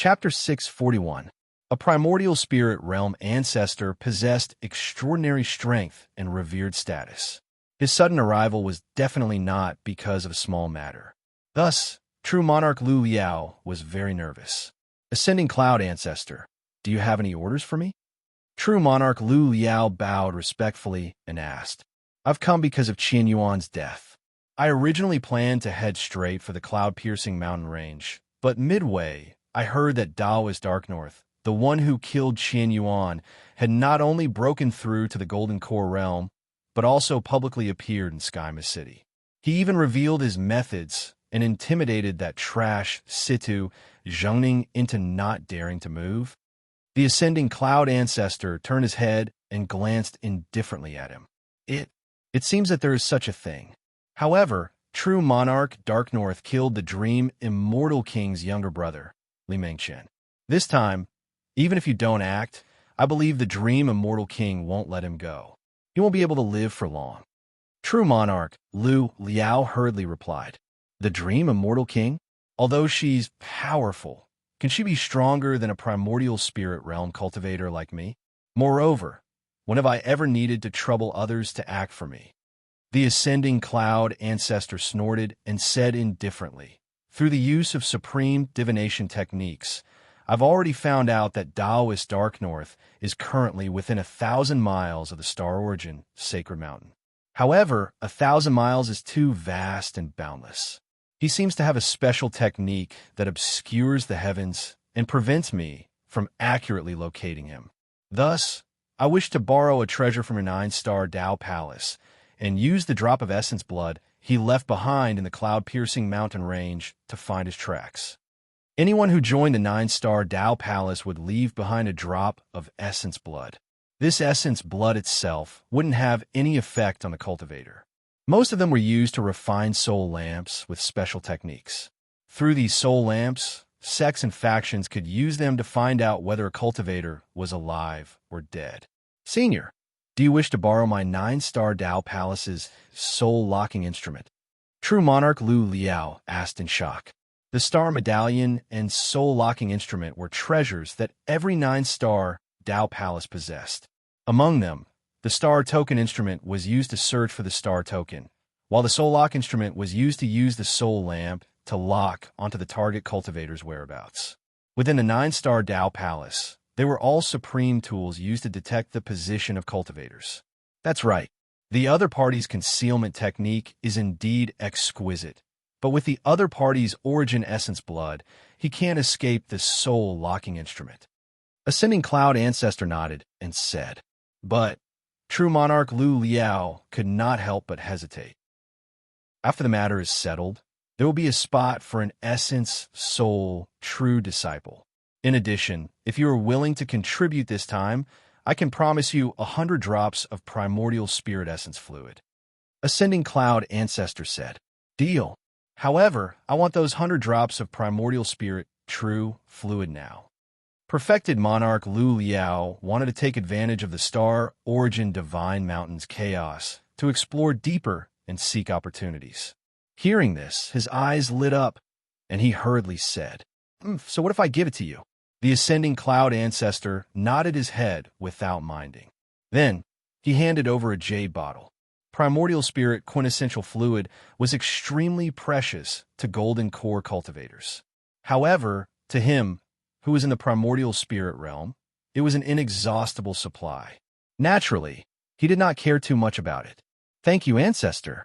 Chapter 641. A primordial spirit realm ancestor possessed extraordinary strength and revered status. His sudden arrival was definitely not because of a small matter. Thus, true monarch Lu Liao was very nervous. Ascending cloud ancestor, do you have any orders for me? True monarch Lu Liao bowed respectfully and asked, I've come because of Qian Yuan's death. I originally planned to head straight for the cloud-piercing mountain range, but midway, I heard that Daoist Dark North, the one who killed Qian Yuan, had not only broken through to the Golden Core realm, but also publicly appeared in Skyma City. He even revealed his methods and intimidated that trash Situ Zhengning into not daring to move. The ascending cloud ancestor turned his head and glanced indifferently at him. It seems that there is such a thing. However, true monarch Dark North killed the Dream Immortal King's younger brother, Li Mengchen. This time, even if you don't act, I believe the Dream Immortal King won't let him go. He won't be able to live for long. True monarch Lu Liao hurriedly replied, The Dream Immortal King? Although she's powerful, can she be stronger than a primordial spirit realm cultivator like me? Moreover, when have I ever needed to trouble others to act for me? The ascending cloud ancestor snorted and said indifferently, Through the use of supreme divination techniques, I've already found out that Daoist Dark North is currently within 1,000 miles of the Star Origin Sacred Mountain. However, 1,000 miles is too vast and boundless. He seems to have a special technique that obscures the heavens and prevents me from accurately locating him. Thus, I wish to borrow a treasure from your 9-star Dao Palace and use the drop of essence blood he left behind in the cloud-piercing mountain range to find his tracks. Anyone who joined the 9-star Dao Palace would leave behind a drop of essence blood. This essence blood itself wouldn't have any effect on the cultivator. Most of them were used to refine soul lamps with special techniques. Through these soul lamps, sects and factions could use them to find out whether a cultivator was alive or dead. Senior, do you wish to borrow my 9-star Dao Palace's soul-locking instrument? True monarch Lu Liao asked in shock. The star medallion and soul-locking instrument were treasures that every 9-star Dao Palace possessed. Among them, the star token instrument was used to search for the star token, while the soul lock instrument was used to use the soul lamp to lock onto the target cultivator's whereabouts. Within the 9-star Dao Palace, they were all supreme tools used to detect the position of cultivators. That's right, the other party's concealment technique is indeed exquisite, but with the other party's origin essence blood, he can't escape the soul locking instrument. Ascending Cloud Ancestor nodded and said, But true monarch Lu Liao could not help but hesitate. After the matter is settled, there will be a spot for an essence, soul, true disciple. In addition, if you are willing to contribute this time, I can promise you 100 drops of primordial spirit essence fluid. Ascending Cloud Ancestor said, Deal. However, I want those 100 drops of primordial spirit, true, fluid now. Perfected monarch Lu Liao wanted to take advantage of the Star Origin Divine Mountain's chaos to explore deeper and seek opportunities. Hearing this, his eyes lit up, and he hurriedly said, So what if I give it to you? The Ascending Cloud Ancestor nodded his head without minding. Then, he handed over a jade bottle. Primordial Spirit quintessential fluid was extremely precious to Golden Core cultivators. However, to him, who was in the primordial spirit realm, it was an inexhaustible supply. Naturally, he did not care too much about it. Thank you, Ancestor.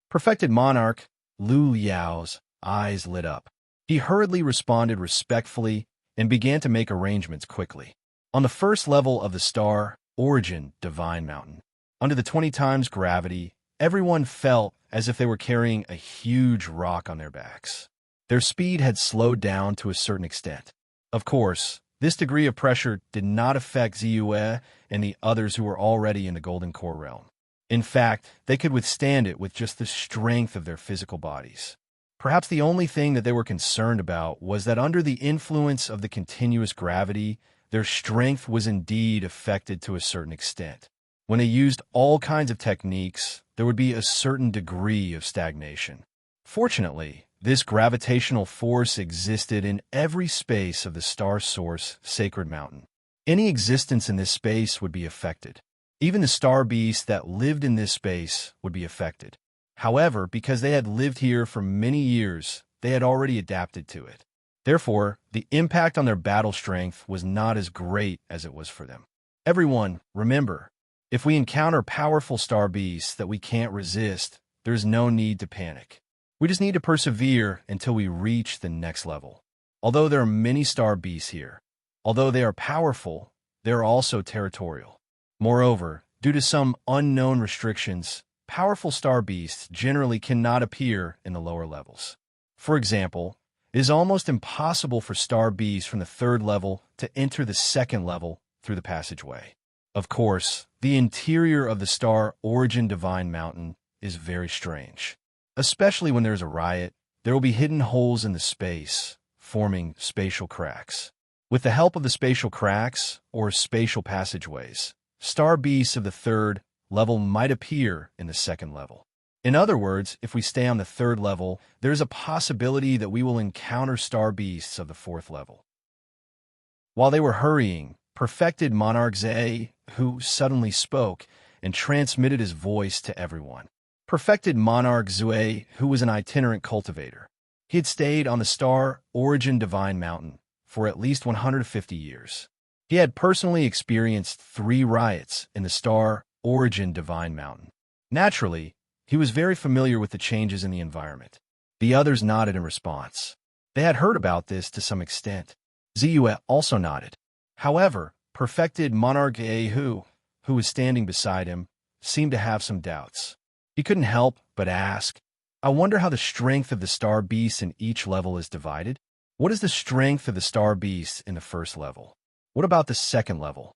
Perfected monarch Lu Liao's eyes lit up. He hurriedly responded respectfully and began to make arrangements quickly. On the first level of the Star Origin Divine Mountain, under the 20 times gravity, everyone felt as if they were carrying a huge rock on their backs. Their speed had slowed down to a certain extent. Of course, this degree of pressure did not affect Ziyue and the others who were already in the Golden Core realm. In fact, they could withstand it with just the strength of their physical bodies. Perhaps the only thing that they were concerned about was that under the influence of the continuous gravity, their strength was indeed affected to a certain extent. When they used all kinds of techniques, there would be a certain degree of stagnation. Fortunately, This gravitational force existed in every space of the star source, Sacred Mountain. Any existence in this space would be affected. Even the star beasts that lived in this space would be affected. However, because they had lived here for many years, they had already adapted to it. Therefore, the impact on their battle strength was not as great as it was for them. Everyone, remember, if we encounter powerful star beasts that we can't resist, there's no need to panic. We just need to persevere until we reach the next level. Although there are many star beasts here, although they are powerful, they are also territorial. Moreover, due to some unknown restrictions, powerful star beasts generally cannot appear in the lower levels. For example, it is almost impossible for star beasts from the third level to enter the second level through the passageway. Of course, the interior of the star origin divine mountain is very strange. Especially when there's a riot, there will be hidden holes in the space, forming spatial cracks. With the help of the spatial cracks, or spatial passageways, star beasts of the third level might appear in the second level. In other words, if we stay on the third level, there is a possibility that we will encounter star beasts of the fourth level. While they were hurrying, perfected monarch Zhe, who suddenly spoke and transmitted his voice to everyone. Perfected monarch Zue, who was an itinerant cultivator. He had stayed on the star origin divine mountain for at least 150 years. He had personally experienced 3 riots in the star origin divine mountain. Naturally, he was very familiar with the changes in the environment. The others nodded in response. They had heard about this to some extent. Ziyue also nodded. However, perfected monarch Ahu, who was standing beside him, seemed to have some doubts. He couldn't help but ask, I wonder how the strength of the star beasts in each level is divided? What is the strength of the star beasts in the first level? What about the second level?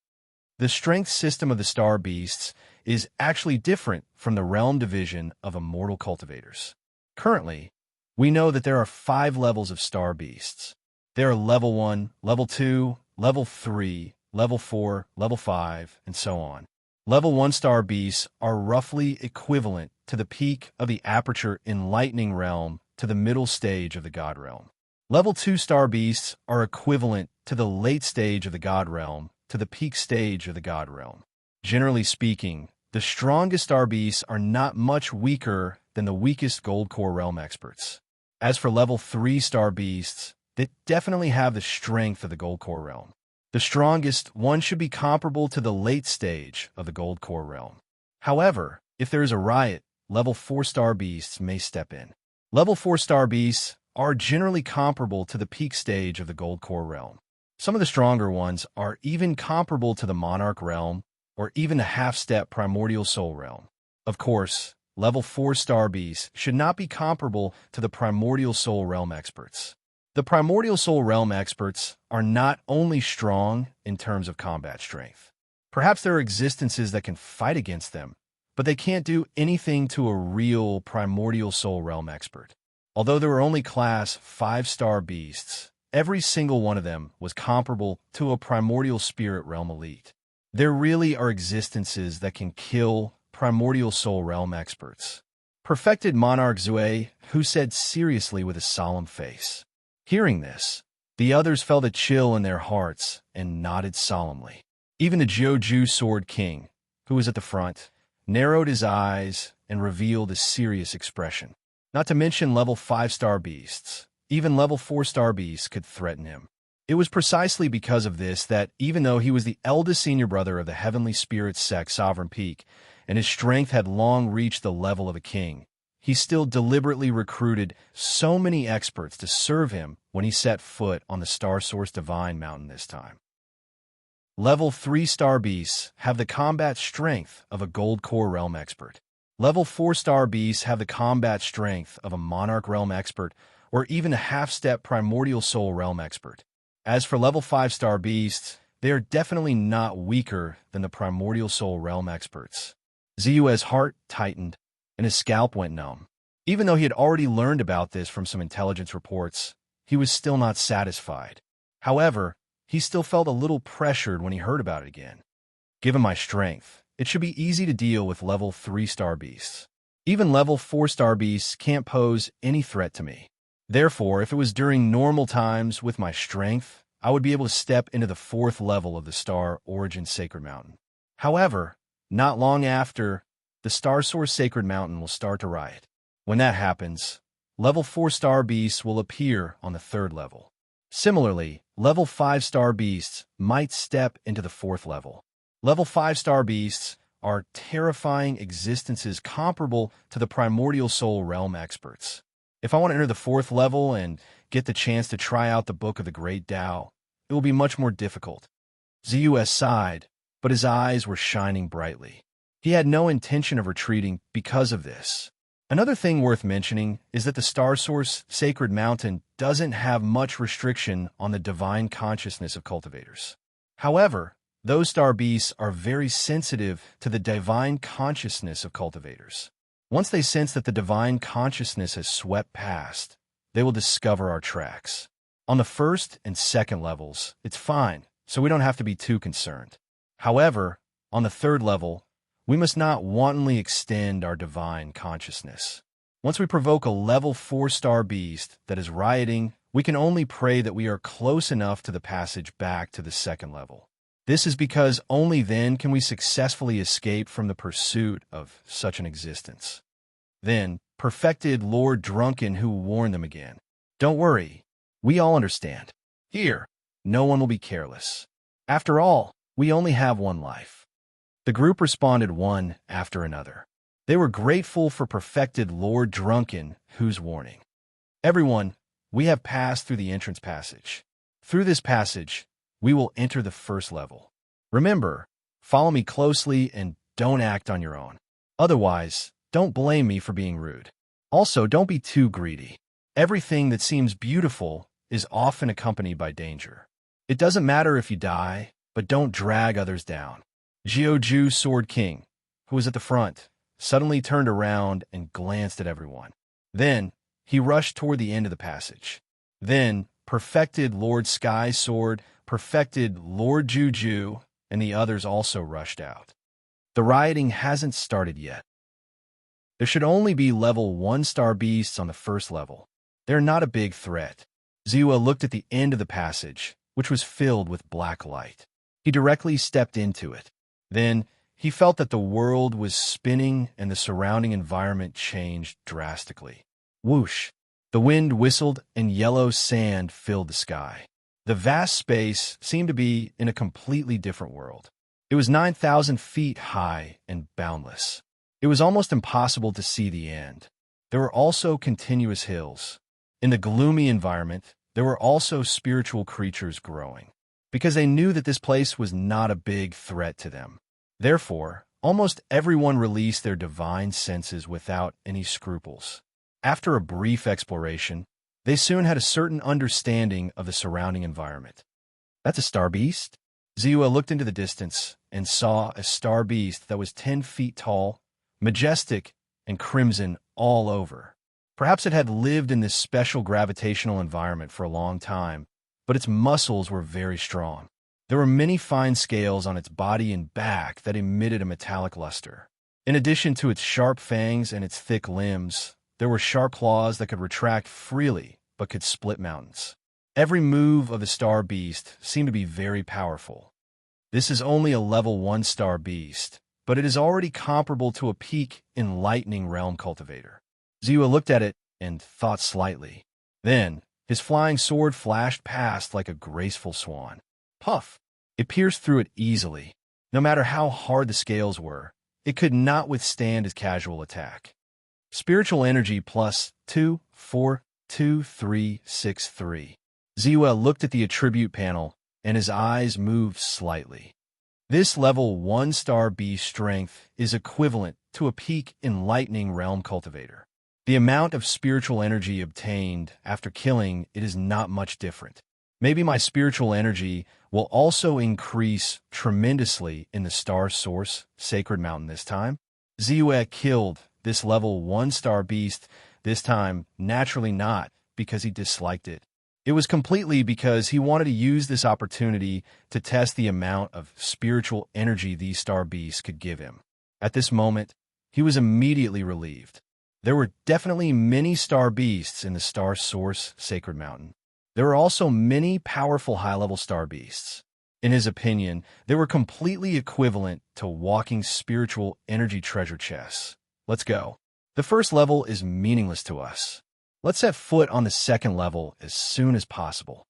The strength system of the star beasts is actually different from the realm division of immortal cultivators. Currently, we know that there are 5 levels of star beasts. There are level 1, level 2, level 3, level 4, level 5, and so on. Level 1 star beasts are roughly equivalent to the peak of the aperture enlightening realm to the middle stage of the god realm. Level 2 star beasts are equivalent to the late stage of the god realm to the peak stage of the god realm. Generally speaking, the strongest star beasts are not much weaker than the weakest gold core realm experts. As for level 3 star beasts, they definitely have the strength of the gold core realm. The strongest one should be comparable to the late stage of the gold core realm. However, if there is a riot, level 4 star beasts may step in. Level 4 star beasts are generally comparable to the peak stage of the gold core realm. Some of the stronger ones are even comparable to the monarch realm or even the half-step primordial soul realm. Of course, level 4 star beasts should not be comparable to the primordial soul realm experts. The primordial soul realm experts are not only strong in terms of combat strength. Perhaps there are existences that can fight against them, but they can't do anything to a real primordial soul realm expert. Although there were only class 5 star beasts, every single one of them was comparable to a primordial spirit realm elite. There really are existences that can kill primordial soul realm experts. Perfected monarch Zue, who said seriously with a solemn face. Hearing this, the others felt a chill in their hearts and nodded solemnly. Even the Joju Sword King, who was at the front, narrowed his eyes and revealed a serious expression. Not to mention level 5 star beasts. Even level 4 star beasts could threaten him. It was precisely because of this that, even though he was the eldest senior brother of the Heavenly Spirit sect Sovereign Peak, and his strength had long reached the level of a king, he still deliberately recruited so many experts to serve him when he set foot on the Star Source Divine Mountain this time. Level 3 star beasts have the combat strength of a Gold Core Realm expert. Level 4 star beasts have the combat strength of a Monarch Realm expert or even a half-step Primordial Soul Realm expert. As for level 5 star beasts, they are definitely not weaker than the Primordial Soul Realm experts. Ziyue's heart tightened, and his scalp went numb. Even though he had already learned about this from some intelligence reports, he was still not satisfied. However, he still felt a little pressured when he heard about it again. Given my strength, it should be easy to deal with level 3 star beasts. Even level 4 star beasts can't pose any threat to me. Therefore, if it was during normal times with my strength, I would be able to step into the 4th level of the Star Origin Sacred Mountain. However, not long after, the Star Source Sacred Mountain will start to riot. When that happens, level 4 star beasts will appear on the 3rd level. Similarly, level 5 star beasts might step into the 4th level. Level 5 star beasts are terrifying existences comparable to the primordial soul realm experts. If I want to enter the 4th level and get the chance to try out the Book of the Great Tao, it will be much more difficult. Zhou sighed, but his eyes were shining brightly. He had no intention of retreating because of this. Another thing worth mentioning is that the Star Source Sacred Mountain doesn't have much restriction on the divine consciousness of cultivators. However, those star beasts are very sensitive to the divine consciousness of cultivators. Once they sense that the divine consciousness has swept past, they will discover our tracks. On the 1st and 2nd levels, it's fine, so we don't have to be too concerned. However, on the 3rd level, we must not wantonly extend our divine consciousness. Once we provoke a level 4 star beast that is rioting, we can only pray that we are close enough to the passage back to the 2nd level. This is because only then can we successfully escape from the pursuit of such an existence. Then, perfected Lord Drunken who warned them again. Don't worry, we all understand. Here, no one will be careless. After all, we only have one life. The group responded one after another. They were grateful for perfected Lord Drunken whose warning. Everyone, we have passed through the entrance passage. Through this passage, we will enter the 1st level. Remember, follow me closely and don't act on your own. Otherwise, don't blame me for being rude. Also, don't be too greedy. Everything that seems beautiful is often accompanied by danger. It doesn't matter if you die, but don't drag others down. Jiuju Sword King, who was at the front, suddenly turned around and glanced at everyone. Then, he rushed toward the end of the passage. Then, perfected Lord Sky Sword, perfected Lord Juju, and the others also rushed out. The rioting hasn't started yet. There should only be level 1 star beasts on the 1st level. They're not a big threat. Zhou looked at the end of the passage, which was filled with black light. He directly stepped into it. Then, he felt that the world was spinning and the surrounding environment changed drastically. Whoosh! The wind whistled and yellow sand filled the sky. The vast space seemed to be in a completely different world. It was 9,000 feet high and boundless. It was almost impossible to see the end. There were also continuous hills. In the gloomy environment, there were also spiritual creatures growing, because they knew that this place was not a big threat to them. Therefore, almost everyone released their divine senses without any scruples. After a brief exploration, they soon had a certain understanding of the surrounding environment. That's a star beast? Zhou looked into the distance and saw a star beast that was 10 feet tall, majestic, and crimson all over. Perhaps it had lived in this special gravitational environment for a long time, but its muscles were very strong. There were many fine scales on its body and back that emitted a metallic luster. In addition to its sharp fangs and its thick limbs, there were sharp claws that could retract freely but could split mountains. Every move of the star beast seemed to be very powerful. This is only a level 1 star beast, but it is already comparable to a peak in lightning realm cultivator. Zhou looked at it and thought slightly. Then, his flying sword flashed past like a graceful swan. Puff! It pierced through it easily. No matter how hard the scales were, it could not withstand his casual attack. Spiritual energy plus 2, 4, 2, 3, 6, 3. Zhou looked at the attribute panel, and his eyes moved slightly. This level 1 star beast strength is equivalent to a peak in lightning realm cultivator. The amount of spiritual energy obtained after killing it is not much different. Maybe my spiritual energy will also increase tremendously in the Star Source Sacred Mountain this time. Zhou killed this level 1 star beast, this time naturally not because he disliked it. It was completely because he wanted to use this opportunity to test the amount of spiritual energy these star beasts could give him. At this moment, he was immediately relieved. There were definitely many star beasts in the star source sacred mountain. There were also many powerful high-level star beasts. In his opinion, they were completely equivalent to walking spiritual energy treasure chests. Let's go. The first level is meaningless to us. Let's set foot on the second level as soon as possible.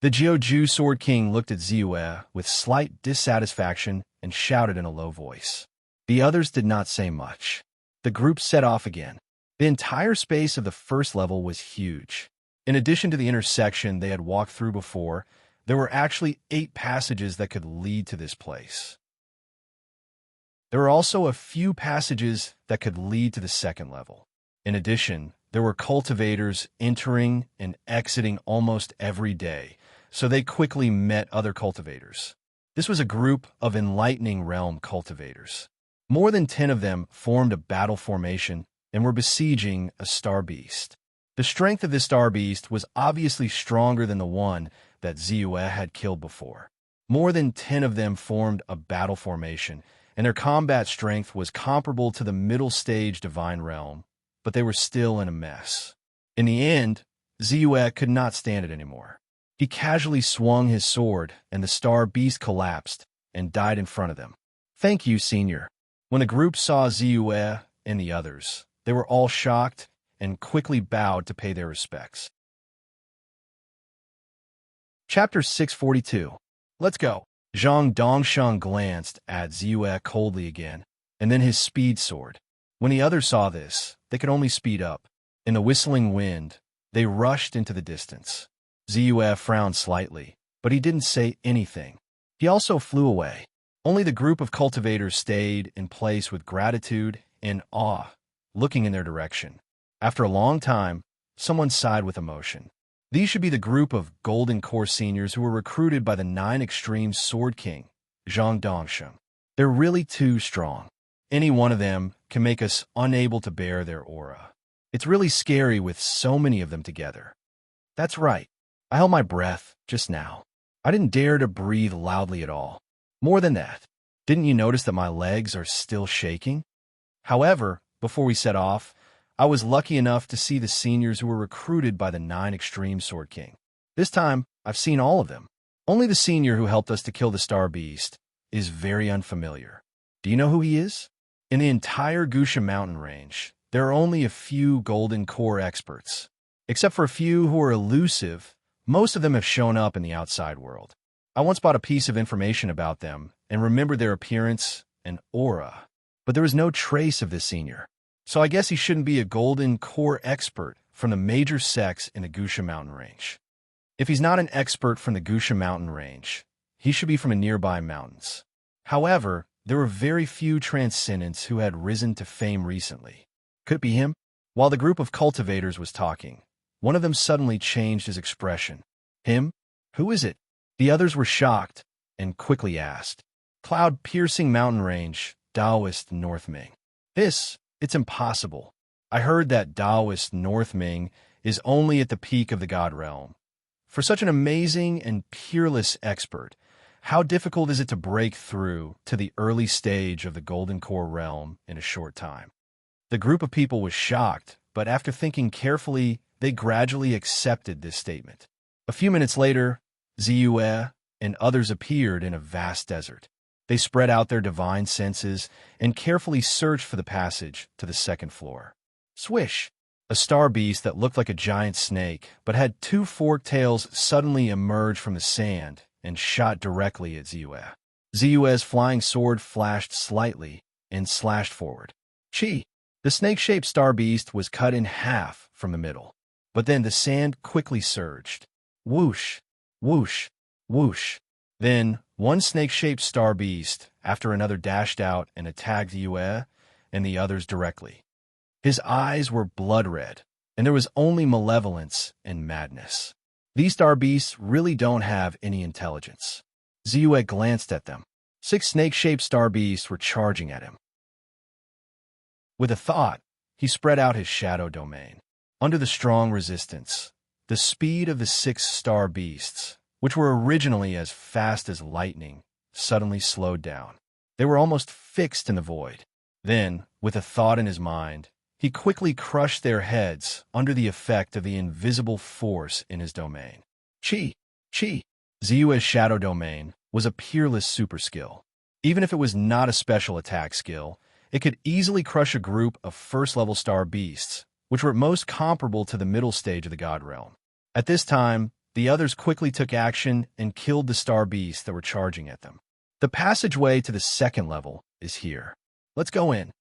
The Jiuju Sword King looked at Ziyue with slight dissatisfaction and shouted in a low voice. The others did not say much. The group set off again. The entire space of the first level was huge. In addition to the intersection they had walked through before, there were actually 8 passages that could lead to this place. There were also a few passages that could lead to the second level. In addition, there were cultivators entering and exiting almost every day, so they quickly met other cultivators. This was a group of Enlightening Realm cultivators. More than 10 of them formed a battle formation and were besieging a star beast. The strength of this star beast was obviously stronger than the one that Ziyue had killed before. More than 10 of them formed a battle formation, and their combat strength was comparable to the middle stage Divine Realm, but they were still in a mess. In the end, Ziyue could not stand it anymore. He casually swung his sword, and the star beast collapsed and died in front of them. "Thank you, Senior." When the group saw Ziyue and the others, they were all shocked and quickly bowed to pay their respects. Chapter 642. Let's go. Zhang Dongsheng glanced at Ziyue coldly again, and then his speed soared. When the others saw this, they could only speed up. In the whistling wind, they rushed into the distance. Ziyue frowned slightly, but he didn't say anything. He also flew away. Only the group of cultivators stayed in place with gratitude and awe, looking in their direction. After a long time, someone sighed with emotion. These should be the group of Golden Core seniors who were recruited by the 9 Extreme Sword King, Zhang Dongsheng. They're really too strong. Any one of them can make us unable to bear their aura. It's really scary with so many of them together. That's right. I held my breath just now. I didn't dare to breathe loudly at all. More than that, didn't you notice that my legs are still shaking? However, before we set off, I was lucky enough to see the seniors who were recruited by the 9 Extreme Sword King. This time, I've seen all of them. Only the senior who helped us to kill the Star Beast is very unfamiliar. Do you know who he is? In the entire Gusha mountain range, there are only a few Golden Core experts. Except for a few who are elusive, most of them have shown up in the outside world. I once bought a piece of information about them and remembered their appearance and aura, but there was no trace of this senior. So I guess he shouldn't be a Golden Core expert from the major sects in the Gusha mountain range. If he's not an expert from the Gusha mountain range, he should be from the nearby mountains. However, there were very few transcendents who had risen to fame recently. Could it be him? While the group of cultivators was talking, one of them suddenly changed his expression. Him? Who is it? The others were shocked and quickly asked. Cloud-piercing mountain range, Taoist Northming. It's impossible. I heard that Taoist Northming is only at the peak of the God realm. For such an amazing and peerless expert, how difficult is it to break through to the early stage of the Golden Core realm in a short time? The group of people was shocked, but after thinking carefully, they gradually accepted this statement. A few minutes later, Ziyue and others appeared in a vast desert. They spread out their divine senses and carefully searched for the passage to the second floor. Swish! A star beast that looked like a giant snake but had 2 forked tails suddenly emerged from the sand and shot directly at Ziyue. Ziyue's flying sword flashed slightly and slashed forward. Chi! The snake-shaped star beast was cut in half from the middle. But then the sand quickly surged. Whoosh! Whoosh! Whoosh! Then one snake-shaped star beast after another dashed out and attacked Ziyue and the others directly. His eyes were blood-red, and there was only malevolence and madness. These star beasts really don't have any intelligence. Ziyue glanced at them. 6 snake-shaped star beasts were charging at him. With a thought, he spread out his shadow domain. Under the strong resistance, the speed of the 6 star beasts, which were originally as fast as lightning, suddenly slowed down. They were almost fixed in the void. Then, with a thought in his mind, he quickly crushed their heads under the effect of the invisible force in his domain. Chi. Ziyue's shadow domain was a peerless super skill. Even if it was not a special attack skill, it could easily crush a group of first-level star beasts, which were at most comparable to the middle stage of the God Realm. At this time, the others quickly took action and killed the star beasts that were charging at them. The passageway to the second level is here. Let's go in.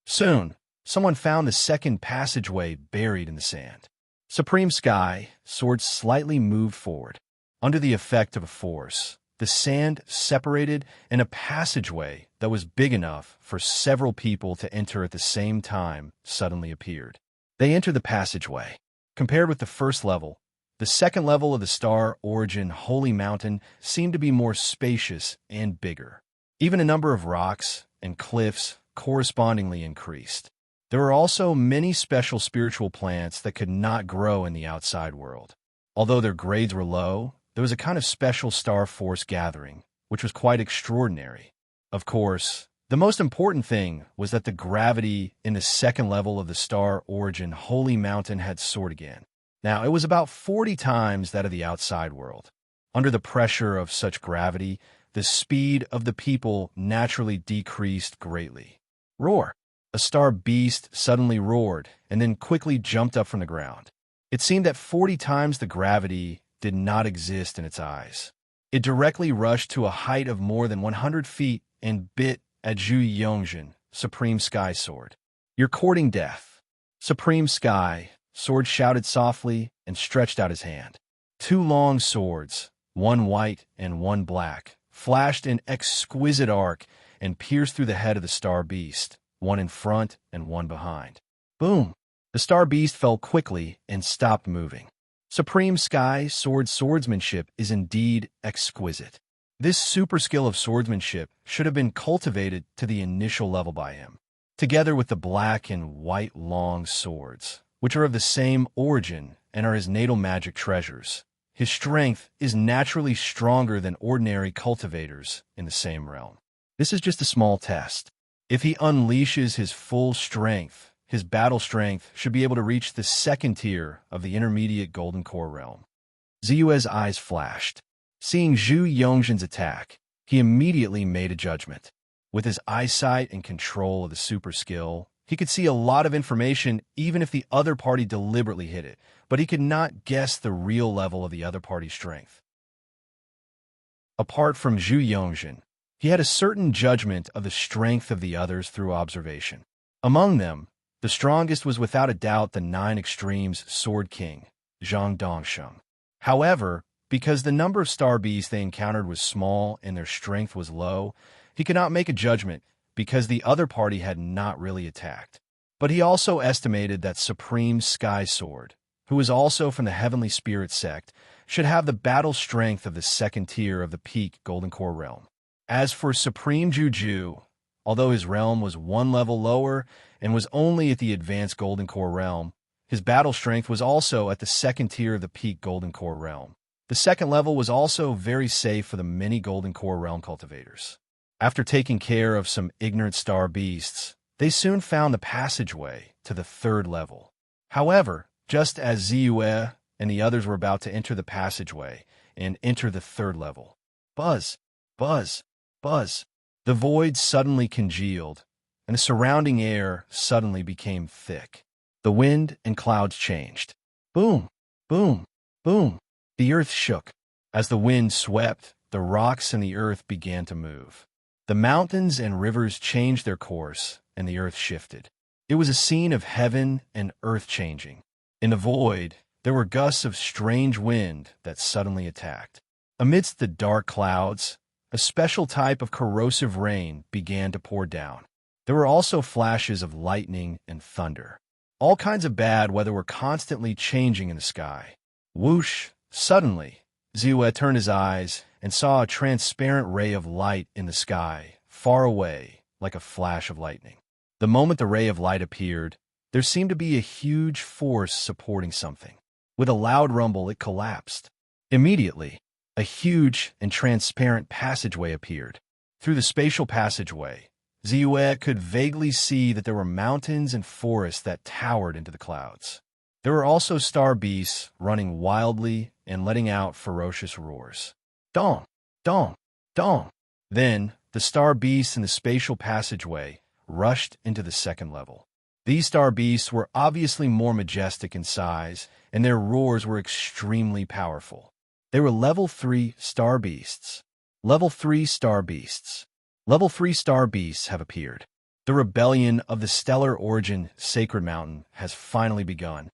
Soon, someone found the second passageway buried in the sand. Supreme Sky, sword slightly moved forward. Under the effect of a force, the sand separated and a passageway that was big enough for several people to enter at the same time suddenly appeared. They entered the passageway. Compared with the first level, the second level of the Star Origin Holy Mountain seemed to be more spacious and bigger. Even a number of rocks and cliffs correspondingly increased. There were also many special spiritual plants that could not grow in the outside world. Although their grades were low, there was a kind of special star force gathering, which was quite extraordinary. Of course, the most important thing was that the gravity in the second level of the Star Origin Holy Mountain had soared again. Now, it was about 40 times that of the outside world. Under the pressure of such gravity, the speed of the people naturally decreased greatly. Roar! A star beast suddenly roared and then quickly jumped up from the ground. It seemed that 40 times the gravity did not exist in its eyes. It directly rushed to a height of more than 100 feet and bit at Zhu Yongzhen, Supreme Sky Sword. "You're courting death." Supreme Sky Sword shouted softly and stretched out his hand. Two long swords, one white and one black, flashed in exquisite arc and pierced through the head of the star beast, one in front and one behind. Boom! The star beast fell quickly and stopped moving. Supreme Sky Sword's swordsmanship is indeed exquisite. This super skill of swordsmanship should have been cultivated to the initial level by him. Together with the black and white long swords, which are of the same origin and are his natal magic treasures, his strength is naturally stronger than ordinary cultivators in the same realm. This is just a small test. If he unleashes his full strength, his battle strength should be able to reach the second tier of the intermediate Golden Core realm. Ziyue's eyes flashed. Seeing Zhu Yongzhen's attack, he immediately made a judgment. With his eyesight and control of the super skill, he could see a lot of information even if the other party deliberately hid it, but he could not guess the real level of the other party's strength. Apart from Zhu Yongzhen, he had a certain judgment of the strength of the others through observation. Among them, the strongest was without a doubt the Nine Extremes Sword King, Zhang Dongsheng. However, because the number of star beasts they encountered was small and their strength was low, he could not make a judgment because the other party had not really attacked. But he also estimated that Supreme Sky Sword, who was also from the Heavenly Spirit sect, should have the battle strength of the second tier of the peak Golden Core realm. As for Supreme Juju, although his realm was one level lower and was only at the advanced Golden Core realm, his battle strength was also at the second tier of the peak Golden Core realm. The second level was also very safe for the many Golden Core realm cultivators. After taking care of some ignorant star beasts, they soon found the passageway to the third level. However, just as Ziyue and the others were about to enter the passageway and enter the third level, buzz, buzz, buzz, the void suddenly congealed, and the surrounding air suddenly became thick. The wind and clouds changed. Boom, boom, boom. The earth shook. As the wind swept, the rocks and the earth began to move. The mountains and rivers changed their course, and the earth shifted. It was a scene of heaven and earth changing. In the void, there were gusts of strange wind that suddenly attacked. Amidst the dark clouds, a special type of corrosive rain began to pour down. There were also flashes of lightning and thunder. All kinds of bad weather were constantly changing in the sky. Whoosh! Suddenly, Ziyue turned his eyes and saw a transparent ray of light in the sky, far away, like a flash of lightning. The moment the ray of light appeared, there seemed to be a huge force supporting something. With a loud rumble, it collapsed. Immediately, a huge and transparent passageway appeared. Through the spatial passageway, Ziyue could vaguely see that there were mountains and forests that towered into the clouds. There were also star beasts running wildly and letting out ferocious roars. Dong! Dong! Dong! Then, the star beasts in the spatial passageway rushed into the second level. These star beasts were obviously more majestic in size, and their roars were extremely powerful. They were level 3 star beasts. Level 3 star beasts. Level 3 star beasts have appeared. The rebellion of the stellar origin Sacred Mountain has finally begun.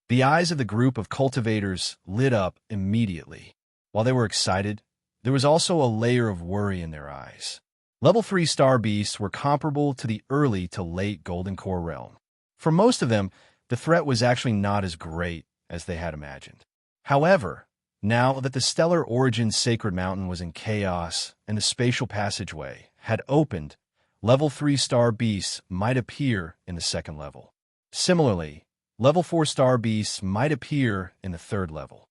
The eyes of the group of cultivators lit up immediately. While they were excited, there was also a layer of worry in their eyes. Level 3 star beasts were comparable to the early to late Golden Core realm. For most of them, the threat was actually not as great as they had imagined. However, now that the stellar origin Sacred Mountain was in chaos and the spatial passageway had opened, level 3 star beasts might appear in the second level. Similarly, level 4 star beasts might appear in the third level.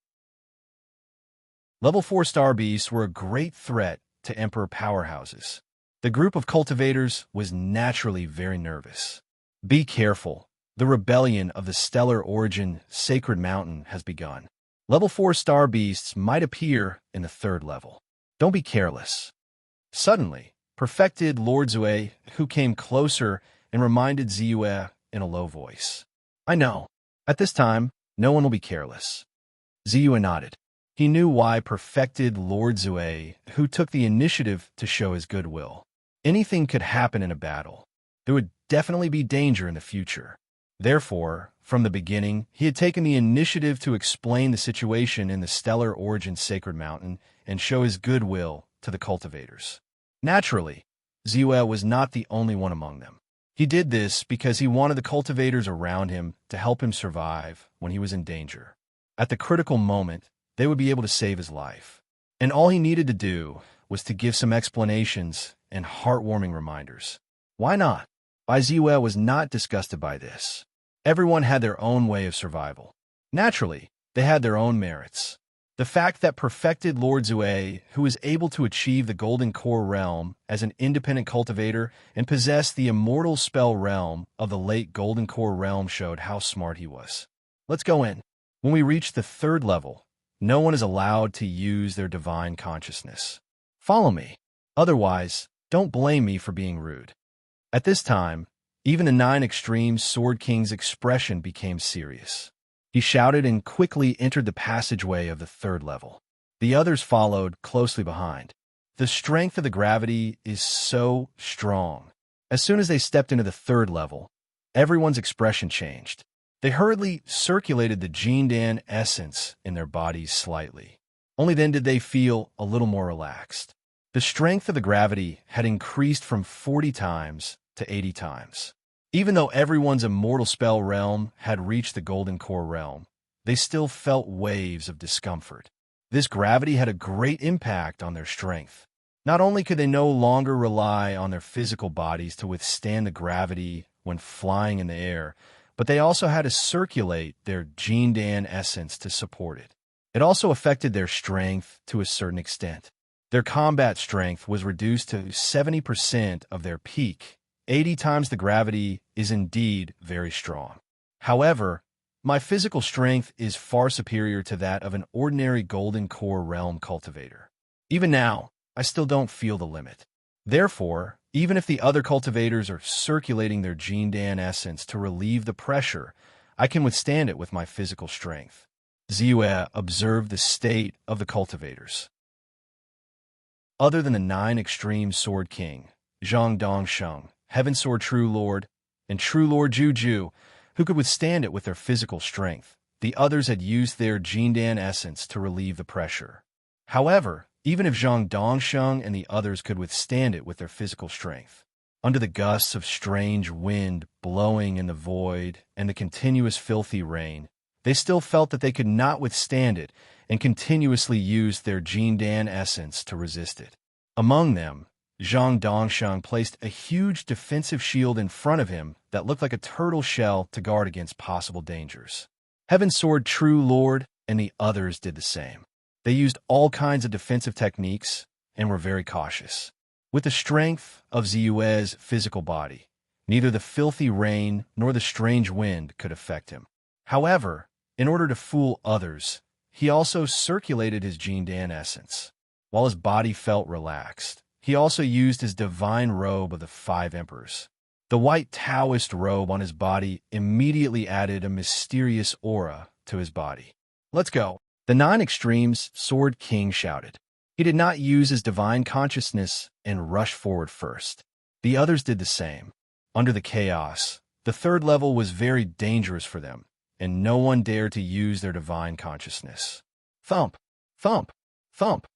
Level 4 star beasts were a great threat to Emperor powerhouses. The group of cultivators was naturally very nervous. Be careful. The rebellion of the stellar origin Sacred Mountain has begun. Level 4 star beasts might appear in the third level. Don't be careless. Suddenly, perfected Lord Zue, who came closer and reminded Ziyue in a low voice. I know. At this time, no one will be careless. Ziyue nodded. He knew why perfected Lord Zue, who took the initiative to show his goodwill. Anything could happen in a battle. There would definitely be danger in the future. Therefore, from the beginning, he had taken the initiative to explain the situation in the stellar origin Sacred Mountain and show his goodwill to the cultivators. Naturally, Ziyue was not the only one among them. He did this because he wanted the cultivators around him to help him survive when he was in danger. At the critical moment, they would be able to save his life. And all he needed to do was to give some explanations and heartwarming reminders. Why not? Ziyue was not disgusted by this. Everyone had their own way of survival. Naturally, they had their own merits. The fact that perfected Lord Zue, who was able to achieve the Golden Core realm as an independent cultivator and possess the immortal spell realm of the late Golden Core realm showed how smart he was. Let's go in. When we reach the third level, no one is allowed to use their divine consciousness. Follow me. Otherwise, don't blame me for being rude. At this time, even the 9 Extreme Sword King's expression became serious. He shouted and quickly entered the passageway of the third level. The others followed closely behind. The strength of the gravity is so strong. As soon as they stepped into the third level, everyone's expression changed. They hurriedly circulated the Jindan essence in their bodies slightly. Only then did they feel a little more relaxed. The strength of the gravity had increased from 40 times to 80 times. Even though everyone's immortal spell realm had reached the Golden Core realm, they still felt waves of discomfort. This gravity had a great impact on their strength. Not only could they no longer rely on their physical bodies to withstand the gravity when flying in the air, but they also had to circulate their Jindan essence to support it. It also affected their strength to a certain extent. Their combat strength was reduced to 70% of their peak. 80 times the gravity is indeed very strong. However, my physical strength is far superior to that of an ordinary Golden Core realm cultivator. Even now, I still don't feel the limit. Therefore, even if the other cultivators are circulating their Jindan essence to relieve the pressure, I can withstand it with my physical strength. Ziyue observed the state of the cultivators. Other than the 9 Extreme Sword King, Zhang Dongsheng, Heaven Sword True Lord, and True Lord Juju, who could withstand it with their physical strength, the others had used their Jindan essence to relieve the pressure. However, even if Zhang Dongsheng and the others could withstand it with their physical strength, under the gusts of strange wind blowing in the void and the continuous filthy rain, they still felt that they could not withstand it and continuously used their Jindan essence to resist it. Among them, Zhang Dongsheng placed a huge defensive shield in front of him that looked like a turtle shell to guard against possible dangers. Heaven Sword True Lord and the others did the same. They used all kinds of defensive techniques and were very cautious. With the strength of Ziyue's physical body, neither the filthy rain nor the strange wind could affect him. However, in order to fool others, he also circulated his Jindan essence. While his body felt relaxed, he also used his divine robe of the 5 emperors. The white Taoist robe on his body immediately added a mysterious aura to his body. "Let's go!" The 9 Extremes Sword King shouted. He did not use his divine consciousness and rush forward first. The others did the same. Under the chaos, the 3rd level was very dangerous for them, and no one dared to use their divine consciousness. Thump! Thump! Thump!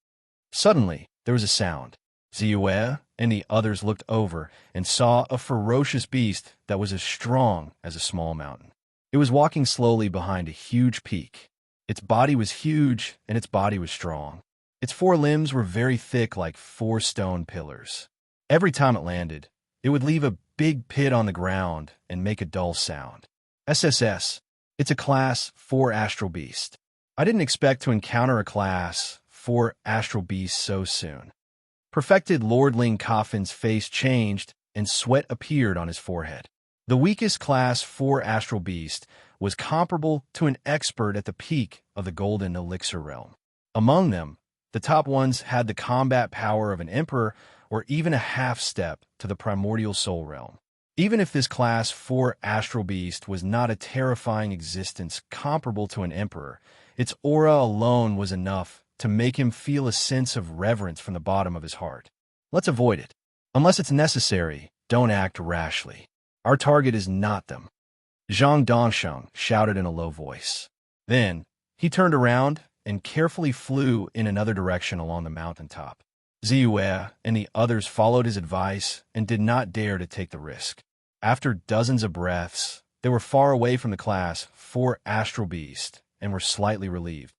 Suddenly, there was a sound. Ziyue and the others looked over and saw a ferocious beast that was as strong as a small mountain. It was walking slowly behind a huge peak. Its body was huge and its body was strong. Its 4 limbs were very thick like 4 stone pillars. Every time it landed, it would leave a big pit on the ground and make a dull sound. SSS. It's a class 4 astral beast. I didn't expect to encounter a class 4 astral beast so soon. Perfected Lordling Coffin's face changed and sweat appeared on his forehead. The weakest class 4 astral beast was comparable to an expert at the peak of the Golden Elixir realm. Among them, the top ones had the combat power of an emperor or even a half step to the primordial soul realm. Even if this class 4 astral beast was not a terrifying existence comparable to an emperor, its aura alone was enough to make him feel a sense of reverence from the bottom of his heart. Let's avoid it. Unless it's necessary, don't act rashly. Our target is not them. Zhang Dongsheng shouted in a low voice. Then, he turned around and carefully flew in another direction along the mountaintop. Ziyue and the others followed his advice and did not dare to take the risk. After dozens of breaths, they were far away from the class 4 astral beast and were slightly relieved.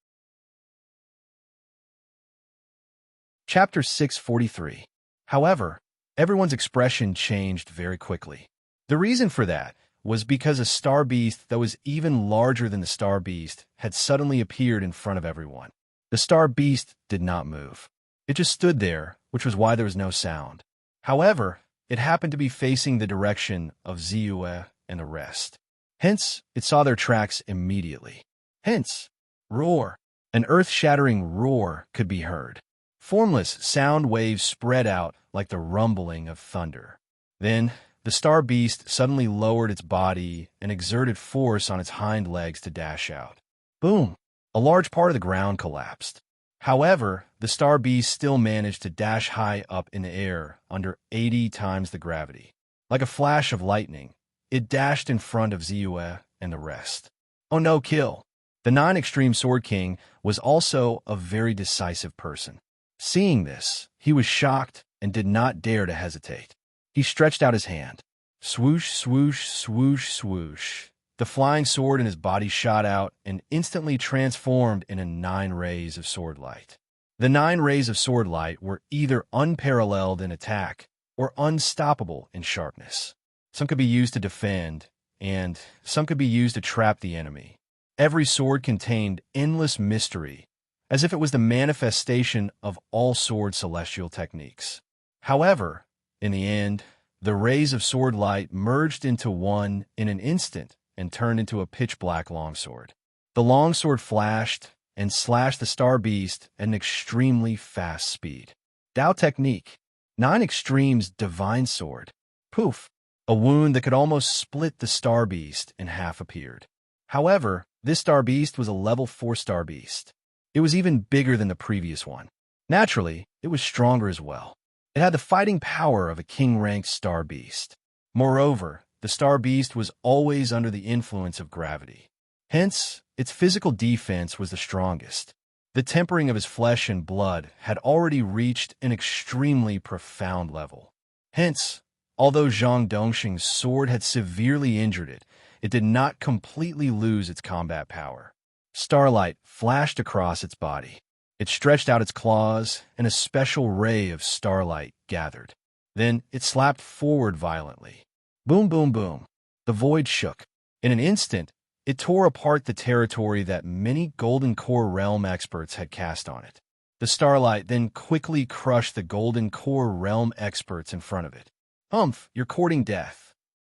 Chapter 643. However, everyone's expression changed very quickly. The reason for that was because a star beast that was even larger than the star beast had suddenly appeared in front of everyone. The star beast did not move. It just stood there, which was why there was no sound. However, it happened to be facing the direction of Ziyue and the rest. Hence, it saw their tracks immediately. Hence, roar. An earth-shattering roar could be heard. Formless sound waves spread out like the rumbling of thunder. Then, the star beast suddenly lowered its body and exerted force on its hind legs to dash out. Boom! A large part of the ground collapsed. However, the star beast still managed to dash high up in the air under 80 times the gravity. Like a flash of lightning, it dashed in front of Ziyue and the rest. Oh no, kill! The 9 Extreme Sword King was also a very decisive person. Seeing this, he was shocked and did not dare to hesitate. He stretched out his hand. Swoosh, swoosh, swoosh, swoosh. The flying sword in his body shot out and instantly transformed into 9 rays of sword light. The 9 rays of sword light were either unparalleled in attack or unstoppable in sharpness. Some could be used to defend, and some could be used to trap the enemy. Every sword contained endless mystery, as if it was the manifestation of all sword celestial techniques. However, in the end, the rays of sword light merged into one in an instant and turned into a pitch-black longsword. The longsword flashed and slashed the star beast at an extremely fast speed. Dao technique. 9 Extremes Divine Sword. Poof! A wound that could almost split the star beast in half appeared. However, this star beast was a level 4 star beast. It was even bigger than the previous one. Naturally, it was stronger as well. It had the fighting power of a king-ranked star beast. Moreover, the star beast was always under the influence of gravity. Hence, its physical defense was the strongest. The tempering of his flesh and blood had already reached an extremely profound level. Hence, although Zhang Dongxing's sword had severely injured it, it did not completely lose its combat power. Starlight flashed across its body. It stretched out its claws, and a special ray of starlight gathered. Then it slapped forward violently. Boom, boom, boom. The void shook. In an instant, it tore apart the territory that many Golden Core realm experts had cast on it. The starlight then quickly crushed the golden core realm experts in front of it. "Humph, you're courting death."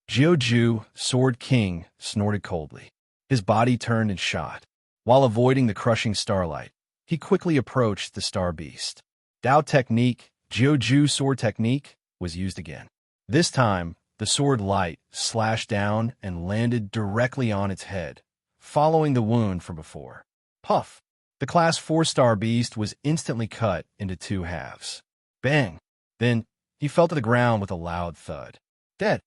Jiuju, Sword King, snorted coldly. His body turned and shot. While avoiding the crushing starlight, he quickly approached the star beast. Dao technique, Jiuju sword technique, was used again. This time, the sword light slashed down and landed directly on its head, following the wound from before. Puff! The Class 4-star beast was instantly cut into two halves. Bang! Then, he fell to the ground with a loud thud. Dead.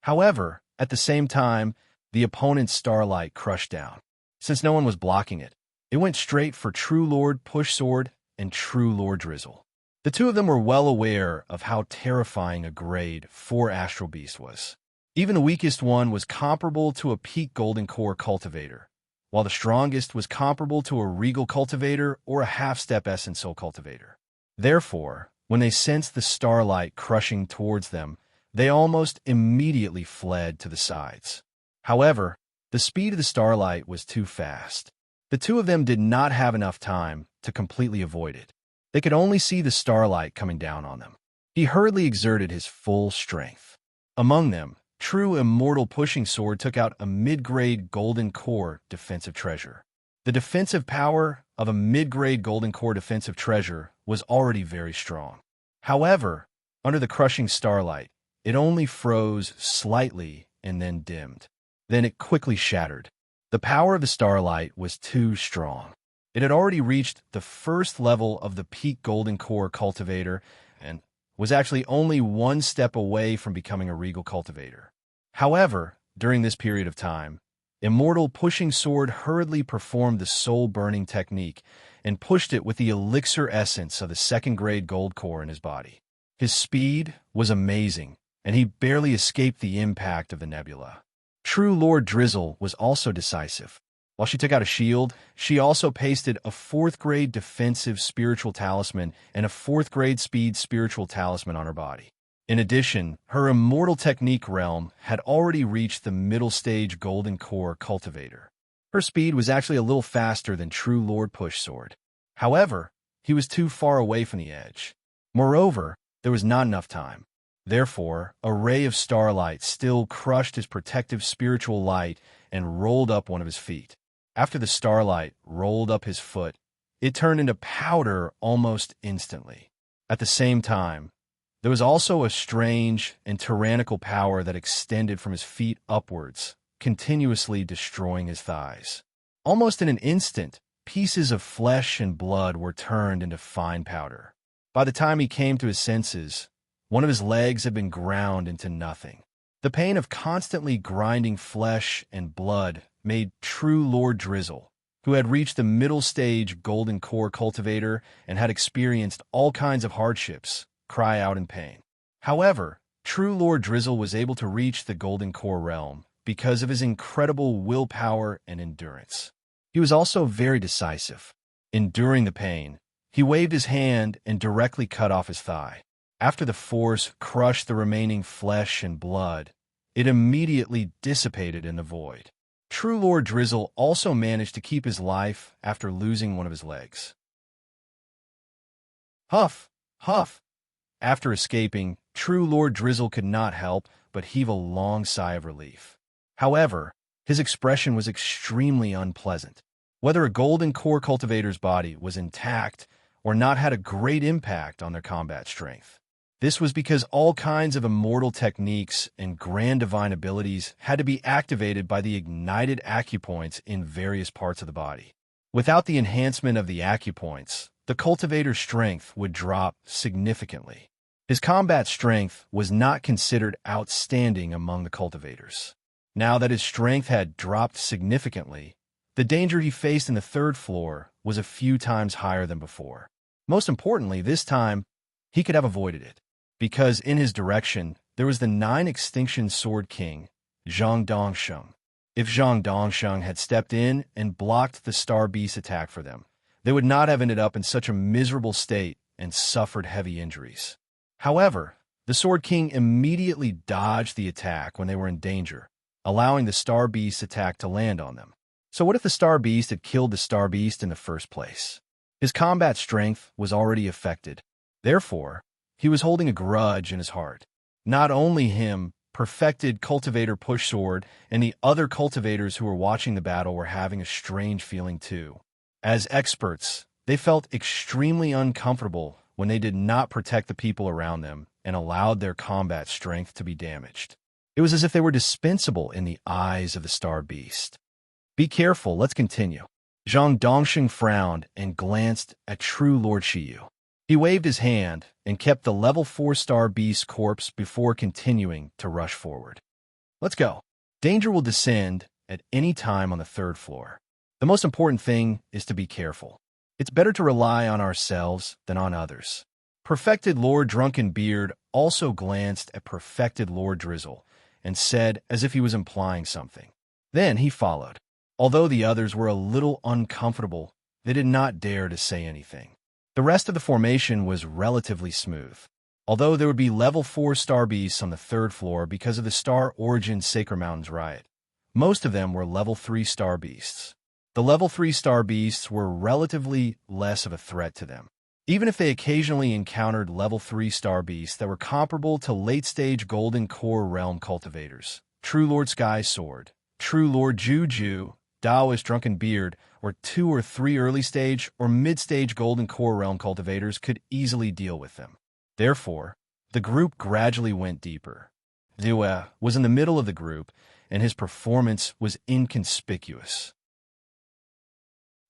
However, at the same time, the opponent's starlight crushed down. Since no one was blocking it, it went straight for True Lord Push Sword and True Lord Drizzle. The two of them were well aware of how terrifying a grade 4 astral beast was. Even the weakest one was comparable to a peak golden core cultivator, while the strongest was comparable to a regal cultivator or a half-step essence soul cultivator. Therefore, when they sensed the starlight crushing towards them, they almost immediately fled to the sides. However, the speed of the starlight was too fast. The two of them did not have enough time to completely avoid it. They could only see the starlight coming down on them. He hurriedly exerted his full strength. Among them, True Immortal Pushing Sword took out a mid-grade Golden Core defensive treasure. The defensive power of a mid-grade Golden Core defensive treasure was already very strong. However, under the crushing starlight, it only froze slightly and then dimmed. Then it quickly shattered. The power of the starlight was too strong. It had already reached the first level of the peak Golden Core cultivator and was actually only one step away from becoming a regal cultivator. However, during this period of time, Immortal Pushing Sword hurriedly performed the soul-burning technique and pushed it with the elixir essence of the second-grade gold core in his body. His speed was amazing, and he barely escaped the impact of the nebula. True Lord Drizzle was also decisive. While she took out a shield, she also pasted a 4th-grade defensive spiritual talisman and a 4th-grade speed spiritual talisman on her body. In addition, her immortal technique realm had already reached the middle stage golden core cultivator. Her speed was actually a little faster than True Lord Push Sword. However, he was too far away from the edge. Moreover, there was not enough time. Therefore, a ray of starlight still crushed his protective spiritual light and rolled up one of his feet. After the starlight rolled up his foot, it turned into powder almost instantly. At the same time, there was also a strange and tyrannical power that extended from his feet upwards, continuously destroying his thighs. Almost in an instant, pieces of flesh and blood were turned into fine powder. By the time he came to his senses, one of his legs had been ground into nothing. The pain of constantly grinding flesh and blood made True Lord Drizzle, who had reached the middle stage Golden Core cultivator and had experienced all kinds of hardships, cry out in pain. However, True Lord Drizzle was able to reach the Golden Core realm because of his incredible willpower and endurance. He was also very decisive. Enduring the pain, he waved his hand and directly cut off his thigh. After the force crushed the remaining flesh and blood, it immediately dissipated in the void. True Lord Drizzle also managed to keep his life after losing one of his legs. Huff! Huff! After escaping, True Lord Drizzle could not help but heave a long sigh of relief. However, his expression was extremely unpleasant. Whether a Golden Core cultivator's body was intact or not had a great impact on their combat strength. This was because all kinds of immortal techniques and grand divine abilities had to be activated by the ignited acupoints in various parts of the body. Without the enhancement of the acupoints, the cultivator's strength would drop significantly. His combat strength was not considered outstanding among the cultivators. Now that his strength had dropped significantly, the danger he faced in the 3rd floor was a few times higher than before. Most importantly, this time, he could have avoided it, because in his direction, there was the 9 Extinction Sword King, Zhang Dongsheng. If Zhang Dongsheng had stepped in and blocked the Star Beast attack for them, they would not have ended up in such a miserable state and suffered heavy injuries. However, the Sword King immediately dodged the attack when they were in danger, allowing the Star Beast attack to land on them. So what if the Star Beast had killed the Star Beast in the first place? His combat strength was already affected. Therefore, he was holding a grudge in his heart. Not only him, perfected cultivator push sword, and the other cultivators who were watching the battle were having a strange feeling too. As experts, they felt extremely uncomfortable when they did not protect the people around them and allowed their combat strength to be damaged. It was as if they were dispensable in the eyes of the Star Beast. Be careful, let's continue. Zhang Dongsheng frowned and glanced at True Lord Shiyu. He waved his hand and kept the level 4 Star Beast corpse before continuing to rush forward. Let's go. Danger will descend at any time on the 3rd floor. The most important thing is to be careful. It's better to rely on ourselves than on others. Perfected Lord Drunkenbeard also glanced at Perfected Lord Drizzle and said as if he was implying something. Then he followed. Although the others were a little uncomfortable, they did not dare to say anything. The rest of the formation was relatively smooth. Although there would be level 4 Star Beasts on the 3rd floor because of the Star Origin Sacred Mountains riot, most of them were level 3 Star Beasts. The level 3 Star Beasts were relatively less of a threat to them. Even if they occasionally encountered level 3 Star Beasts that were comparable to late-stage Golden Core Realm cultivators, True Lord Sky Sword, True Lord Juju, Taoist Drunkenbeard, or 2 or 3 early-stage or mid-stage Golden Core Realm cultivators could easily deal with them. Therefore, the group gradually went deeper. Zue was in the middle of the group, and his performance was inconspicuous.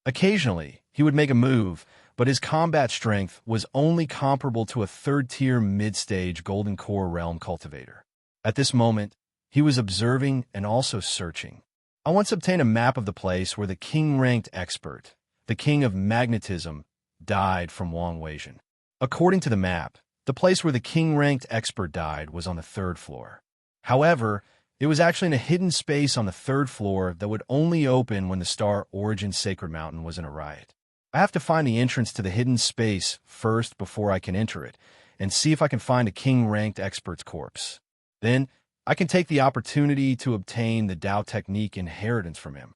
Occasionally, he would make a move, but his combat strength was only comparable to a 3rd-tier mid-stage Golden Core Realm cultivator. At this moment, he was observing and also searching. I once obtained a map of the place where the king-ranked expert, the king of magnetism, died from Wang Weijin. According to the map, the place where the king-ranked expert died was on the 3rd floor. However, it was actually in a hidden space on the 3rd floor that would only open when the Star Origin Sacred Mountain was in a riot. I have to find the entrance to the hidden space first before I can enter it, and see if I can find a king-ranked expert's corpse. Then, I can take the opportunity to obtain the Dao Technique inheritance from him.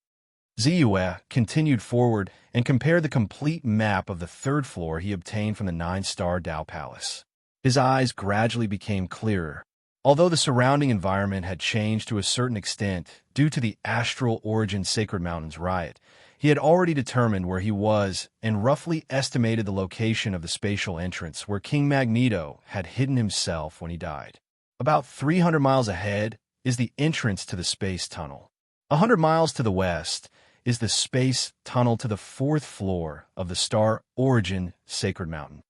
Ziyue continued forward and compared the complete map of the 3rd floor he obtained from the 9-star Dao Palace. His eyes gradually became clearer. Although the surrounding environment had changed to a certain extent due to the Astral Origin Sacred Mountains riot, he had already determined where he was and roughly estimated the location of the spatial entrance where King Magneto had hidden himself when he died. About 300 miles ahead is the entrance to the space tunnel. 100 miles to the west is the space tunnel to the 4th floor of the Star Origin Sacred Mountain.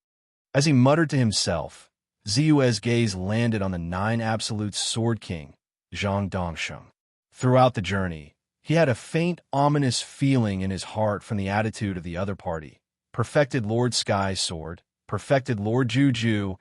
As he muttered to himself, Ziyue's gaze landed on the 9 Absolute Sword King, Zhang Dongsheng. Throughout the journey, he had a faint, ominous feeling in his heart from the attitude of the other party, Perfected Lord Sky Sword, Perfected Lord Juju,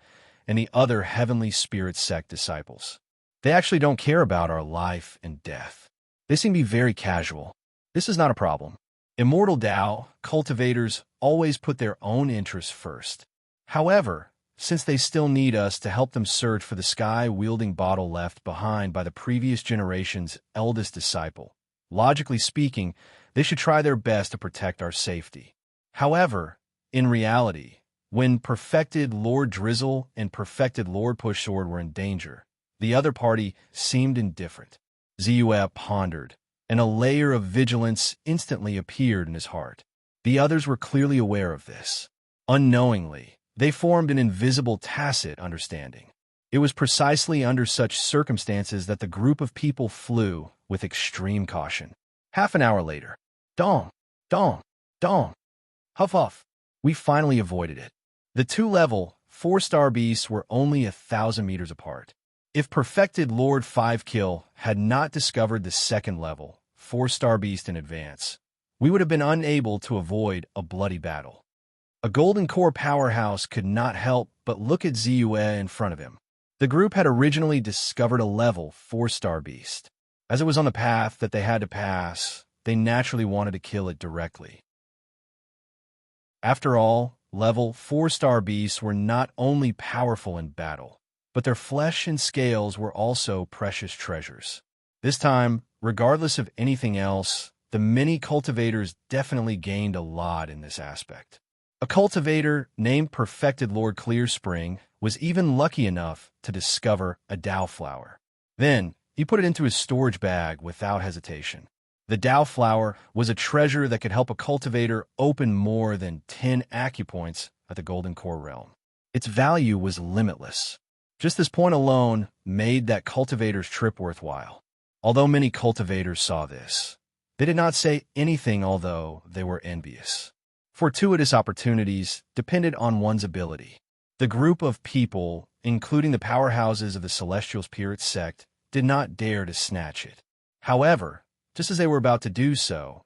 and the other Heavenly Spirit Sect disciples. They actually don't care about our life and death. They seem to be very casual. This is not a problem. Immortal Tao cultivators always put their own interests first. However, since they still need us to help them search for the sky-wielding bottle left behind by the previous generation's eldest disciple, logically speaking, they should try their best to protect our safety. However, in reality, when Perfected Lord Drizzle and Perfected Lord Pushsword were in danger, the other party seemed indifferent. Ziyue pondered, and a layer of vigilance instantly appeared in his heart. The others were clearly aware of this. Unknowingly, they formed an invisible tacit understanding. It was precisely under such circumstances that the group of people flew with extreme caution. Half an hour later, dong, dong, dong, huff huff, we finally avoided it. The 2 level, 4-star beasts were only 1,000 meters apart. If Perfected Lord 5-Kill had not discovered the 2nd level, 4-star beast in advance, we would have been unable to avoid a bloody battle. A Golden Core powerhouse could not help but look at Ziyue in front of him. The group had originally discovered a level 4-star beast. As it was on the path that they had to pass, they naturally wanted to kill it directly. After all, level 4-star beasts were not only powerful in battle, but their flesh and scales were also precious treasures. This time, regardless of anything else, the many cultivators definitely gained a lot in this aspect. A cultivator named Perfected Lord Clearspring was even lucky enough to discover a Tao flower. Then, he put it into his storage bag without hesitation. The Tao flower was a treasure that could help a cultivator open more than 10 acupoints at the Golden Core realm. Its value was limitless. Just this point alone made that cultivator's trip worthwhile. Although many cultivators saw this, they did not say anything, although they were envious. Fortuitous opportunities depended on one's ability. The group of people, including the powerhouses of the Celestial Spirit sect, did not dare to snatch it. However, just as they were about to do so,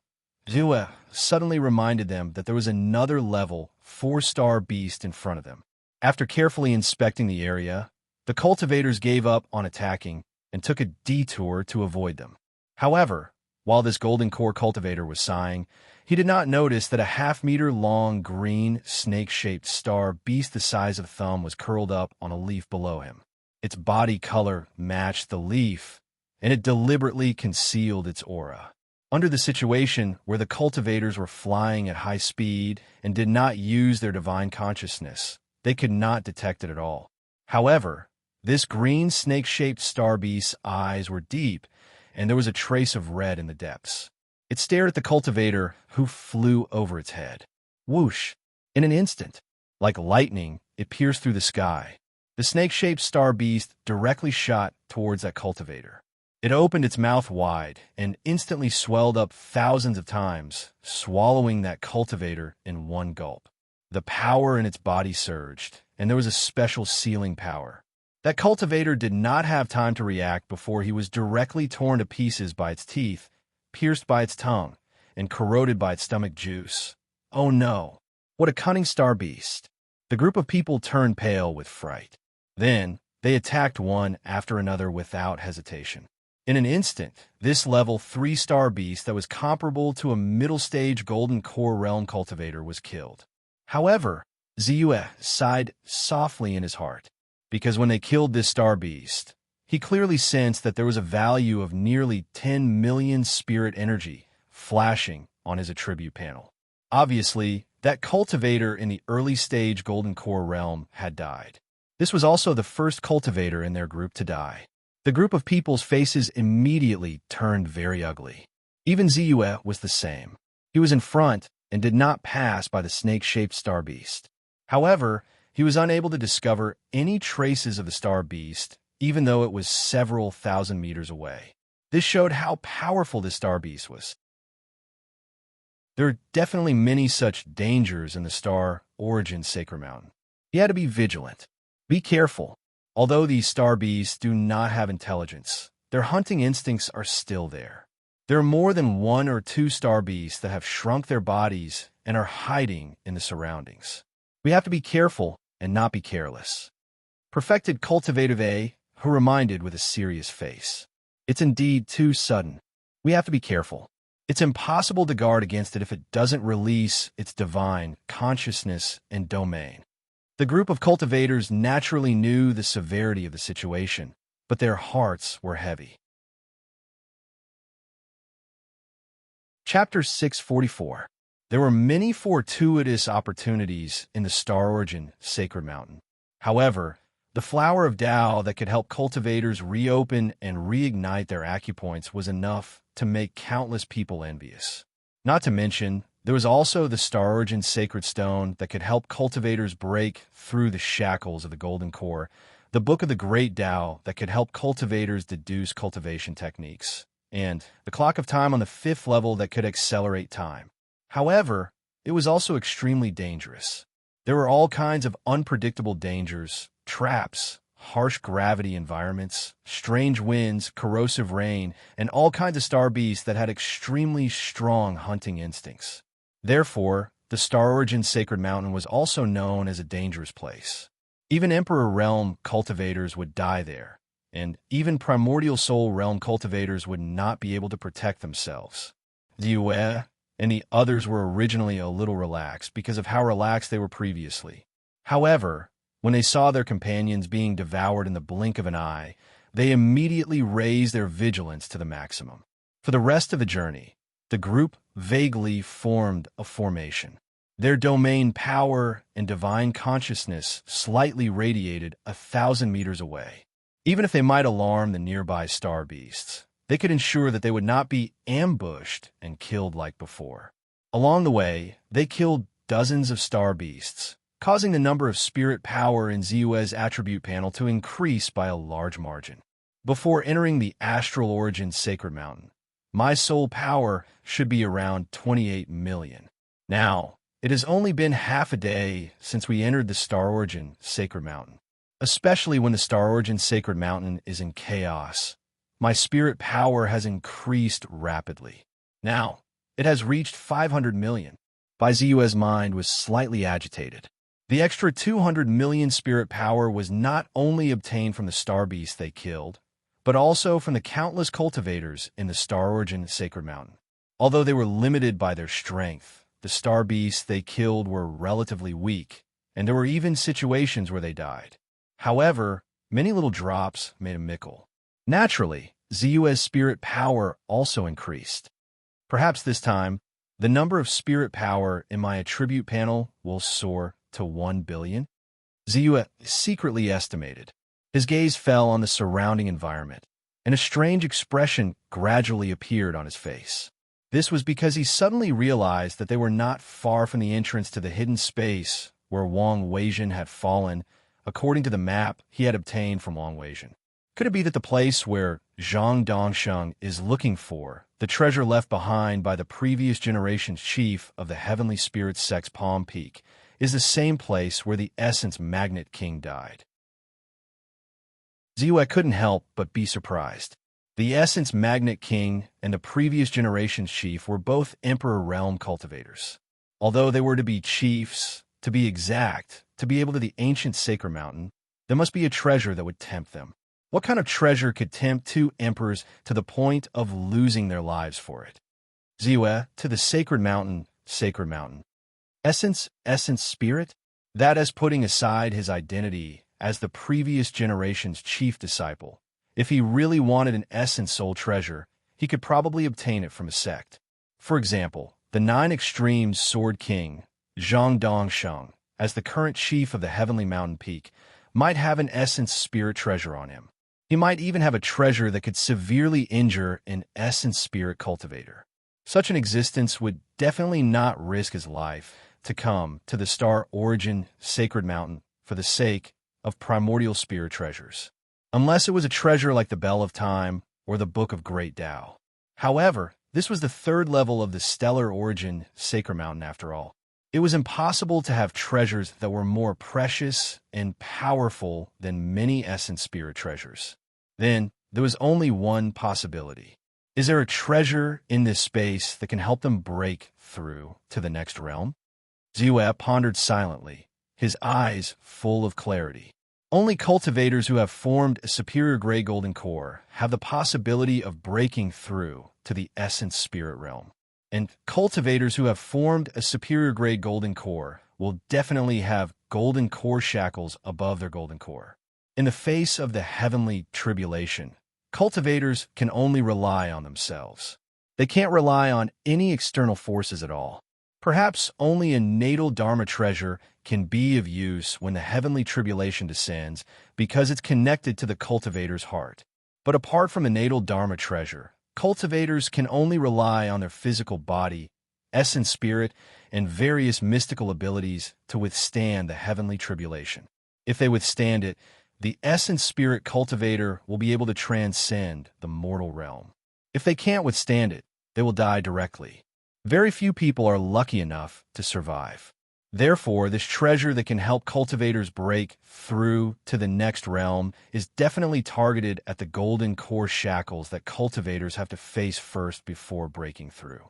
Zue suddenly reminded them that there was another level 4-star beast in front of them. After carefully inspecting the area, the cultivators gave up on attacking and took a detour to avoid them. However, while this Golden Core cultivator was sighing, he did not notice that a half-meter-long green snake-shaped star beast the size of a thumb was curled up on a leaf below him. Its body color matched the leaf, and it deliberately concealed its aura. Under the situation where the cultivators were flying at high speed and did not use their divine consciousness, they could not detect it at all. However, this green snake-shaped star beast's eyes were deep, and there was a trace of red in the depths. It stared at the cultivator, who flew over its head. Whoosh! In an instant, like lightning, it pierced through the sky. The snake-shaped star beast directly shot towards that cultivator. It opened its mouth wide and instantly swelled up thousands of times, swallowing that cultivator in one gulp. The power in its body surged, and there was a special sealing power. That cultivator did not have time to react before he was directly torn to pieces by its teeth, pierced by its tongue, and corroded by its stomach juice. Oh no! What a cunning star beast! The group of people turned pale with fright. Then, they attacked one after another without hesitation. In an instant, this level 3-star beast that was comparable to a middle-stage Golden Core realm cultivator was killed. However, Zue sighed softly in his heart, because when they killed this star beast, he clearly sensed that there was a value of nearly 10 million spirit energy flashing on his attribute panel. Obviously, that cultivator in the early-stage Golden Core realm had died. This was also the first cultivator in their group to die. The group of people's faces immediately turned very ugly. Even Zue was the same. He was in front and did not pass by the snake-shaped star beast. However, he was unable to discover any traces of the star beast, even though it was several thousand meters away. This showed how powerful this star beast was. There are definitely many such dangers in the star origin Sacred Mountain. You had to be vigilant. Be careful. Although these star beasts do not have intelligence, their hunting instincts are still there. There are more than 1 or 2 star beasts that have shrunk their bodies and are hiding in the surroundings. We have to be careful and not be careless. Perfected Cultivative A, who reminded with a serious face. It's indeed too sudden. We have to be careful. It's impossible to guard against it if it doesn't release its divine consciousness and domain. The group of cultivators naturally knew the severity of the situation, but their hearts were heavy. Chapter 644. There were many fortuitous opportunities in the Star Origin Sacred Mountain. However, the flower of Tao that could help cultivators reopen and reignite their acupoints was enough to make countless people envious. Not to mention, there was also the Star Origin Sacred Stone that could help cultivators break through the shackles of the Golden Core, the Book of the Great Tao that could help cultivators deduce cultivation techniques, and the Clock of Time on the 5th level that could accelerate time. However, it was also extremely dangerous. There were all kinds of unpredictable dangers, traps, harsh gravity environments, strange winds, corrosive rain, and all kinds of star beasts that had extremely strong hunting instincts. Therefore, the Star Origin Sacred Mountain was also known as a dangerous place. Even Emperor Realm cultivators would die there, and even Primordial Soul Realm cultivators would not be able to protect themselves. Zue and the others were originally a little relaxed because of how relaxed they were previously. However, when they saw their companions being devoured in the blink of an eye, they immediately raised their vigilance to the maximum. For the rest of the journey, the group vaguely formed a formation. Their domain power and divine consciousness slightly radiated 1,000 meters away. Even if they might alarm the nearby star beasts, they could ensure that they would not be ambushed and killed like before. Along the way, they killed dozens of star beasts, causing the number of spirit power in Ziue's attribute panel to increase by a large margin. Before entering the astral origin sacred mountain, my soul power should be around 28 million. Now, it has only been half a day since we entered the star origin sacred mountain. Especially when the star origin sacred mountain is in chaos, my spirit power has increased rapidly. Now, it has reached 500 million. Bai Ziyue's mind was slightly agitated. The extra 200 million spirit power was not only obtained from the star beasts they killed, but also from the countless cultivators in the star origin sacred mountain. Although they were limited by their strength, the star beasts they killed were relatively weak, and there were even situations where they died. However, many little drops made a mickle. Naturally, Ziyue's spirit power also increased. Perhaps this time, the number of spirit power in my attribute panel will soar to 1 billion. Ziyue secretly estimated. His gaze fell on the surrounding environment, and a strange expression gradually appeared on his face. This was because he suddenly realized that they were not far from the entrance to the hidden space where Wang Weijin had fallen, according to the map he had obtained from Wang Weijin. Could it be that the place where Zhang Dongsheng is looking for, the treasure left behind by the previous generation's chief of the Heavenly Spirit Sect's Palm Peak, is the same place where the Essence Magnet King died? Ziyue couldn't help but be surprised. The Essence Magnet King and the previous generation's chief were both Emperor Realm cultivators. Although they were to be chiefs, to be exact, to be able to the ancient sacred mountain, there must be a treasure that would tempt them. What kind of treasure could tempt two emperors to the point of losing their lives for it? Ziyue, to the sacred mountain, sacred mountain. Essence, spirit? That is putting aside his identity as the previous generation's chief disciple. If he really wanted an essence soul treasure, he could probably obtain it from a sect. For example, the 9 Extremes Sword King, Zhang Dongsheng, as the current chief of the Heavenly Mountain Peak, might have an essence spirit treasure on him. He might even have a treasure that could severely injure an essence spirit cultivator. Such an existence would definitely not risk his life to come to the star origin sacred mountain for the sake of primordial spirit treasures, unless it was a treasure like the Bell of Time or the Book of Great Tao. However, this was the 3rd level of the stellar origin sacred mountain after all. It was impossible to have treasures that were more precious and powerful than many essence spirit treasures. Then, there was only one possibility. Is there a treasure in this space that can help them break through to the next realm? Ziyue pondered silently, his eyes full of clarity. Only cultivators who have formed a superior gray golden core have the possibility of breaking through to the essence spirit realm. And cultivators who have formed a superior grade golden core will definitely have golden core shackles above their golden core. In the face of the heavenly tribulation, cultivators can only rely on themselves. They can't rely on any external forces at all. Perhaps only a natal dharma treasure can be of use when the heavenly tribulation descends because it's connected to the cultivator's heart. But apart from a natal dharma treasure, cultivators can only rely on their physical body, essence spirit, and various mystical abilities to withstand the heavenly tribulation. If they withstand it, the essence spirit cultivator will be able to transcend the mortal realm. If they can't withstand it, they will die directly. Very few people are lucky enough to survive. Therefore, this treasure that can help cultivators break through to the next realm is definitely targeted at the golden core shackles that cultivators have to face first before breaking through.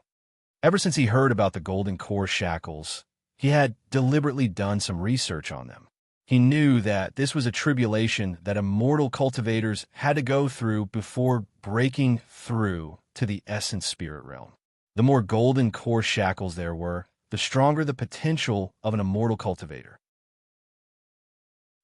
Ever since he heard about the golden core shackles, he had deliberately done some research on them. He knew that this was a tribulation that immortal cultivators had to go through before breaking through to the essence spirit realm. The more golden core shackles there were, the stronger the potential of an immortal cultivator.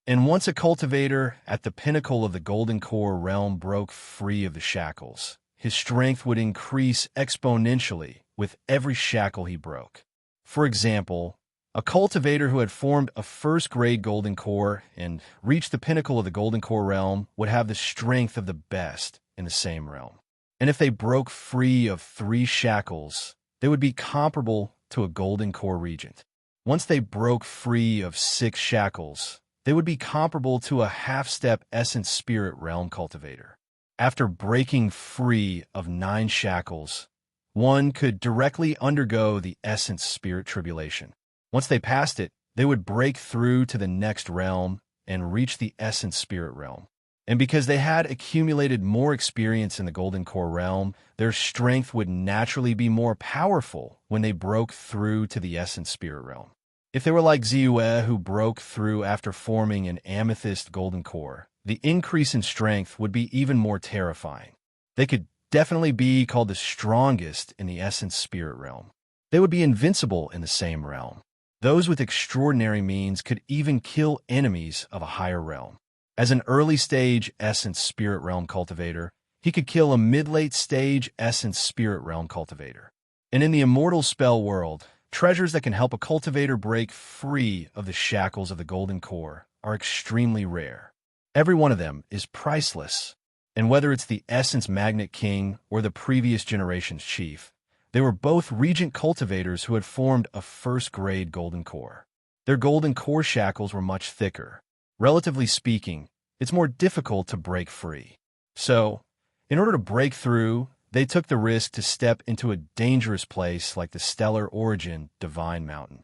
And once a cultivator at the pinnacle of the golden core realm broke free of the shackles, his strength would increase exponentially with every shackle he broke. For example, A cultivator who had formed a first-grade golden core and reached the pinnacle of the golden core realm would have the strength of the best in the same realm. And if they broke free of 3 shackles, they would be comparable to a golden core regent. Once they broke free of 6 shackles, they would be comparable to a half-step essence spirit realm cultivator. After breaking free of 9 shackles, one could directly undergo the essence spirit tribulation. Once they passed it, they would break through to the next realm and reach the essence spirit realm. And because they had accumulated more experience in the golden core realm, their strength would naturally be more powerful when they broke through to the essence spirit realm. If they were like Ziyue, who broke through after forming an amethyst golden core, the increase in strength would be even more terrifying. They could definitely be called the strongest in the essence spirit realm. They would be invincible in the same realm. Those with extraordinary means could even kill enemies of a higher realm. As an early-stage essence spirit realm cultivator, he could kill a mid-late stage essence spirit realm cultivator. And in the immortal spell world, treasures that can help a cultivator break free of the shackles of the golden core are extremely rare. Every one of them is priceless, and whether it's the essence magnet king or the previous generation's chief, they were both regent cultivators who had formed a first-grade golden core. Their golden core shackles were much thicker. Relatively speaking, it's more difficult to break free. So, in order to break through, they took the risk to step into a dangerous place like the stellar origin Divine Mountain.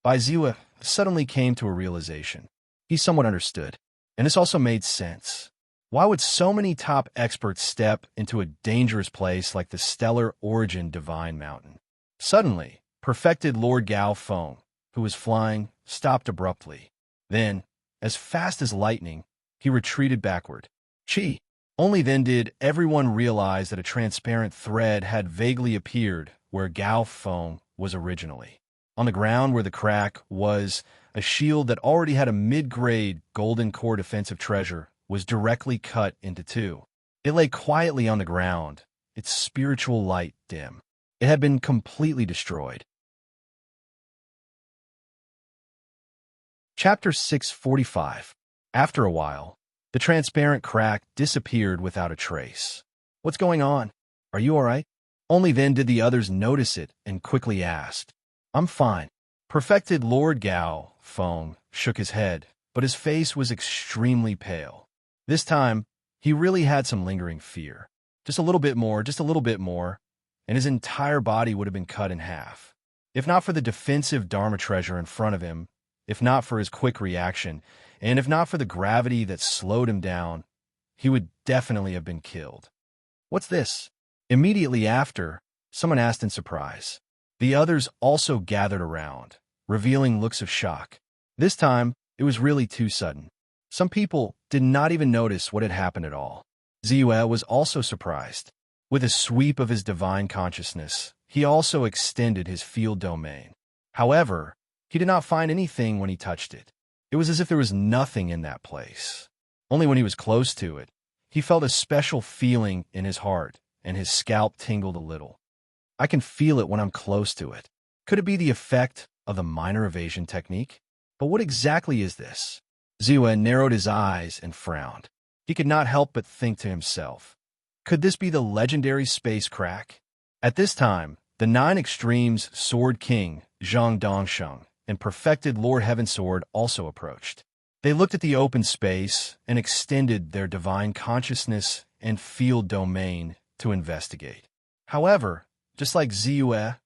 Baiziwa suddenly came to a realization. He somewhat understood, and this also made sense. Why would so many top experts step into a dangerous place like the stellar origin Divine Mountain? Suddenly, perfected Lord Gao Feng, who was flying, stopped abruptly. Then, as fast as lightning, he retreated backward. Chi! Only then did everyone realize that a transparent thread had vaguely appeared where Gao Feng was originally. On the ground where the crack was, a shield that already had a mid-grade golden core defensive treasure was directly cut into 2. It lay quietly on the ground, its spiritual light dim. It had been completely destroyed. Chapter 645. After a while, the transparent crack disappeared without a trace. What's going on? Are you all right? Only then did the others notice it and quickly asked. I'm fine. Perfected Lord Gao Feng shook his head, but his face was extremely pale. This time, he really had some lingering fear. Just a little bit more, and his entire body would have been cut in half. If not for the defensive Dharma treasure in front of him, if not for his quick reaction, and if not for the gravity that slowed him down, he would definitely have been killed. What's this? Immediately after, someone asked in surprise. The others also gathered around, revealing looks of shock. This time, it was really too sudden. Some people did not even notice what had happened at all. Ziyue was also surprised. With a sweep of his divine consciousness, he also extended his field domain. However, he did not find anything when he touched it. It was as if there was nothing in that place. Only when he was close to it, he felt a special feeling in his heart, and his scalp tingled a little. I can feel it when I'm close to it. Could it be the effect of the minor evasion technique? But what exactly is this? Ziyue narrowed his eyes and frowned. He could not help but think to himself, could this be the legendary space crack? At this time, the 9 Extremes Sword King, Zhang Dongsheng, and perfected Lord Heavensword also approached. They looked at the open space and extended their divine consciousness and field domain to investigate. However, just like Ziyue,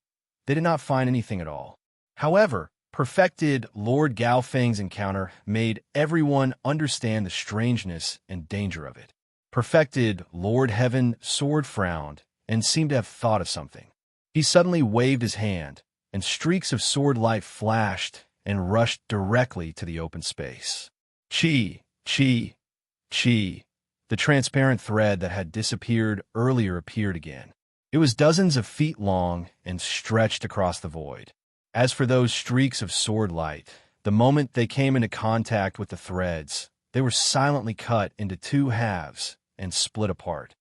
they did not find anything at all. However, perfected Lord Gao Feng's encounter made everyone understand the strangeness and danger of it. Perfected Lord Heaven Sword frowned and seemed to have thought of something. He suddenly waved his hand, and streaks of sword light flashed and rushed directly to the open space. Chi, chi, chi. The transparent thread that had disappeared earlier appeared again. It was dozens of feet long and stretched across the void. As for those streaks of sword light, the moment they came into contact with the threads, they were silently cut into 2 halves and split apart.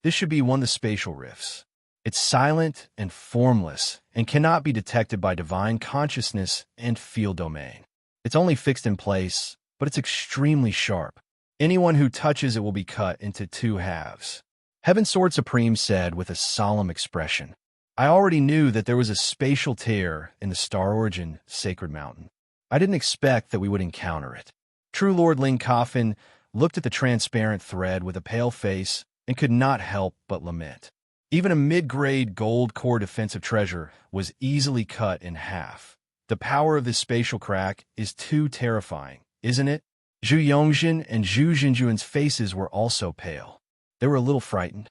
This should be one of the spatial rifts. It's silent and formless and cannot be detected by divine consciousness and field domain. It's only fixed in place, but it's extremely sharp. Anyone who touches it will be cut into two halves. Heaven Sword Supreme said with a solemn expression. I already knew that there was a spatial tear in the Star Origin Sacred Mountain. I didn't expect that we would encounter it. True Lord Ling Coffin looked at the transparent thread with a pale face and could not help but lament. Even a mid-grade gold core defensive treasure was easily cut in half. The power of this spatial crack is too terrifying, isn't it? Zhu Yongjin and Zhu Jinjuan's faces were also pale. They were a little frightened.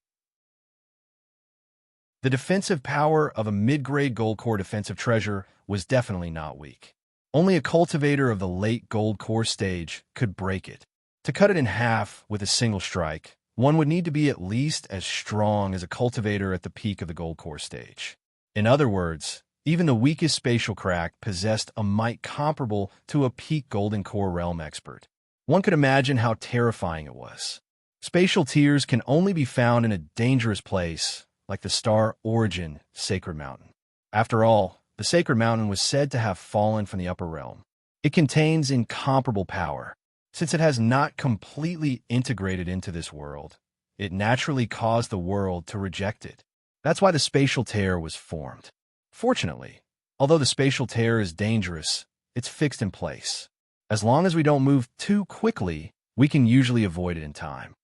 The defensive power of a mid-grade gold core defensive treasure was definitely not weak. Only a cultivator of the late gold core stage could break it. To cut it in half with a single strike, one would need to be at least as strong as a cultivator at the peak of the gold core stage. In other words, even the weakest spatial crack possessed a might comparable to a peak golden core realm expert. One could imagine how terrifying it was. Spatial tears can only be found in a dangerous place like the Star Origin Sacred Mountain. After all, the Sacred Mountain was said to have fallen from the upper realm. It contains incomparable power. Since it has not completely integrated into this world, it naturally caused the world to reject it. That's why the spatial tear was formed. Fortunately, although the spatial tear is dangerous, it's fixed in place. As long as we don't move too quickly, we can usually avoid it in time.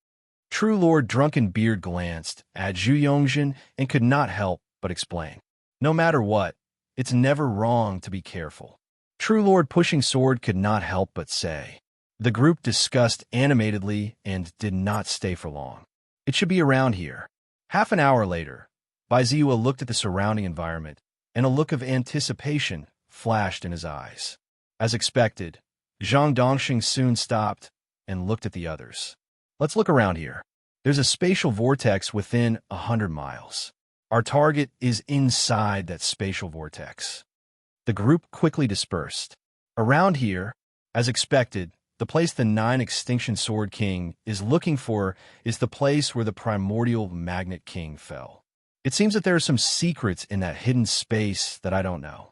True Lord Drunken Beard glanced at Zhu Yongjin and could not help but explain. No matter what, it's never wrong to be careful. True Lord Pushing Sword could not help but say. The group discussed animatedly and did not stay for long. It should be around here. Half an hour later, Bai Ziwa looked at the surrounding environment, and a look of anticipation flashed in his eyes. As expected, Zhang Dongxing soon stopped and looked at the others. Let's look around here. There's a spatial vortex within 100 miles. Our target is inside that spatial vortex. The group quickly dispersed. Around here, as expected, the place the 9 Extinction Sword King is looking for is the place where the primordial Magnet King fell. It seems that there are some secrets in that hidden space that I don't know.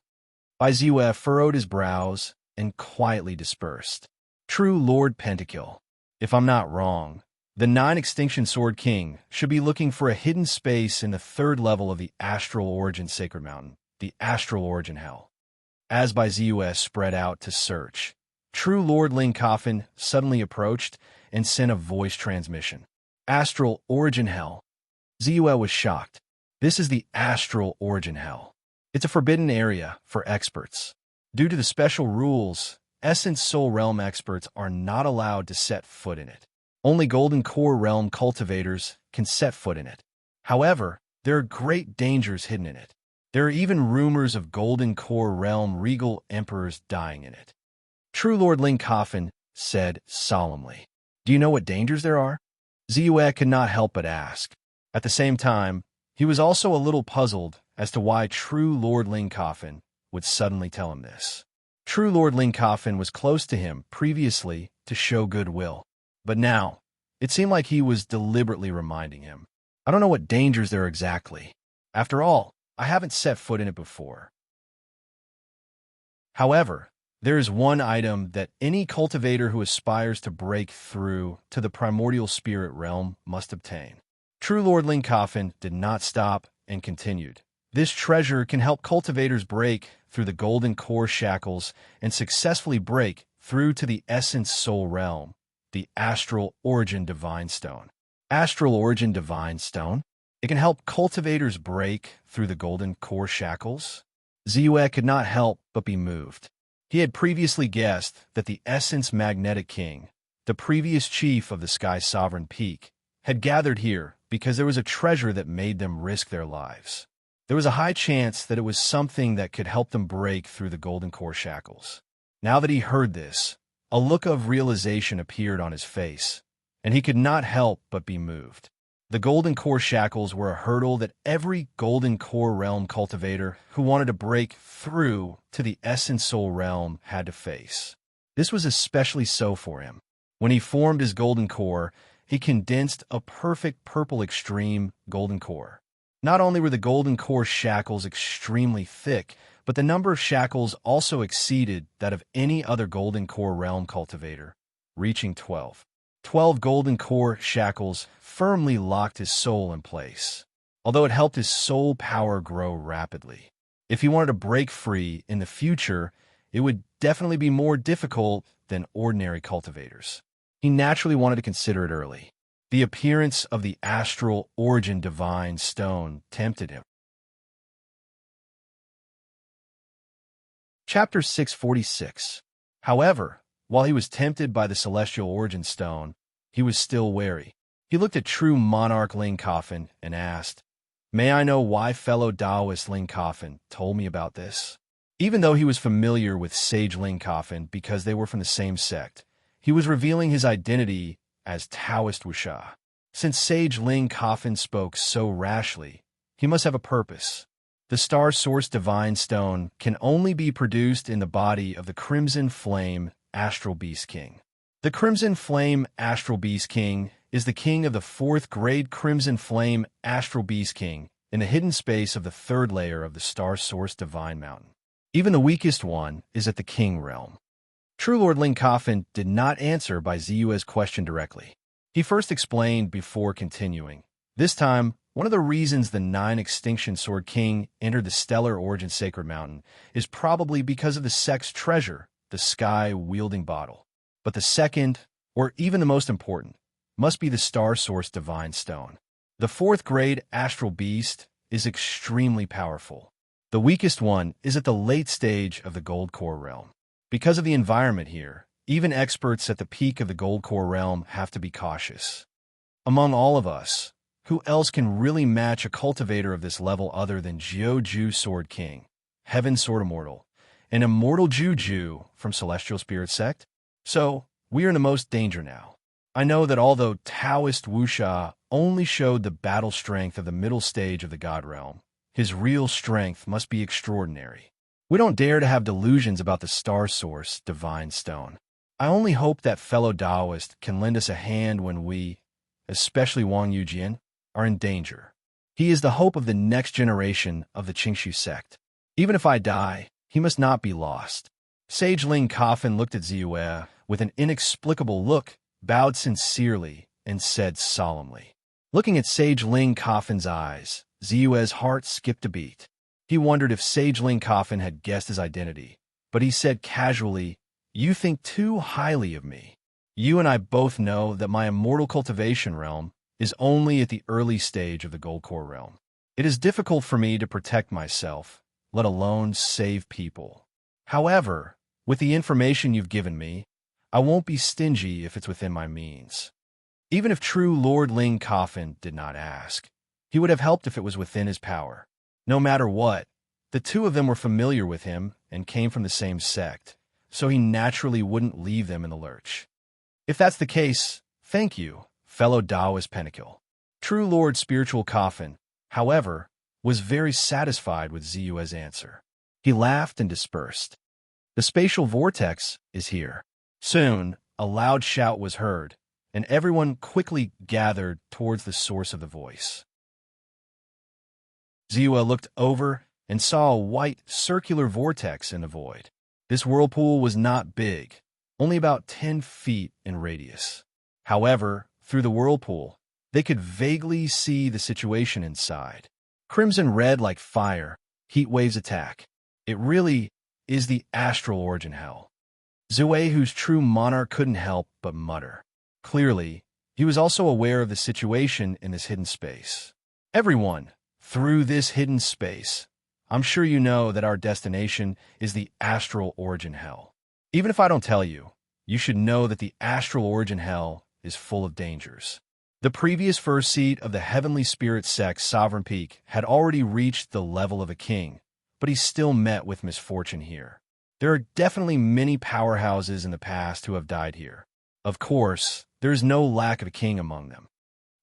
Bai Ziwa furrowed his brows and quietly dispersed. True Lord Pentakill, if I'm not wrong, the 9 Extinction Sword King should be looking for a hidden space in the 3rd level of the Astral Origin Sacred Mountain, the Astral Origin Hell. As Bai Ziwa spread out to search, True Lord Ling Coffin suddenly approached and sent a voice transmission. Astral Origin Hell. Ziwa was shocked. This is the Astral Origin Hell. It's a forbidden area for experts. Due to the special rules, Essence Soul Realm experts are not allowed to set foot in it. Only Golden Core Realm cultivators can set foot in it. However, there are great dangers hidden in it. There are even rumors of Golden Core Realm regal emperors dying in it. True Lord Ling Coffin said solemnly. Do you know what dangers there are? Ziwa could not help but ask. At the same time, he was also a little puzzled as to why True Lord Ling Coffin would suddenly tell him this. True Lord Ling Coffin was close to him previously to show goodwill, but now it seemed like he was deliberately reminding him. I don't know what dangers there are exactly. After all, I haven't set foot in it before. However, there is one item that any cultivator who aspires to break through to the primordial spirit realm must obtain. True Lord Ling Coffin did not stop and continued. This treasure can help cultivators break through the golden core shackles and successfully break through to the essence soul realm, the Astral Origin Divine Stone. Astral Origin Divine Stone? It can help cultivators break through the golden core shackles? Ziwa could not help but be moved. He had previously guessed that the Essence Magnetic King, the previous chief of the Sky Sovereign Peak, had gathered here because there was a treasure that made them risk their lives. There was a high chance that it was something that could help them break through the golden core shackles. Now that he heard this, a look of realization appeared on his face, and he could not help but be moved. The golden core shackles were a hurdle that every golden core realm cultivator who wanted to break through to the essence soul realm had to face. This was especially so for him. When he formed his golden core, he condensed a perfect purple extreme golden core. Not only were the golden core shackles extremely thick, but the number of shackles also exceeded that of any other golden core realm cultivator, reaching 12. 12 golden core shackles firmly locked his soul in place, although it helped his soul power grow rapidly. If he wanted to break free in the future, it would definitely be more difficult than ordinary cultivators. He naturally wanted to consider it early. The appearance of the astral origin divine stone tempted him. Chapter 646. However, while he was tempted by the celestial origin stone, he was still wary. He looked at true monarch Ling Coffin and asked, "May I know why fellow Taoist Ling Coffin told me about this?" Even though he was familiar with Sage Ling Coffin because they were from the same sect, he was revealing his identity as Taoist Wuxia. Since Sage Ling Coffin spoke so rashly, he must have a purpose. The star source divine stone can only be produced in the body of the Crimson Flame Astral Beast King. The Crimson Flame Astral Beast King is the king of the 4th grade Crimson Flame Astral Beast King in the hidden space of the 3rd layer of the star source divine mountain. Even the weakest one is at the king realm. True Lord Ling Coffin did not answer by Ziyue's question directly. He first explained before continuing. This time, one of the reasons the 9 Extinction Sword King entered the Stellar Origin Sacred Mountain is probably because of the sect's treasure, the sky-wielding bottle. But the second, or even the most important, must be the Star Source Divine Stone. The 4th grade Astral Beast is extremely powerful. The weakest one is at the late stage of the Gold Core realm. Because of the environment here, even experts at the peak of the Gold Core realm have to be cautious. Among all of us, who else can really match a cultivator of this level other than Jiu Sword King, Heaven Sword Immortal, and Immortal Juju from Celestial Spirit Sect? So, we are in the most danger now. I know that although Taoist Wuxia only showed the battle strength of the middle stage of the God Realm, his real strength must be extraordinary. We don't dare to have delusions about the Star Source Divine Stone. I only hope that fellow Taoist can lend us a hand when we, especially Wang Yujian, are in danger. He is the hope of the next generation of the Qingshu sect. Even if I die, he must not be lost. Sage Ling Coffin looked at Ziyue with an inexplicable look, bowed sincerely, and said solemnly. Looking at Sage Ling Coffin's eyes, Ziyue's heart skipped a beat. He wondered if Sage Ling Coffin had guessed his identity, but he said casually, "You think too highly of me. You and I both know that my immortal cultivation realm is only at the early stage of the Gold Core realm. It is difficult for me to protect myself, let alone save people. However, with the information you've given me, I won't be stingy if it's within my means." Even if true Lord Ling Coffin did not ask, he would have helped if it was within his power. No matter what, the two of them were familiar with him and came from the same sect, so he naturally wouldn't leave them in the lurch. If that's the case, thank you, fellow Taoist Pentakill. True Lord Spiritual Coffin, however, was very satisfied with Ziyue's answer. He laughed and dispersed. The spatial vortex is here. Soon, a loud shout was heard, and everyone quickly gathered towards the source of the voice. Ziyue looked over and saw a white, circular vortex in the void. This whirlpool was not big, only about 10 feet in radius. However, through the whirlpool, they could vaguely see the situation inside. Crimson red like fire, heat waves attack. It really is the astral origin hell. Ziyue, whose true monarch, couldn't help but mutter. Clearly, he was also aware of the situation in this hidden space. Everyone, through this hidden space, I'm sure you know that our destination is the astral origin hell. Even if I don't tell you, you should know that the astral origin hell is full of dangers. The previous first seat of the Heavenly Spirit Sect's Sovereign Peak had already reached the level of a king, but he still met with misfortune here. There are definitely many powerhouses in the past who have died here. Of course, there is no lack of a king among them.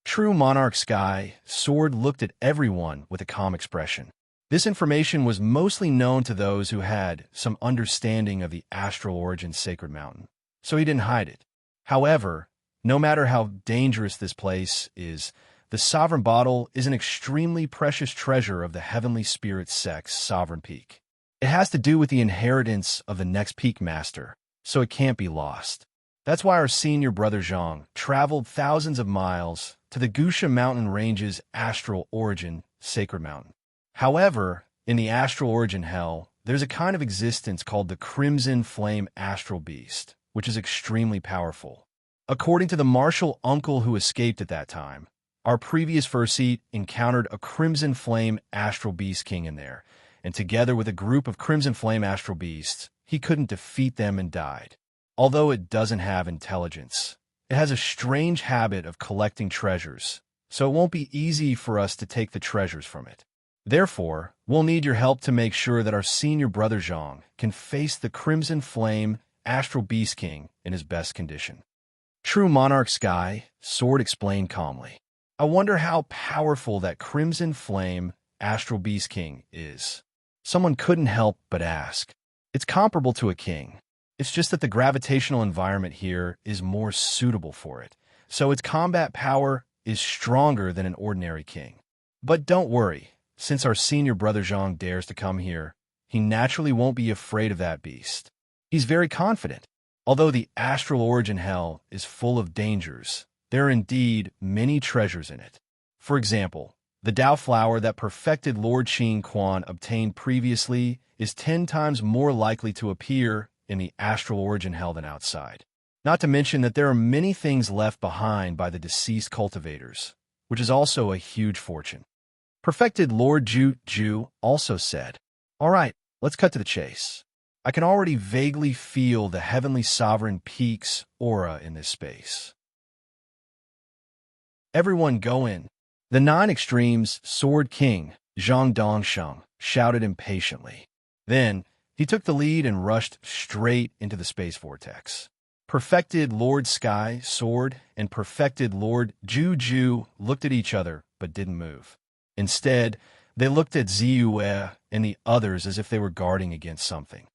True Monarch Sky Sword looked at everyone with a calm expression. This information was mostly known to those who had some understanding of the astral origin sacred mountain, so he didn't hide it. However, no matter how dangerous this place is, The sovereign bottle is an extremely precious treasure of the heavenly spirit sect's sovereign peak. It has to do with the inheritance of the next peak master, so it can't be lost. That's why our senior brother Zhang traveled thousands of miles to the Gusha mountain range's astral origin, sacred mountain. However, in the astral origin hell, there's a kind of existence called the Crimson Flame Astral Beast, which is extremely powerful. According to the martial uncle who escaped at that time, our previous first seat encountered a Crimson Flame Astral Beast King in there, and together with a group of Crimson Flame Astral Beasts, he couldn't defeat them and died. Although it doesn't have intelligence, it has a strange habit of collecting treasures, so it won't be easy for us to take the treasures from it. Therefore, we'll need your help to make sure that our senior brother Zhang can face the Crimson Flame Astral Beast King in his best condition. True Monarch Sky, Sword explained calmly. I wonder how powerful that Crimson Flame Astral Beast King is. Someone couldn't help but ask. It's comparable to a king. It's just that the gravitational environment here is more suitable for it, so its combat power is stronger than an ordinary king. But don't worry, since our senior brother Zhang dares to come here, he naturally won't be afraid of that beast. He's very confident. Although the astral origin hell is full of dangers, there are indeed many treasures in it. For example, the Tao flower that perfected Lord Qin Quan obtained previously is 10 times more likely to appear in the astral origin hell than outside. Not to mention that there are many things left behind by the deceased cultivators, which is also a huge fortune. Perfected Lord Ju also said, "All right, let's cut to the chase. I can already vaguely feel the heavenly sovereign peak's aura in this space." Everyone go in. The 9 Extremes Sword King, Zhang Dongsheng, shouted impatiently. Then, he took the lead and rushed straight into the space vortex. Perfected Lord Sky Sword and Perfected Lord Ju looked at each other but didn't move. Instead, they looked at Ziyue and the others as if they were guarding against something.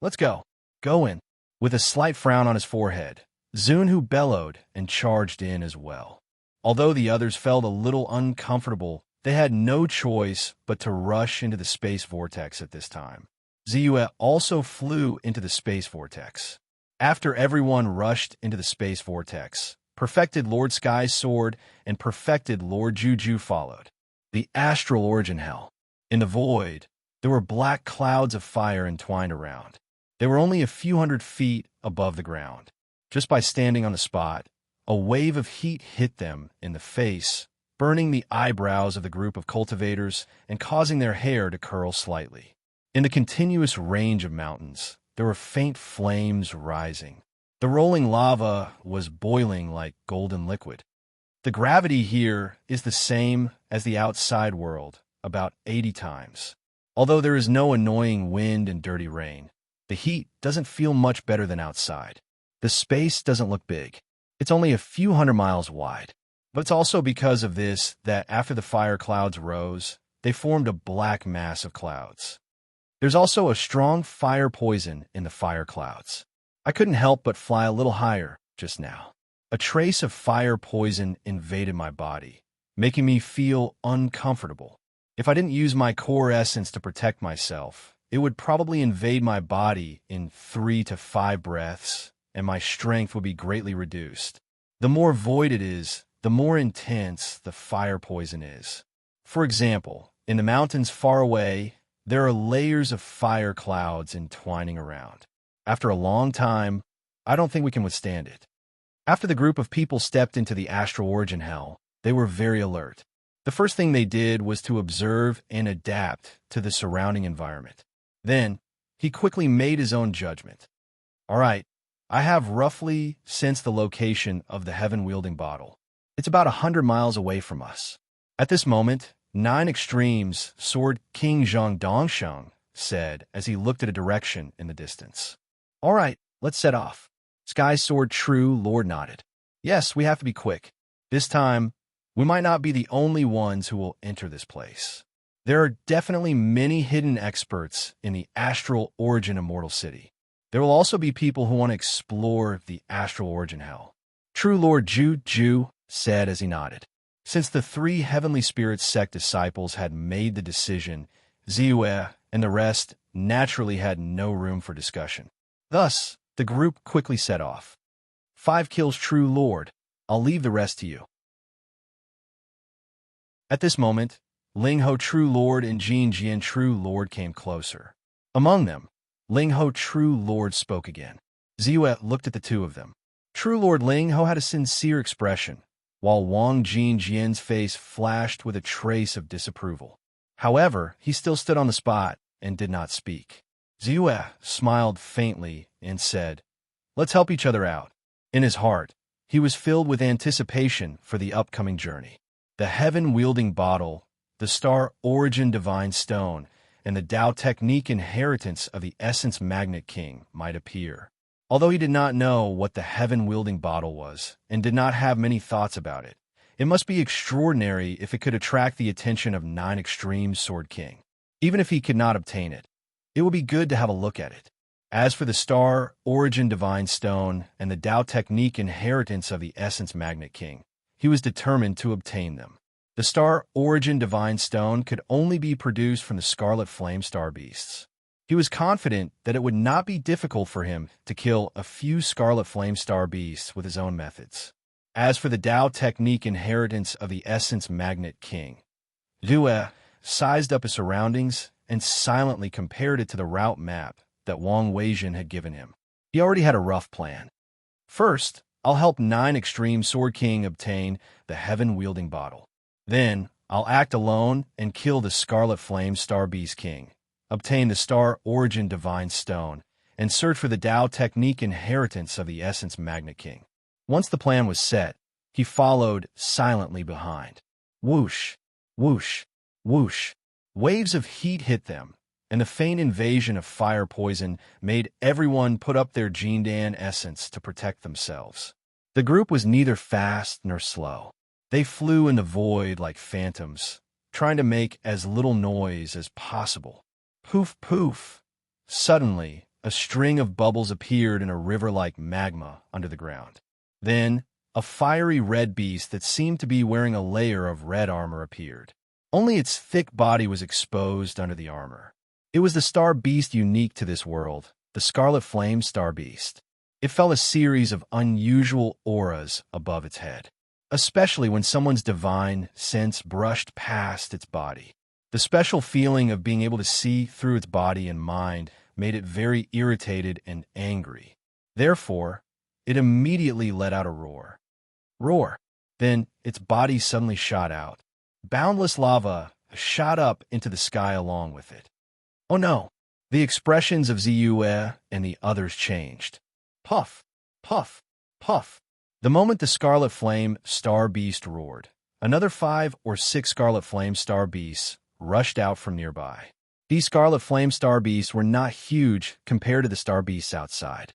"Let's go. Go in." With a slight frown on his forehead, Zunhu bellowed and charged in as well. Although the others felt a little uncomfortable, they had no choice but to rush into the space vortex at this time. Ziyue also flew into the space vortex. After everyone rushed into the space vortex, Perfected Lord Sky's Sword and Perfected Lord Ju followed. The astral origin hell. In the void, there were black clouds of fire entwined around. They were only a few hundred feet above the ground. Just by standing on the spot, a wave of heat hit them in the face, burning the eyebrows of the group of cultivators and causing their hair to curl slightly. In the continuous range of mountains, there were faint flames rising. The rolling lava was boiling like golden liquid. The gravity here is the same as the outside world, about 80 times. Although there is no annoying wind and dirty rain, the heat doesn't feel much better than outside. The space doesn't look big. It's only a few hundred miles wide. But it's also because of this that after the fire clouds rose, they formed a black mass of clouds. There's also a strong fire poison in the fire clouds. I couldn't help but fly a little higher just now. A trace of fire poison invaded my body, making me feel uncomfortable. If I didn't use my core essence to protect myself, it would probably invade my body in 3 to 5 breaths, and my strength would be greatly reduced. The more void it is, the more intense the fire poison is. For example, in the mountains far away, there are layers of fire clouds entwining around. After a long time, I don't think we can withstand it. After the group of people stepped into the astral origin hell, they were very alert. The first thing they did was to observe and adapt to the surrounding environment. Then, he quickly made his own judgment. "All right, I have roughly sensed the location of the heaven-wielding bottle. It's about 100 miles away from us." At this moment, 9 Extremes Sword King Zhang Dongsheng said as he looked at a direction in the distance. "All right, let's set off." Sky Sword True Lord nodded. "Yes, we have to be quick. This time, we might not be the only ones who will enter this place. There are definitely many hidden experts in the astral origin immortal city. There will also be people who want to explore the astral origin hell." True Lord Ju said as he nodded. Since the three Heavenly Spirit sect disciples had made the decision, Ziyue and the rest naturally had no room for discussion. Thus, the group quickly set off. 5 kills true Lord. I'll leave the rest to you. At this moment, Ling Ho True Lord and Jin Jian True Lord came closer. Among them, Ling Ho True Lord spoke again. Ziyue looked at the two of them. True Lord Ling Ho had a sincere expression, while Wang Jin Jian's face flashed with a trace of disapproval. However, he still stood on the spot and did not speak. Ziyue smiled faintly and said, "Let's help each other out." In his heart, he was filled with anticipation for the upcoming journey. The heaven-wielding bottle, the star origin divine stone, and the Tao technique inheritance of the essence magnet king might appear. Although he did not know what the heaven-wielding bottle was and did not have many thoughts about it, it must be extraordinary if it could attract the attention of 9 Extreme Sword King. Even if he could not obtain it, it would be good to have a look at it. As for the star origin divine stone and the Tao technique inheritance of the essence magnet king, he was determined to obtain them. The star origin divine stone could only be produced from the scarlet flame star beasts. He was confident that it would not be difficult for him to kill a few scarlet flame star beasts with his own methods. As for the Tao technique inheritance of the essence magnet king, Ziyue sized up his surroundings and silently compared it to the route map that Wang Weijin had given him. He already had a rough plan. First, I'll help 9 Extreme Sword King obtain the heaven-wielding bottle. Then, I'll act alone and kill the Scarlet Flame Star Beast King, obtain the Star Origin Divine Stone, and search for the Tao Technique inheritance of the Essence Magnet King. Once the plan was set, he followed silently behind. Whoosh, whoosh, whoosh. Waves of heat hit them, and the faint invasion of fire poison made everyone put up their Jindan essence to protect themselves. The group was neither fast nor slow. They flew in the void like phantoms, trying to make as little noise as possible. Poof, poof. Suddenly, a string of bubbles appeared in a river like magma under the ground. Then, a fiery red beast that seemed to be wearing a layer of red armor appeared. Only its thick body was exposed under the armor. It was the star beast unique to this world, the Scarlet Flame Star Beast. It felt a series of unusual auras above its head, especially when someone's divine sense brushed past its body. The special feeling of being able to see through its body and mind made it very irritated and angry. Therefore, it immediately let out a roar. Roar. Then its body suddenly shot out. Boundless lava shot up into the sky along with it. Oh no! The expressions of Ziyue and the others changed. Puff, puff, puff. The moment the Scarlet Flame Star Beast roared, another 5 or 6 Scarlet Flame Star Beasts rushed out from nearby. These Scarlet Flame Star Beasts were not huge compared to the Star Beasts outside.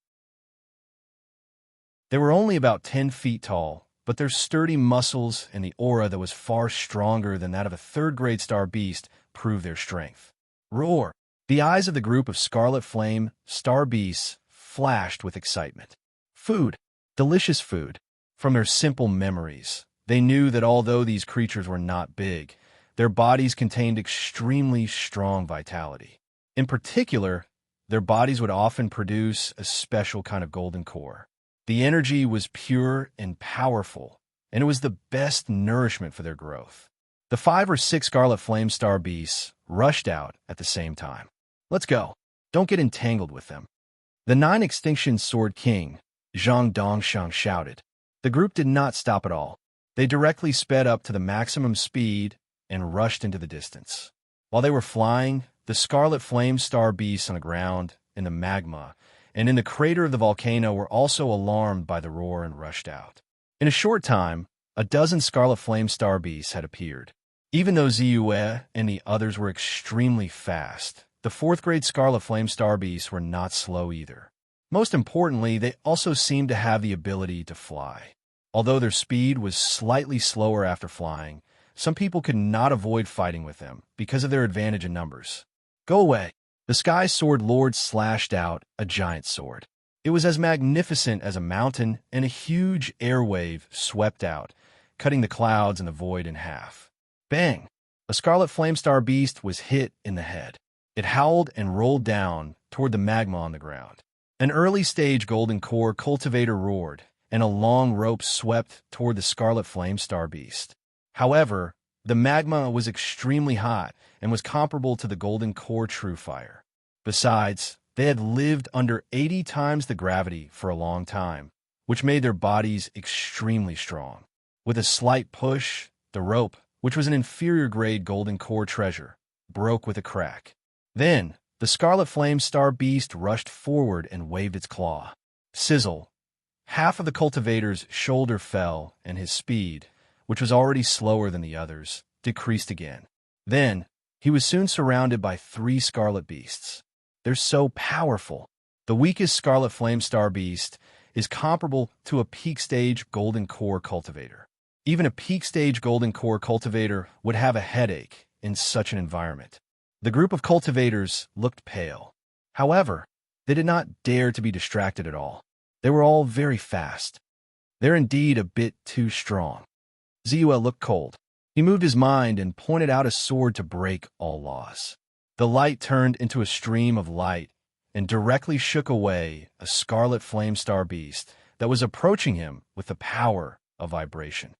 They were only about 10 feet tall, but their sturdy muscles and the aura that was far stronger than that of a third-grade Star Beast proved their strength. Roar! The eyes of the group of Scarlet Flame Star Beasts flashed with excitement. Food. Delicious food. From their simple memories, they knew that although these creatures were not big, their bodies contained extremely strong vitality. In particular, their bodies would often produce a special kind of golden core. The energy was pure and powerful, and it was the best nourishment for their growth. The 5 or 6 Scarlet Flame Star Beasts rushed out at the same time. Let's go. Don't get entangled with them. The 9 Extinction Sword King, Zhang Dongshang, shouted. The group did not stop at all. They directly sped up to the maximum speed and rushed into the distance. While they were flying, the Scarlet Flame Star Beasts on the ground, in the magma, and in the crater of the volcano were also alarmed by the roar and rushed out. In a short time, a dozen Scarlet Flame Star Beasts had appeared. Even though Ziyue and the others were extremely fast, the 4th-grade Scarlet Flame Star Beasts were not slow either. Most importantly, they also seemed to have the ability to fly. Although their speed was slightly slower after flying, some people could not avoid fighting with them because of their advantage in numbers. Go away! The Sky Sword Lord slashed out a giant sword. It was as magnificent as a mountain, and a huge airwave swept out, cutting the clouds and the void in half. Bang! A scarlet flamestar beast was hit in the head. It howled and rolled down toward the magma on the ground. An early-stage golden core cultivator roared, and a long rope swept toward the scarlet flamestar beast. However, the magma was extremely hot and was comparable to the golden core true fire. Besides, they had lived under 80 times the gravity for a long time, which made their bodies extremely strong. With a slight push, the rope, which was an inferior-grade golden core treasure, broke with a crack. Then, the scarlet flamestar beast rushed forward and waved its claw. Sizzle! Half of the cultivator's shoulder fell, and his speed, which was already slower than the others, decreased again. Then, he was soon surrounded by 3 scarlet beasts. They're so powerful. The weakest scarlet flamestar beast is comparable to a peak-stage golden core cultivator. Even a peak-stage golden core cultivator would have a headache in such an environment. The group of cultivators looked pale. However, they did not dare to be distracted at all. They were all very fast. They're indeed a bit too strong. Ziyue looked cold. He moved his mind and pointed out a sword to break all laws. The light turned into a stream of light and directly shook away a scarlet flamestar beast that was approaching him with the power of vibration.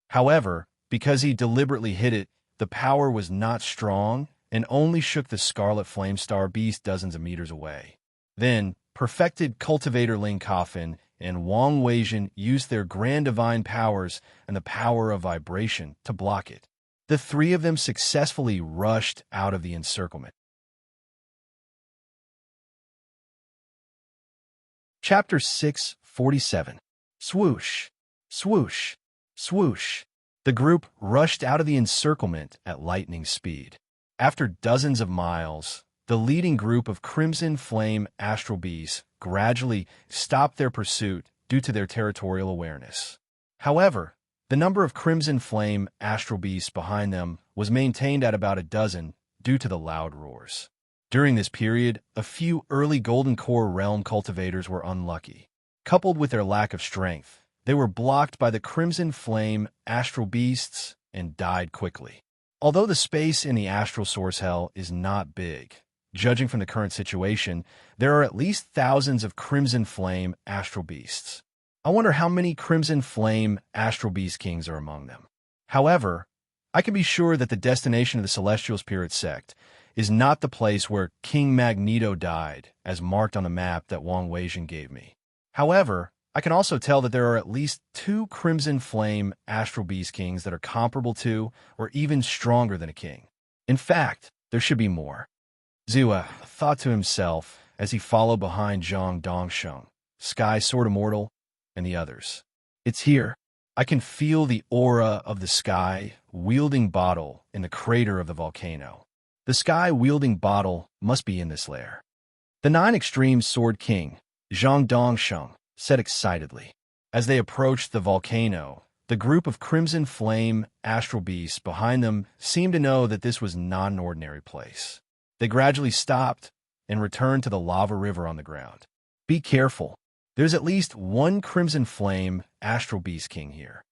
However, because he deliberately hit it, the power was not strong and only shook the scarlet flamestar beast dozens of meters away. Then, perfected cultivator Ling Coffin and Wang Weijin used their grand divine powers and the power of vibration to block it. The 3 of them successfully rushed out of the encirclement. Chapter 647. Swoosh! Swoosh! Swoosh! The group rushed out of the encirclement at lightning speed. After dozens of miles, the leading group of Crimson Flame astral beasts gradually stopped their pursuit due to their territorial awareness. However, the number of Crimson Flame astral beasts behind them was maintained at about a dozen due to the loud roars. During this period, a few early Golden Core Realm cultivators were unlucky. Coupled with their lack of strength, they were blocked by the Crimson Flame astral beasts and died quickly. Although the space in the astral source hell is not big, judging from the current situation, there are at least thousands of Crimson Flame astral beasts. I wonder how many Crimson Flame astral beast kings are among them. However, I can be sure that the destination of the Celestial Spirit sect is not the place where King Magneto died, as marked on the map that Wang Weijin gave me. However, I can also tell that there are at least 2 Crimson Flame astral beast kings that are comparable to or even stronger than a king. In fact, there should be more. Ziyue thought to himself as he followed behind Zhang Dongsheng, Sky Sword Immortal, and the others. It's here. I can feel the aura of the sky-wielding bottle in the crater of the volcano. The sky-wielding bottle must be in this lair. The 9 Extreme Sword King, Zhang Dongsheng, said excitedly. As they approached the volcano, the group of Crimson Flame astral beasts behind them seemed to know that this was not an ordinary place. They gradually stopped and returned to the lava river on the ground. Be careful. There's at least 1 Crimson Flame astral beast king here.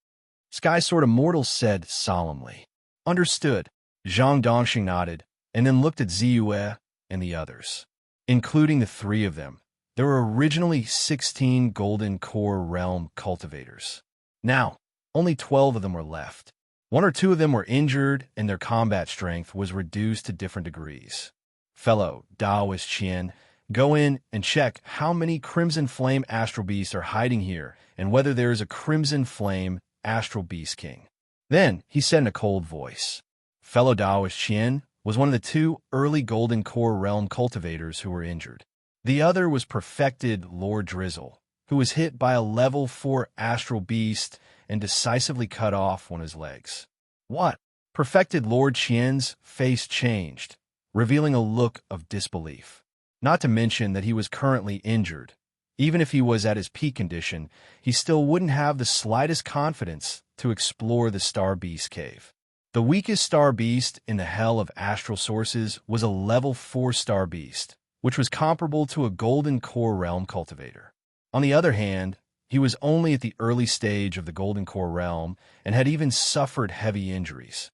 Sky Sword Immortal said solemnly. Understood. Zhang Dongxing nodded and then looked at Ziyue and the others. Including the 3 of them, there were originally 16 Golden Core Realm cultivators. Now, only 12 of them were left. 1 or 2 of them were injured, and their combat strength was reduced to different degrees. Fellow Daoist Qian, go in and check how many Crimson Flame Astral Beasts are hiding here, and whether there is a Crimson Flame Astral Beast King. Then he said in a cold voice. Fellow Daoist Qian was one of the 2 early Golden Core Realm cultivators who were injured. The other was perfected Lord Drizzle, who was hit by a level 4 astral beast and decisively cut off one of his legs. What? Perfected Lord Qian's face changed, revealing a look of disbelief. Not to mention that he was currently injured. Even if he was at his peak condition, he still wouldn't have the slightest confidence to explore the Star Beast Cave. The weakest Star Beast in the Hell of Astral Sources was a level 4 Star Beast, which was comparable to a Golden Core Realm cultivator. On the other hand, He was only at the early stage of the Golden Core realm and had even suffered heavy injuries.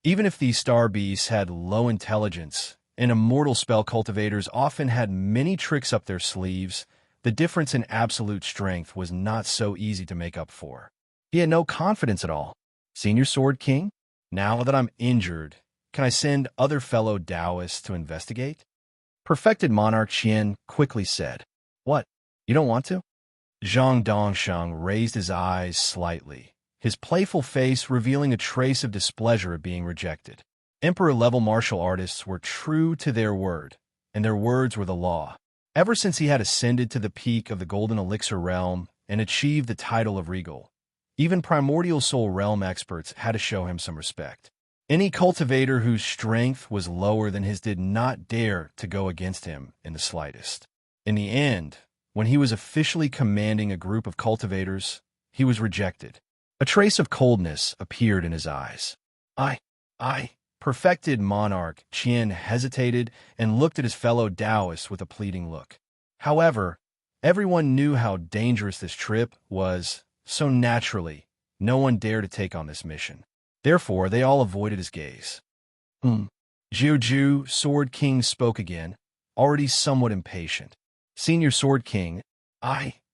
Even if these star beasts had low intelligence, and immortal spell cultivators often had many tricks up their sleeves, the difference in absolute strength was not so easy to make up for. He had no confidence at all. Senior Sword King, now that I'm injured, can I send other fellow Taoists to investigate? Perfected Monarch Qian quickly said, What? You don't want to? Zhang Dongsheng raised his eyes slightly, his playful face revealing a trace of displeasure at being rejected. Emperor-level martial artists were true to their word, and their words were the law. Ever since he had ascended to the peak of the Golden Elixir realm and achieved the title of Regal, even Primordial Soul realm experts had to show him some respect. Any cultivator whose strength was lower than his did not dare to go against him in the slightest. In the end, when he was officially commanding a group of cultivators, he was rejected. A trace of coldness appeared in his eyes. I, Perfected Monarch Qian hesitated and looked at his fellow Taoists with a pleading look. However, everyone knew how dangerous this trip was, so naturally, no one dared to take on this mission. Therefore, they all avoided his gaze. Jiuju, Sword King, spoke again, already somewhat impatient. Senior Sword King,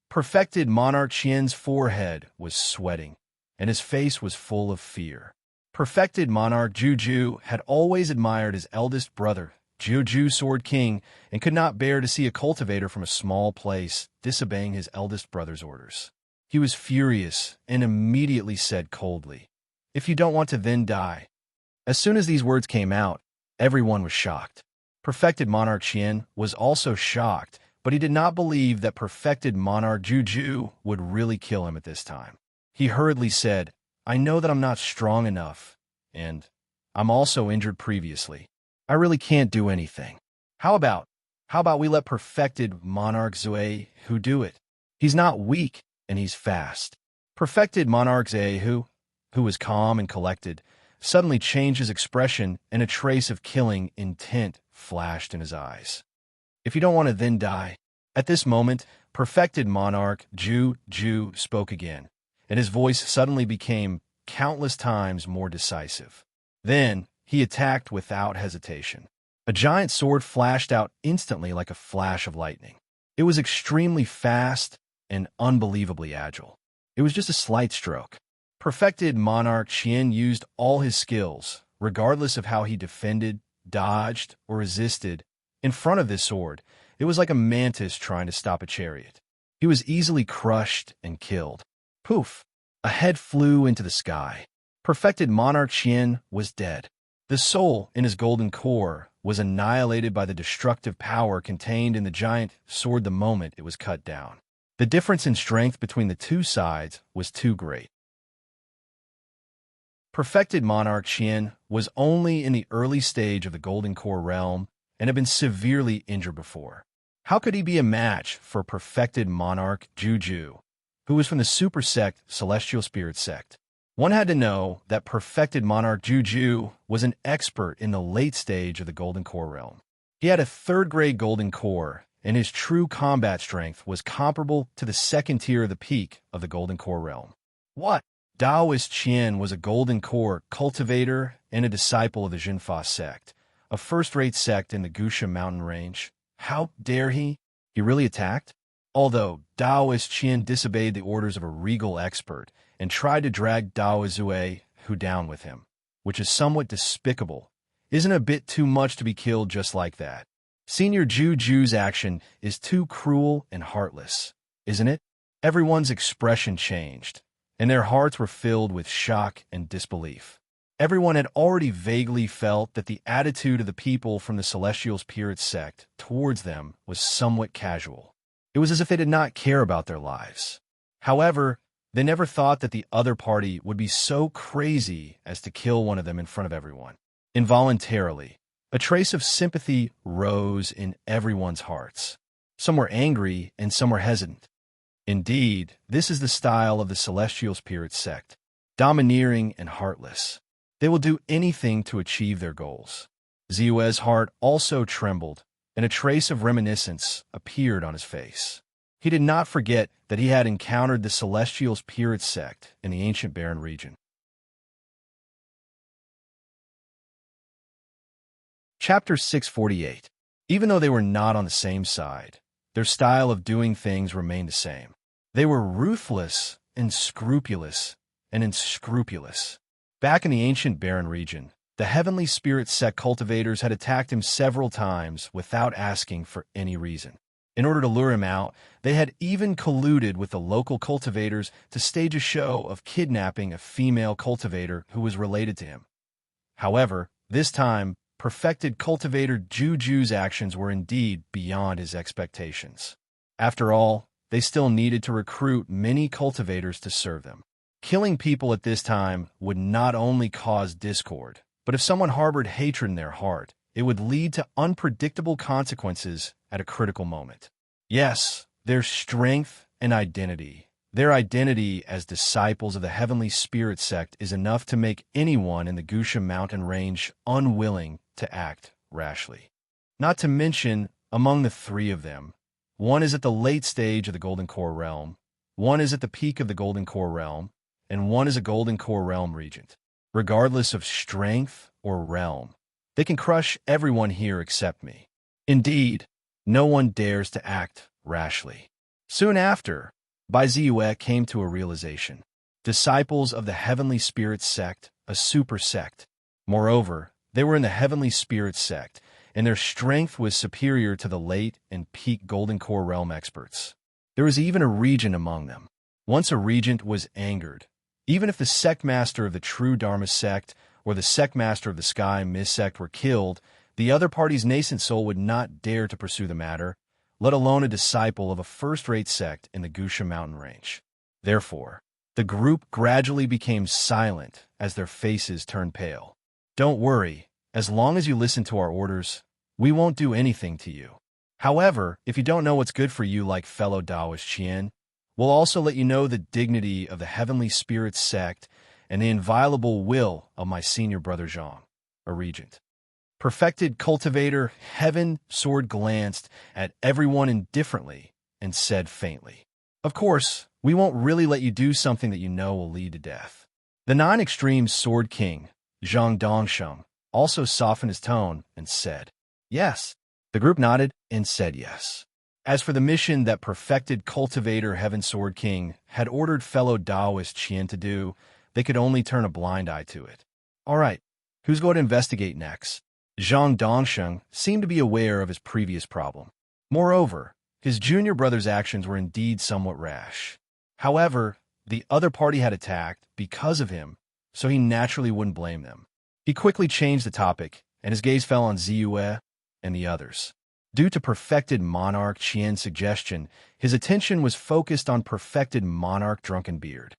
Perfected Monarch Qian's forehead was sweating, and his face was full of fear. Perfected Monarch Juju had always admired his eldest brother, Jiuju Sword King, and could not bear to see a cultivator from a small place disobeying his eldest brother's orders. He was furious and immediately said coldly, If you don't want to, then die. As soon as these words came out, everyone was shocked. Perfected Monarch Qian was also shocked, but he did not believe that Perfected Monarch Juju would really kill him at this time. He hurriedly said, I know that I'm not strong enough, and I'm also injured previously. I really can't do anything. How about we let Perfected Monarch Zui who do it? He's not weak, and he's fast. Perfected Monarch Zui who was calm and collected, suddenly changed his expression and a trace of killing intent flashed in his eyes. If you don't want to, then die. At this moment, Perfected Monarch Ju spoke again, and his voice suddenly became countless times more decisive. Then, he attacked without hesitation. A giant sword flashed out instantly like a flash of lightning. It was extremely fast and unbelievably agile. It was just a slight stroke. Perfected Monarch Qian used all his skills, regardless of how he defended, dodged, or resisted. In front of this sword, it was like a mantis trying to stop a chariot. He was easily crushed and killed. Poof! A head flew into the sky. Perfected Monarch Qian was dead. The soul in his golden core was annihilated by the destructive power contained in the giant sword the moment it was cut down. The difference in strength between the two sides was too great. Perfected Monarch Qian was only in the early stage of the Golden Core realm and had been severely injured before. How could he be a match for Perfected Monarch Juju, who was from the super sect Celestial Spirit sect? One had to know that Perfected Monarch Juju was an expert in the late stage of the Golden Core realm. He had a third-grade Golden Core, and his true combat strength was comparable to the second tier of the peak of the Golden Core realm. What? Taoist Qian was a Golden Core cultivator and a disciple of the Jinfa sect, a first-rate sect in the Gusha mountain range. How dare he? He really attacked? Although Taoist Qian disobeyed the orders of a regal expert and tried to drag Dao Zui Hu down with him, which is somewhat despicable, isn't a bit too much to be killed just like that. Senior Juju's action is too cruel and heartless, isn't it? Everyone's expression changed, and their hearts were filled with shock and disbelief. Everyone had already vaguely felt that the attitude of the people from the Celestial Spirit sect towards them was somewhat casual. It was as if they did not care about their lives. However, they never thought that the other party would be so crazy as to kill one of them in front of everyone. Involuntarily, a trace of sympathy rose in everyone's hearts. Some were angry and some were hesitant. Indeed, this is the style of the Celestial Spirit sect, domineering and heartless. They will do anything to achieve their goals. Ziue's heart also trembled, and a trace of reminiscence appeared on his face. He did not forget that he had encountered the Celestial Spirit sect in the ancient barren region. Chapter 648. Even though they were not on the same side, their style of doing things remained the same. They were ruthless, unscrupulous, and unscrupulous. Back in the ancient barren region, the Heavenly Spirit sect cultivators had attacked him several times without asking for any reason. In order to lure him out, they had even colluded with the local cultivators to stage a show of kidnapping a female cultivator who was related to him. However, this time, perfected cultivator Juju's actions were indeed beyond his expectations. After all, they still needed to recruit many cultivators to serve them. Killing people at this time would not only cause discord, but if someone harbored hatred in their heart, it would lead to unpredictable consequences at a critical moment. Yes, their strength and identity. Their identity as disciples of the Heavenly Spirit sect is enough to make anyone in the Gusha mountain range unwilling to act rashly. Not to mention, among the three of them, one is at the late stage of the Golden Core realm, one is at the peak of the Golden Core realm, and one is a Golden Core realm regent. Regardless of strength or realm, they can crush everyone here except me. Indeed, no one dares to act rashly. Soon after, Baizue came to a realization. Disciples of the Heavenly Spirit sect, a super sect. Moreover, they were in the Heavenly Spirit sect, and their strength was superior to the late and peak Golden Core realm experts. There was even a regent among them. Once a regent was angered, even if the sect master of the True Dharma sect or the sect master of the Sky Mist sect were killed, the other party's nascent soul would not dare to pursue the matter, let alone a disciple of a first-rate sect in the Gusha mountain range. Therefore, the group gradually became silent as their faces turned pale. Don't worry, as long as you listen to our orders, we won't do anything to you. However, if you don't know what's good for you like fellow Taoist Qian, we'll also let you know the dignity of the Heavenly Spirit sect and the inviolable will of my senior brother Zhang, a regent. Perfected cultivator Heaven Sword glanced at everyone indifferently and said faintly, "Of course, we won't really let you do something that you know will lead to death." The non-extreme Sword King, Zhang Dongsheng, also softened his tone and said, "Yes." The group nodded and said yes. As for the mission that perfected cultivator Heaven Sword King had ordered fellow Taoist Qian to do, they could only turn a blind eye to it. All right, who's going to investigate next? Zhang Dongsheng seemed to be aware of his previous problem. Moreover, his junior brother's actions were indeed somewhat rash. However, the other party had attacked because of him, so he naturally wouldn't blame them. He quickly changed the topic, and his gaze fell on Ziyue and the others. Due to perfected monarch Qian's suggestion, his attention was focused on perfected monarch Drunkenbeard.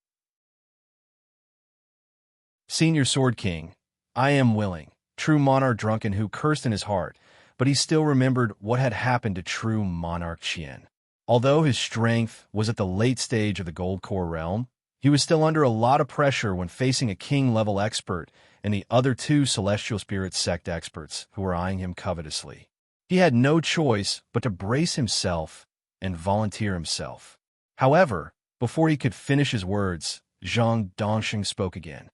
Senior Sword King, I am willing. True monarch Drunken who cursed in his heart, but he still remembered what had happened to true monarch Qian. Although his strength was at the late stage of the Gold Core realm, he was still under a lot of pressure when facing a king-level expert and the other two Celestial Spirit sect experts who were eyeing him covetously. He had no choice but to brace himself and volunteer himself. However, before he could finish his words, Zhang Dongsheng spoke again.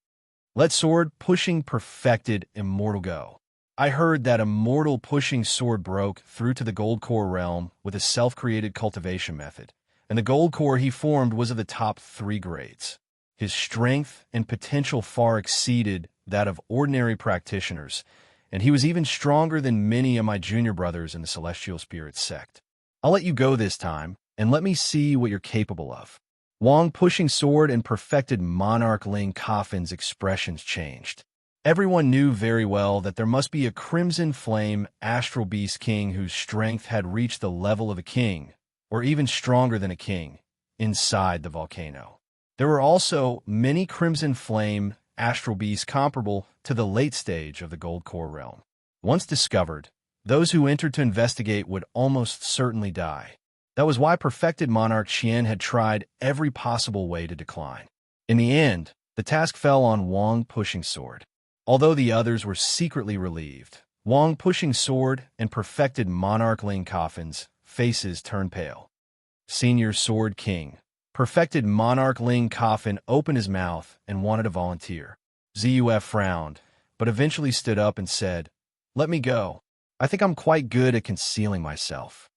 Let sword pushing perfected immortal go. I heard that immortal pushing sword broke through to the Gold Core realm with a self-created cultivation method, and the Gold Core he formed was of the top 3 grades. His strength and potential far exceeded that of ordinary practitioners, and he was even stronger than many of my junior brothers in the Celestial Spirit sect. I'll let you go this time, and let me see what you're capable of. Wang pushing sword and perfected monarch Ling Coffin's expressions changed. Everyone knew very well that there must be a Crimson Flame Astral Beast King whose strength had reached the level of a king, or even stronger than a king, inside the volcano. There were also many Crimson Flame Astral Beasts comparable to the late stage of the Gold Core realm. Once discovered, those who entered to investigate would almost certainly die. That was why perfected monarch Qian had tried every possible way to decline. In the end, the task fell on Wang pushing sword. Although the others were secretly relieved, Wang pushing sword and perfected monarch Ling Coffin's faces turned pale. Senior Sword King, perfected monarch Ling Coffin opened his mouth and wanted to volunteer. Zuf frowned, but eventually stood up and said, "Let me go. I think I'm quite good at concealing myself."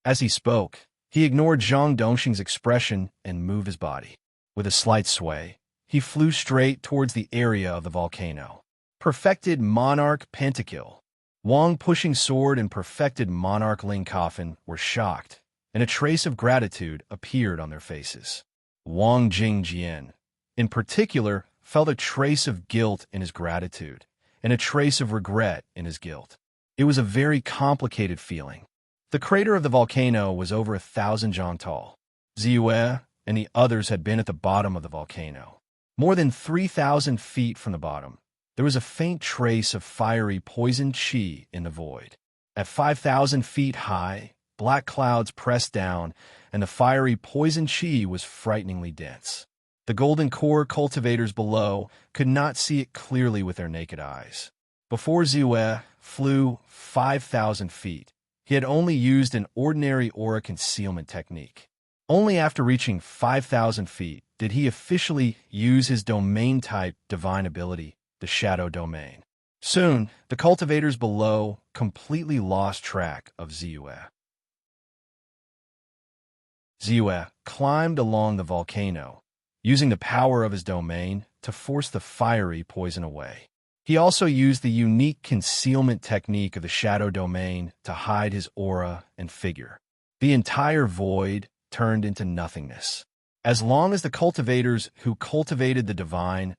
As he spoke, he ignored Zhang Dongxing's expression and moved his body. With a slight sway, he flew straight towards the area of the volcano. Perfected monarch pentakill. Wang Pushing Sword and perfected monarch Ling Coffin were shocked, and a trace of gratitude appeared on their faces. Wang Jingjian, in particular, felt a trace of guilt in his gratitude, and a trace of regret in his guilt. It was a very complicated feeling. The crater of the volcano was over 1,000 zhang tall. Ziyue and the others had been at the bottom of the volcano. More than 3,000 feet from the bottom, there was a faint trace of fiery poison qi in the void. At 5,000 feet high, black clouds pressed down, and the fiery poison qi was frighteningly dense. The golden core cultivators below could not see it clearly with their naked eyes. Before Ziyue flew 5,000 feet, he had only used an ordinary aura concealment technique. Only after reaching 5,000 feet did he officially use his domain-type divine ability, the Shadow Domain. Soon, the cultivators below completely lost track of Ziyue. Ziyue climbed along the volcano, using the power of his domain to force the fiery poison away. He also used the unique concealment technique of the Shadow Domain to hide his aura and figure. The entire void turned into nothingness. As long as the cultivators who cultivated the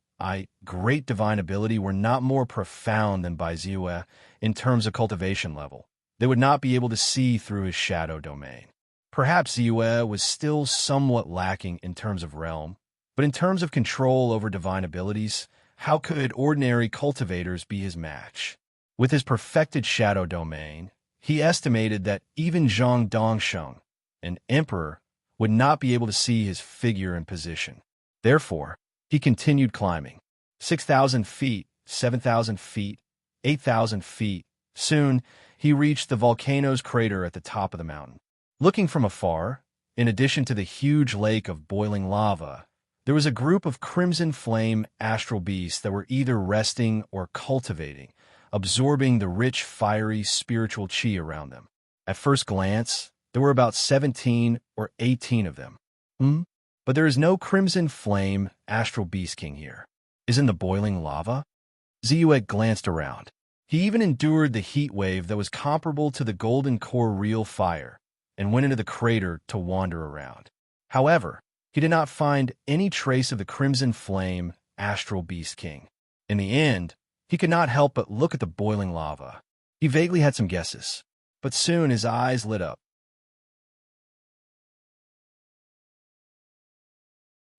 great divine ability were not more profound than Bai Ziyue in terms of cultivation level, they would not be able to see through his Shadow Domain. Perhaps Ziyue was still somewhat lacking in terms of realm, but in terms of control over divine abilities, how could ordinary cultivators be his match? With his perfected Shadow Domain, he estimated that even Zhang Dongsheng, an emperor, would not be able to see his figure and position. Therefore, he continued climbing. 6,000 feet, 7,000 feet, 8,000 feet. Soon, he reached the volcano's crater at the top of the mountain. Looking from afar, in addition to the huge lake of boiling lava, there was a group of crimson flame astral beasts that were either resting or cultivating, absorbing the rich, fiery, spiritual qi around them. At first glance, there were about 17 or 18 of them. But there is no crimson flame astral beast king here. Isn't the boiling lava? Ziyue glanced around. He even endured the heat wave that was comparable to the golden core real fire, and went into the crater to wander around. However, he did not find any trace of the crimson flame astral beast king. In the end, he could not help but look at the boiling lava. He vaguely had some guesses, but soon his eyes lit up.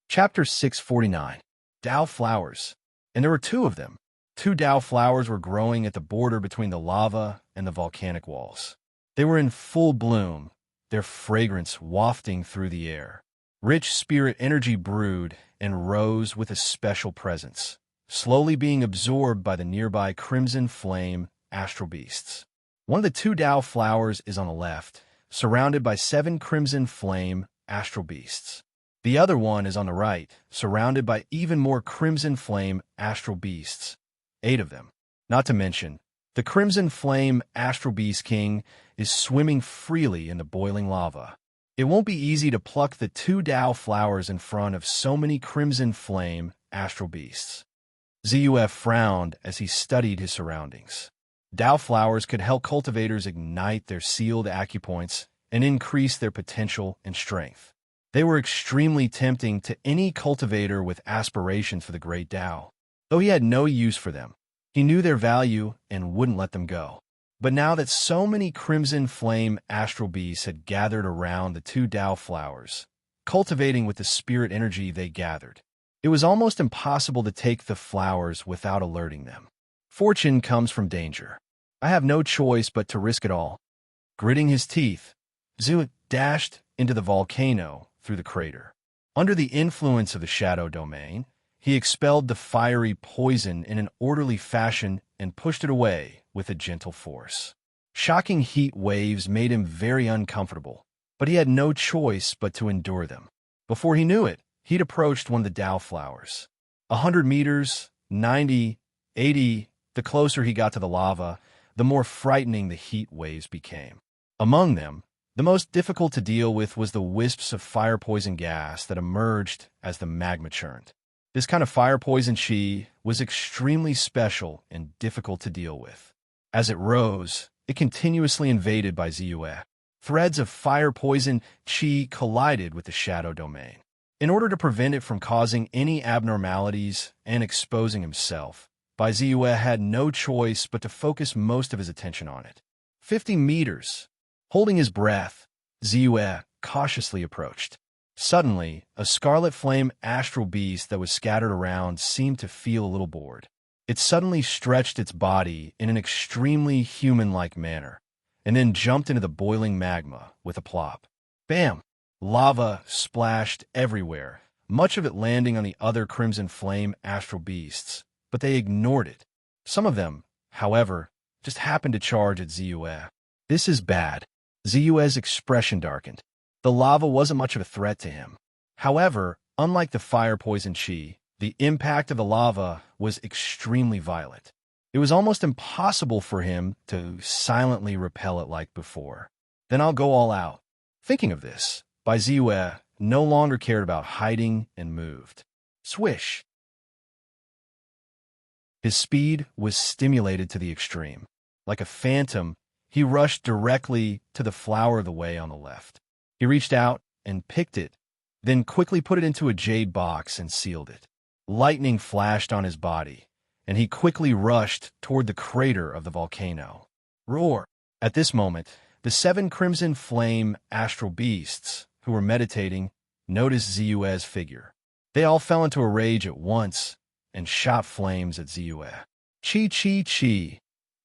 Chapter 649. Dao Flowers. And there were two of them. 2 Dao flowers were growing at the border between the lava and the volcanic walls. They were in full bloom, their fragrance wafting through the air. Rich spirit energy brewed and rose with a special presence, slowly being absorbed by the nearby crimson flame astral beasts. One of the 2 Dao flowers is on the left, surrounded by 7 crimson flame astral beasts. The other one is on the right, surrounded by even more crimson flame astral beasts, 8 of them. Not to mention, the crimson flame astral beast king is swimming freely in the boiling lava. It won't be easy to pluck the 2 Dao flowers in front of so many crimson flame astral beasts. Ziyue frowned as he studied his surroundings. Dao flowers could help cultivators ignite their sealed acupoints and increase their potential and strength. They were extremely tempting to any cultivator with aspirations for the great Dao. Though he had no use for them, he knew their value and wouldn't let them go. But now that so many crimson flame astral beasts had gathered around the 2 Dao flowers, cultivating with the spirit energy they gathered, it was almost impossible to take the flowers without alerting them. Fortune comes from danger. I have no choice but to risk it all. Gritting his teeth, Ziyue dashed into the volcano through the crater. Under the influence of the Shadow Domain, he expelled the fiery poison in an orderly fashion and pushed it away with a gentle force. Shocking heat waves made him very uncomfortable, but he had no choice but to endure them. Before he knew it, he'd approached one of the Dao flowers. 100 meters, 90, 80, the closer he got to the lava, the more frightening the heat waves became. Among them, the most difficult to deal with was the wisps of fire poison gas that emerged as the magma churned. This kind of fire poison chi was extremely special and difficult to deal with. As it rose, it continuously invaded by Ziyue. Threads of fire poison chi collided with the shadow domain. In order to prevent it from causing any abnormalities and exposing himself, Bai Ziyue had no choice but to focus most of his attention on it. 50 meters. Holding his breath, Ziyue cautiously approached. Suddenly, a scarlet flame astral beast that was scattered around seemed to feel a little bored. It suddenly stretched its body in an extremely human-like manner, and then jumped into the boiling magma with a plop. Bam! Lava splashed everywhere, much of it landing on the other crimson flame astral beasts, but they ignored it. Some of them, however, just happened to charge at Ziyue. This is bad. Ziyue's expression darkened. The lava wasn't much of a threat to him. However, unlike the fire poison chi, the impact of the lava was extremely violent. It was almost impossible for him to silently repel it like before. Then I'll go all out. Thinking of this, Bai Ziyue no longer cared about hiding and moved. Swish! His speed was stimulated to the extreme. Like a phantom, he rushed directly to the flower of the way on the left. He reached out and picked it, then quickly put it into a jade box and sealed it. Lightning flashed on his body, and he quickly rushed toward the crater of the volcano. Roar! At this moment, the 7 crimson flame astral beasts, who were meditating, noticed Ziyue's figure. They all fell into a rage at once and shot flames at Ziyue. Chi chi chi!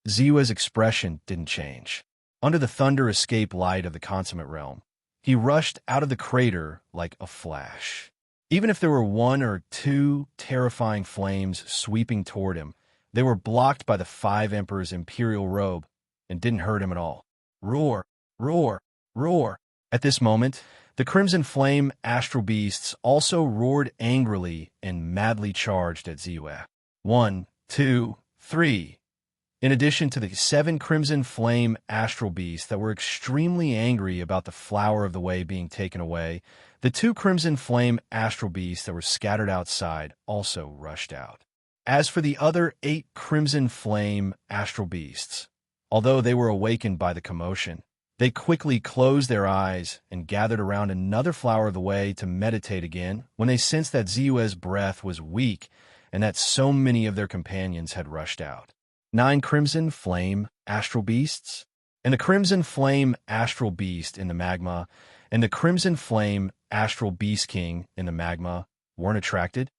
Ziyue's expression didn't change. Under the thunder escape light of the consummate realm, he rushed out of the crater like a flash. Even if there were 1 or 2 terrifying flames sweeping toward him, they were blocked by the 5 Emperor's imperial robe and didn't hurt him at all. Roar! Roar! Roar! At this moment, the crimson flame astral beasts also roared angrily and madly charged at Ziyue. 1, 2, 3. In addition to the 7 crimson flame astral beasts that were extremely angry about the flower of the way being taken away, the 2 crimson flame astral beasts that were scattered outside also rushed out. As for the other 8 crimson flame astral beasts, although they were awakened by the commotion, they quickly closed their eyes and gathered around another flower of the way to meditate again when they sensed that Ziyue's breath was weak and that so many of their companions had rushed out. 9 crimson flame astral beasts, and the crimson flame astral beast in the magma, and the crimson flame astral beast king in the magma weren't attracted.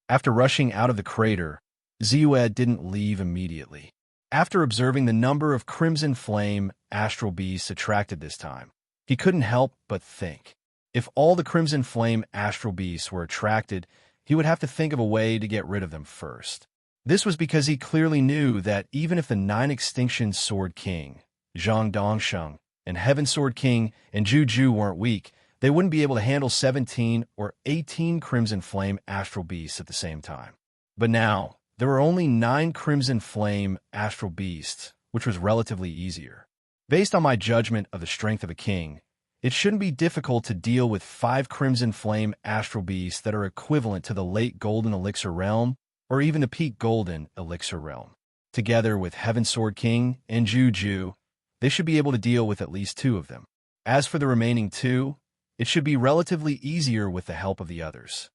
After rushing out of the crater, Ziyue didn't leave immediately. After observing the number of crimson flame astral beasts attracted this time, he couldn't help but think. If all the crimson flame astral beasts were attracted, he would have to think of a way to get rid of them first. This was because he clearly knew that even if the 9 Extinction Sword King, Zhang Dongsheng, and Heaven Sword King and Juju weren't weak, they wouldn't be able to handle 17 or 18 Crimson Flame Astral Beasts at the same time. But now, there were only 9 Crimson Flame Astral Beasts, which was relatively easier. Based on my judgment of the strength of a king, it shouldn't be difficult to deal with 5 Crimson Flame Astral Beasts that are equivalent to the late Golden Elixir Realm, or even the peak Golden Elixir Realm. Together with Heaven Sword King and Juju, they should be able to deal with at least 2 of them. As for the remaining 2, it should be relatively easier with the help of the others.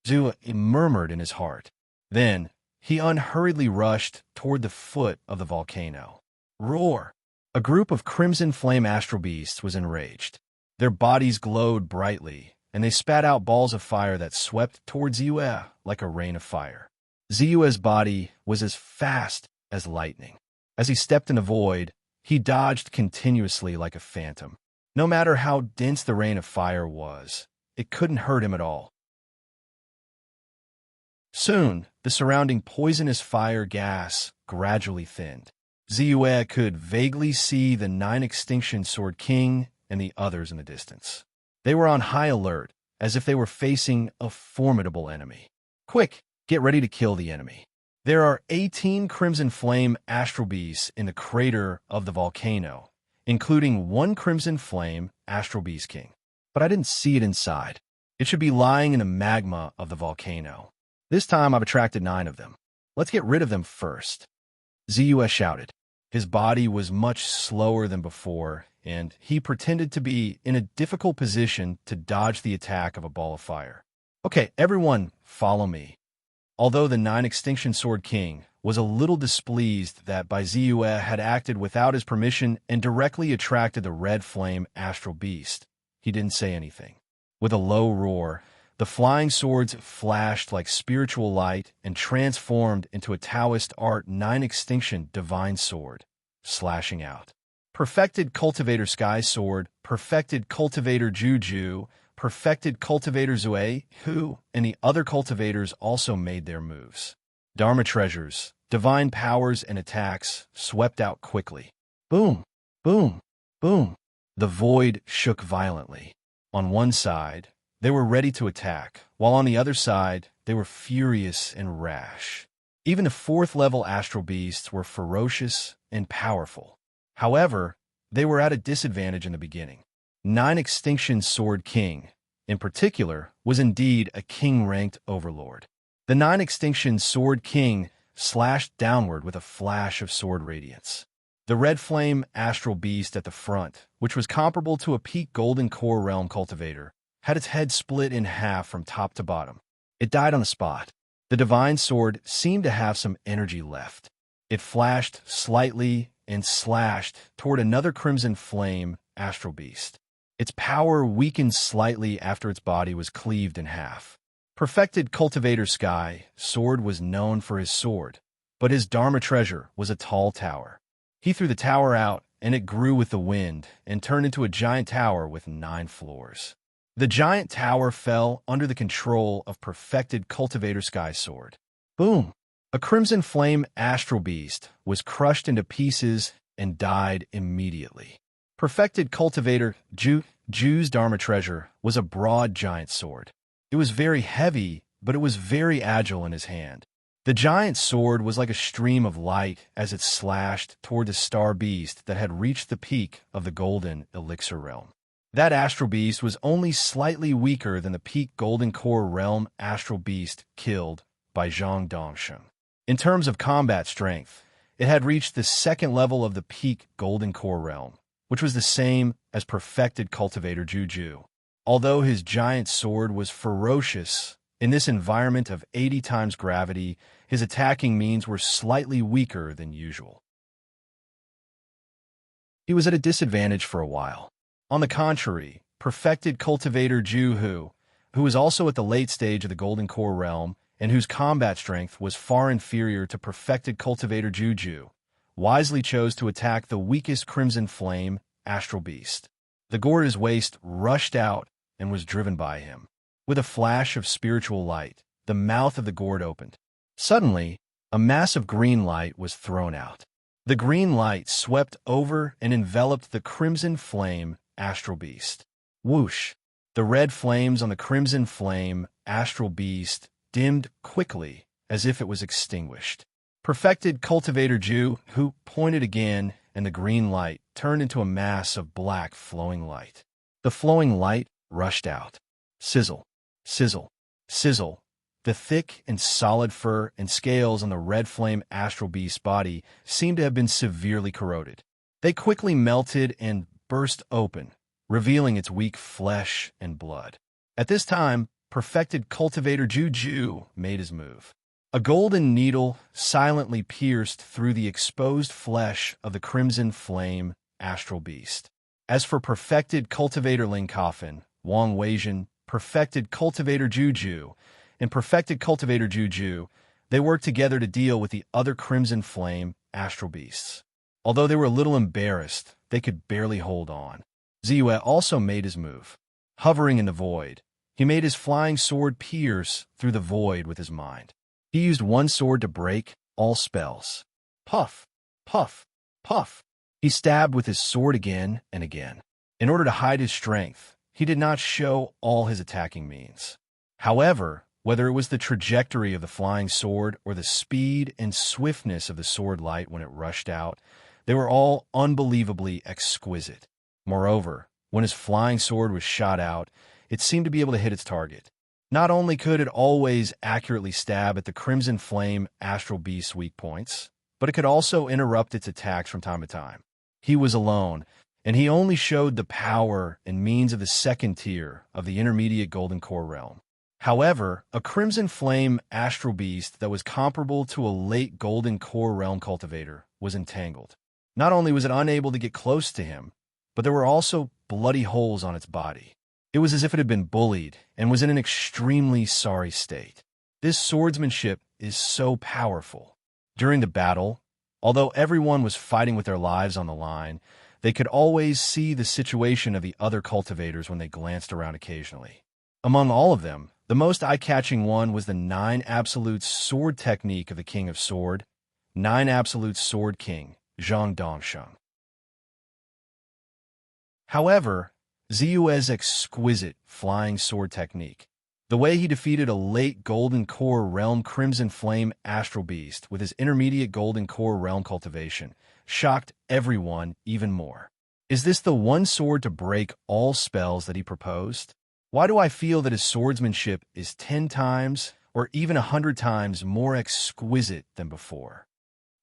Ziyue murmured in his heart. Then, he unhurriedly rushed toward the foot of the volcano. Roar! A group of Crimson Flame Astral Beasts was enraged. Their bodies glowed brightly, and they spat out balls of fire that swept toward Ziyue like a rain of fire. Ziyue's body was as fast as lightning. As he stepped in the void, he dodged continuously like a phantom. No matter how dense the rain of fire was, it couldn't hurt him at all. Soon, the surrounding poisonous fire gas gradually thinned. Ziyue could vaguely see the 9 Extinction Sword King and the others in the distance. They were on high alert, as if they were facing a formidable enemy. Quick, get ready to kill the enemy. There are 18 Crimson Flame astral beasts in the crater of the volcano, including one Crimson Flame astral beast king. But I didn't see it inside. It should be lying in the magma of the volcano. This time I've attracted 9 of them. Let's get rid of them first. Zeus shouted. His body was much slower than before, and he pretended to be in a difficult position to dodge the attack of a ball of fire. Okay, everyone, follow me. Although the 9 Extinction Sword King was a little displeased that Zeus had acted without his permission and directly attracted the Red Flame Astral Beast, he didn't say anything. With a low roar, the flying swords flashed like spiritual light and transformed into a Taoist art 9 Extinction Divine Sword, slashing out. Perfected Cultivator Sky Sword, Perfected Cultivator Juju, Perfected Cultivator Zue, Hu, and the other cultivators also made their moves. Dharma treasures, divine powers, and attacks swept out quickly. Boom, boom, boom. The void shook violently. On one side, they were ready to attack, while on the other side, they were furious and rash. Even the 4th-level astral beasts were ferocious and powerful. However, they were at a disadvantage in the beginning. 9 Extinction Sword King, in particular, was indeed a king-ranked overlord. The 9 Extinction Sword King slashed downward with a flash of sword radiance. The Red Flame Astral Beast at the front, which was comparable to a peak Golden Core Realm cultivator, had its head split in half from top to bottom. It died on the spot. The Divine Sword seemed to have some energy left. It flashed slightly and slashed toward another Crimson Flame Astral Beast. Its power weakened slightly after its body was cleaved in half. Perfected Cultivator Sky Sword was known for his sword, but his Dharma treasure was a tall tower. He threw the tower out, and it grew with the wind and turned into a giant tower with 9 floors. The giant tower fell under the control of Perfected Cultivator Sky Sword. Boom! A Crimson Flame Astral Beast was crushed into pieces and died immediately. Perfected Cultivator Ju's Dharma treasure was a broad giant sword. It was very heavy, but it was very agile in his hand. The giant sword was like a stream of light as it slashed toward the star beast that had reached the peak of the golden elixir realm. That astral beast was only slightly weaker than the peak golden core realm astral beast killed by Zhang Dongsheng. In terms of combat strength, it had reached the 2nd level of the peak golden core realm, which was the same as Perfected Cultivator Juju. Although his giant sword was ferocious, in this environment of 80 times gravity, his attacking means were slightly weaker than usual. He was at a disadvantage for a while. On the contrary, Perfected Cultivator Ju, who was also at the late stage of the Golden Core realm and whose combat strength was far inferior to Perfected Cultivator Juju, wisely chose to attack the weakest Crimson Flame Astral Beast. The gore at his waist rushed out and was driven by him. With a flash of spiritual light, the mouth of the gourd opened. Suddenly, a mass of green light was thrown out. The green light swept over and enveloped the Crimson Flame Astral Beast. Whoosh! The red flames on the Crimson Flame Astral Beast dimmed quickly as if it was extinguished. Perfected Cultivator Ju, who pointed again, and the green light turned into a mass of black flowing light. The flowing light rushed out. Sizzle, sizzle, sizzle. The thick and solid fur and scales on the red flame astral beast's body seemed to have been severely corroded. They quickly melted and burst open, revealing its weak flesh and blood. At this time, Perfected Cultivator Juju made his move. A golden needle silently pierced through the exposed flesh of the Crimson Flame Astral Beast. As for Perfected Cultivator Linkoffen, Wang Weizhen, Perfected Cultivator Juju, and Perfected Cultivator Juju, they worked together to deal with the other Crimson Flame Astral Beasts. Although they were a little embarrassed, they could barely hold on. Ziwe also made his move. Hovering in the void, he made his flying sword pierce through the void with his mind. He used one sword to break all spells. Puff, puff, puff. He stabbed with his sword again and again. In order to hide his strength, he did not show all his attacking means. However, whether it was the trajectory of the flying sword or the speed and swiftness of the sword light when it rushed out, they were all unbelievably exquisite. Moreover, when his flying sword was shot out, it seemed to be able to hit its target. Not only could it always accurately stab at the Crimson Flame astral beast's weak points, but it could also interrupt its attacks from time to time. He was alone, and he only showed the power and means of the second tier of the intermediate Golden Core realm. However, a Crimson Flame astral beast that was comparable to a late Golden Core realm cultivator was entangled. Not only was it unable to get close to him, but there were also bloody holes on its body. It was as if it had been bullied and was in an extremely sorry state. This swordsmanship is so powerful. During the battle, although everyone was fighting with their lives on the line, they could always see the situation of the other cultivators when they glanced around occasionally. Among all of them, the most eye-catching one was the 9 absolute sword technique of the King of Sword, 9 absolute sword king, Zhang Dongsheng. However, Ziyue's exquisite flying sword technique, the way he defeated a late Golden Core realm Crimson Flame astral beast with his intermediate Golden Core realm cultivation, shocked everyone even more. Is this the one sword to break all spells that he proposed? Why do I feel that his swordsmanship is 10 times or even 100 times more exquisite than before?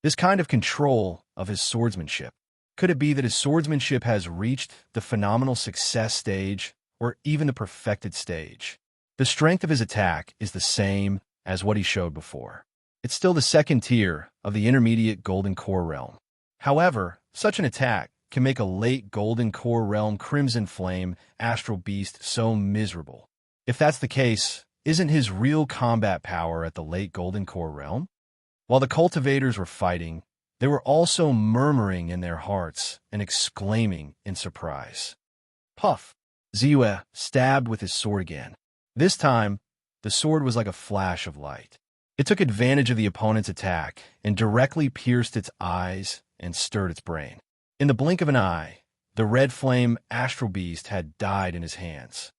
This kind of control of his swordsmanship. Could it be that his swordsmanship has reached the phenomenal success stage or even the perfected stage? The strength of his attack is the same as what he showed before. It's still the second tier of the intermediate Golden Core realm. However, such an attack can make a late Golden Core realm Crimson Flame astral beast so miserable. If that's the case, isn't his real combat power at the late Golden Core realm? While the cultivators were fighting, they were also murmuring in their hearts and exclaiming in surprise. Puff! Ziyue stabbed with his sword again. This time, the sword was like a flash of light. It took advantage of the opponent's attack and directly pierced its eyes and stirred its brain. In the blink of an eye, the red flame astral beast had died in his hands.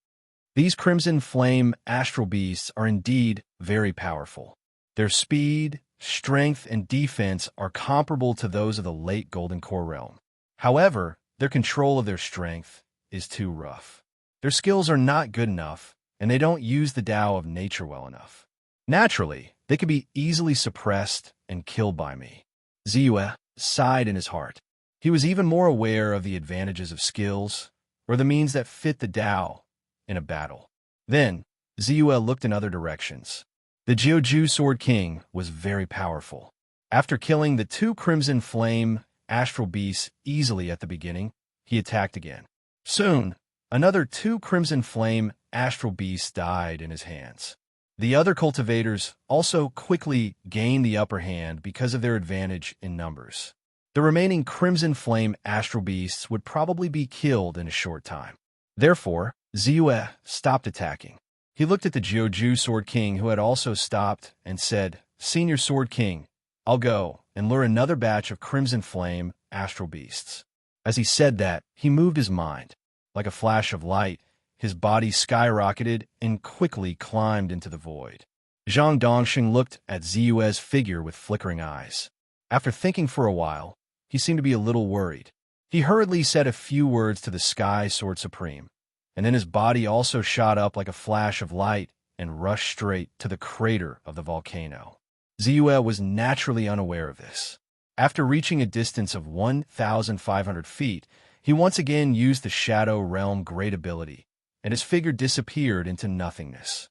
These Crimson Flame astral beasts are indeed very powerful. Their speed, strength, and defense are comparable to those of the late Golden Core realm. However, their control of their strength is too rough. Their skills are not good enough, and they don't use the Tao of nature well enough. Naturally, they could be easily suppressed and killed by me. Ziyue sighed in his heart. He was even more aware of the advantages of skills, or the means that fit the Tao in a battle. Then, Ziyue looked in other directions. The Jiuju Sword King was very powerful. After killing the 2 Crimson Flame astral beasts easily at the beginning, he attacked again. Soon, another 2 Crimson Flame astral beasts died in his hands. The other cultivators also quickly gained the upper hand because of their advantage in numbers. The remaining Crimson Flame astral beasts would probably be killed in a short time. Therefore, Ziyue stopped attacking. He looked at the Jiuju Sword King, who had also stopped, and said, "Senior Sword King, I'll go and lure another batch of Crimson Flame astral beasts." As he said that, he moved his mind. Like a flash of light, his body skyrocketed and quickly climbed into the void. Zhang Dongsheng looked at Ziyue's figure with flickering eyes. After thinking for a while, he seemed to be a little worried. He hurriedly said a few words to the Sky Sword Supreme, and then his body also shot up like a flash of light and rushed straight to the crater of the volcano. Ziyue was naturally unaware of this. After reaching a distance of 1,500 feet, he once again used the Shadow Realm Great Ability, and his figure disappeared into nothingness.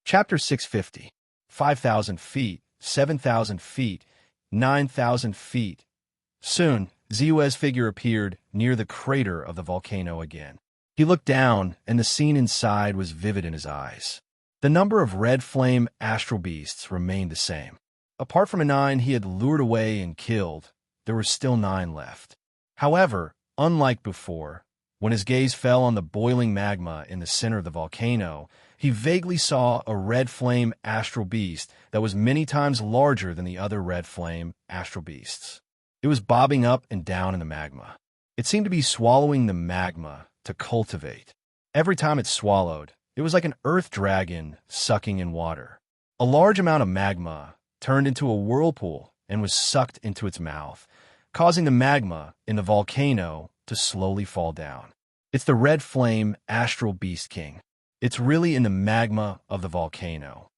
Chapter 650. 5,000 feet, 7,000 feet, 9,000 feet. Soon, Ziyue's figure appeared near the crater of the volcano again. He looked down, and the scene inside was vivid in his eyes. The number of red flame astral beasts remained the same. Apart from a 9 he had lured away and killed, there were still 9 left. However, unlike before, when his gaze fell on the boiling magma in the center of the volcano, he vaguely saw a red flame astral beast that was many times larger than the other red flame astral beasts. It was bobbing up and down in the magma. It seemed to be swallowing the magma to cultivate. Every time it swallowed, it was like an earth dragon sucking in water. A large amount of magma turned into a whirlpool and was sucked into its mouth, causing the magma in the volcano to slowly fall down. It's the red flame astral beast king. It's really in the magma of the volcano.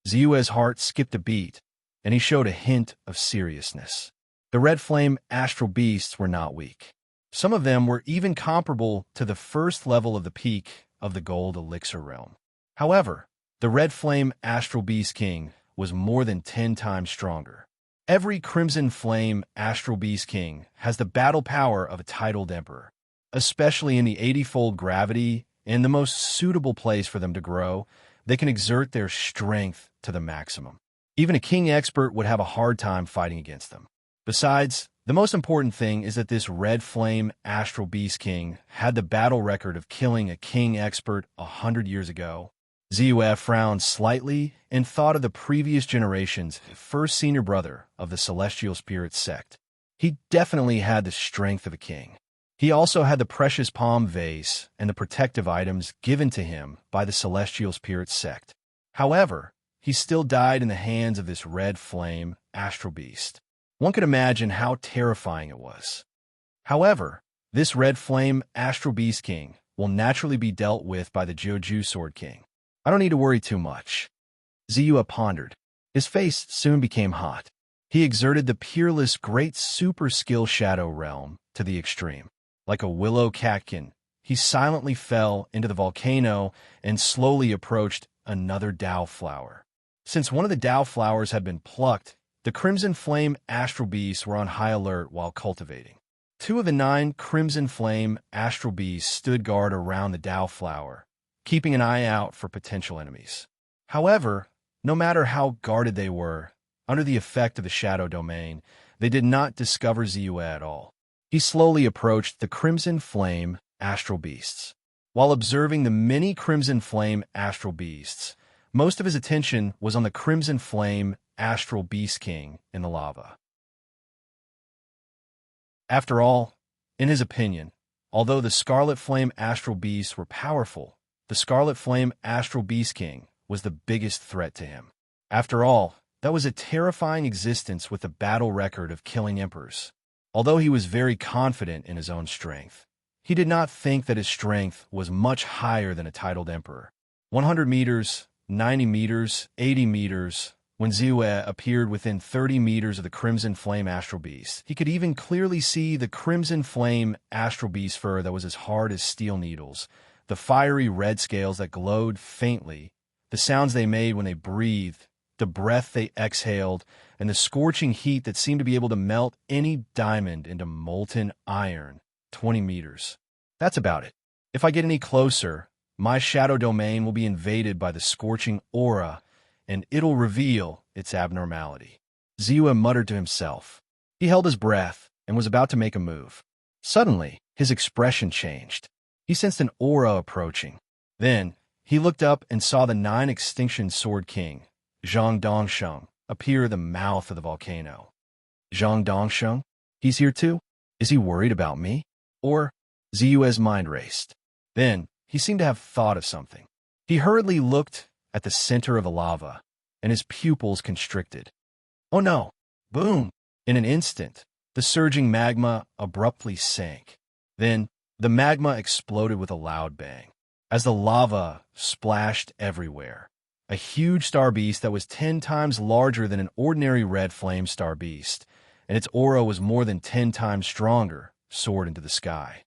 Ziyue's heart skipped a beat, and he showed a hint of seriousness. The red flame astral beasts were not weak. Some of them were even comparable to the first level of the peak of the gold elixir realm. However, the red flame astral beast king was more than 10 times stronger. Every crimson flame astral beast king has the battle power of a titled emperor, especially in the 80-fold gravity and the most suitable place for them to grow. They can exert their strength to the maximum. Even a king expert would have a hard time fighting against them. Besides, the most important thing is that this red flame astral beast king had the battle record of killing a king expert 100 years ago. Ziyue frowned slightly and thought of the previous generation's first senior brother of the Celestial Spirit sect. He definitely had the strength of a king. He also had the precious palm vase and the protective items given to him by the Celestial Spirit sect. However, he still died in the hands of this red flame astral beast. One could imagine how terrifying it was. However, this red flame astral beast king will naturally be dealt with by the Joju Sword King. I don't need to worry too much. Ziyue pondered. His face soon became hot. He exerted the peerless great super skill Shadow Realm to the extreme. Like a willow catkin, he silently fell into the volcano and slowly approached another Dao flower. Since one of the Dao flowers had been plucked, the Crimson Flame Astral Beasts were on high alert while cultivating. 2 of the 9 Crimson Flame Astral Beasts stood guard around the Dao flower, keeping an eye out for potential enemies. However, no matter how guarded they were, under the effect of the Shadow Domain, they did not discover Ziyue at all. He slowly approached the Crimson Flame Astral Beasts. While observing the many Crimson Flame Astral Beasts, most of his attention was on the Crimson Flame Astral Beast King in the lava. After all, in his opinion, although the Scarlet Flame Astral Beasts were powerful, the Scarlet Flame Astral Beast King was the biggest threat to him. After all, that was a terrifying existence with a battle record of killing emperors. Although he was very confident in his own strength, he did not think that his strength was much higher than a titled emperor. 100 meters, 90 meters, 80 meters. When Ziyue appeared within 30 meters of the Crimson Flame Astral Beast, he could even clearly see the Crimson Flame Astral Beast fur that was as hard as steel needles, the fiery red scales that glowed faintly, the sounds they made when they breathed, the breath they exhaled, and the scorching heat that seemed to be able to melt any diamond into molten iron. 20 meters. That's about it. If I get any closer, my shadow domain will be invaded by the scorching aura, and it'll reveal its abnormality. Ziyue muttered to himself. He held his breath and was about to make a move. Suddenly, his expression changed. He sensed an aura approaching. Then, he looked up and saw the 9 Extinction Sword King, Zhang Dongsheng, appear the mouth of the volcano. Zhang Dongsheng? He's here too? Is he worried about me? Or? Ziyue's mind raced. Then, he seemed to have thought of something. He hurriedly looked at the center of the lava, and his pupils constricted. Oh no! Boom! In an instant, the surging magma abruptly sank. Then, the magma exploded with a loud bang. As the lava splashed everywhere, a huge star beast that was 10 times larger than an ordinary red flame star beast, and its aura was more than 10 times stronger, soared into the sky.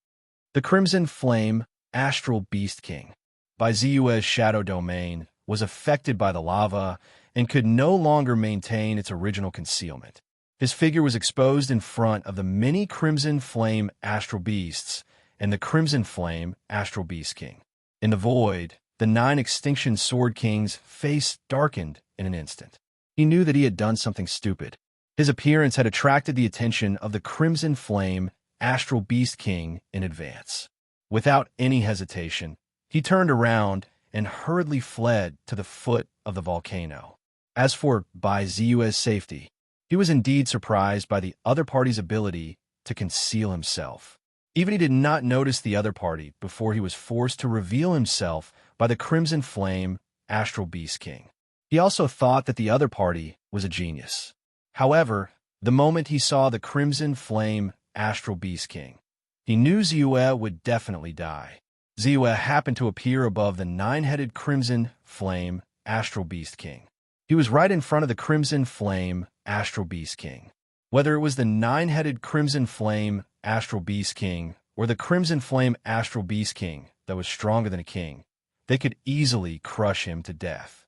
The Crimson Flame Astral Beast King, by Ziyue's shadow domain, was affected by the lava and could no longer maintain its original concealment. His figure was exposed in front of the many Crimson Flame Astral Beasts and the Crimson Flame Astral Beast King. In the void, the 9 Extinction Sword King's face darkened in an instant. He knew that he had done something stupid. His appearance had attracted the attention of the Crimson Flame Astral Beast King in advance. Without any hesitation, he turned around and hurriedly fled to the foot of the volcano. As for Bai Ziyue's safety, He was indeed surprised by the other party's ability to conceal himself. Even he did not notice the other party before he was forced to reveal himself by the Crimson Flame Astral Beast King. He also thought that the other party was a genius. However, the moment he saw the Crimson Flame Astral Beast King, he knew Ziyue would definitely die. Ziyue happened to appear above the nine-headed Crimson Flame Astral Beast King. He was right in front of the Crimson Flame Astral Beast King. Whether it was the nine-headed Crimson Flame Astral Beast King or the Crimson Flame Astral Beast King that was stronger than a king, they could easily crush him to death.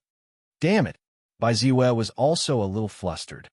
Damn it! Ziyue was also a little flustered.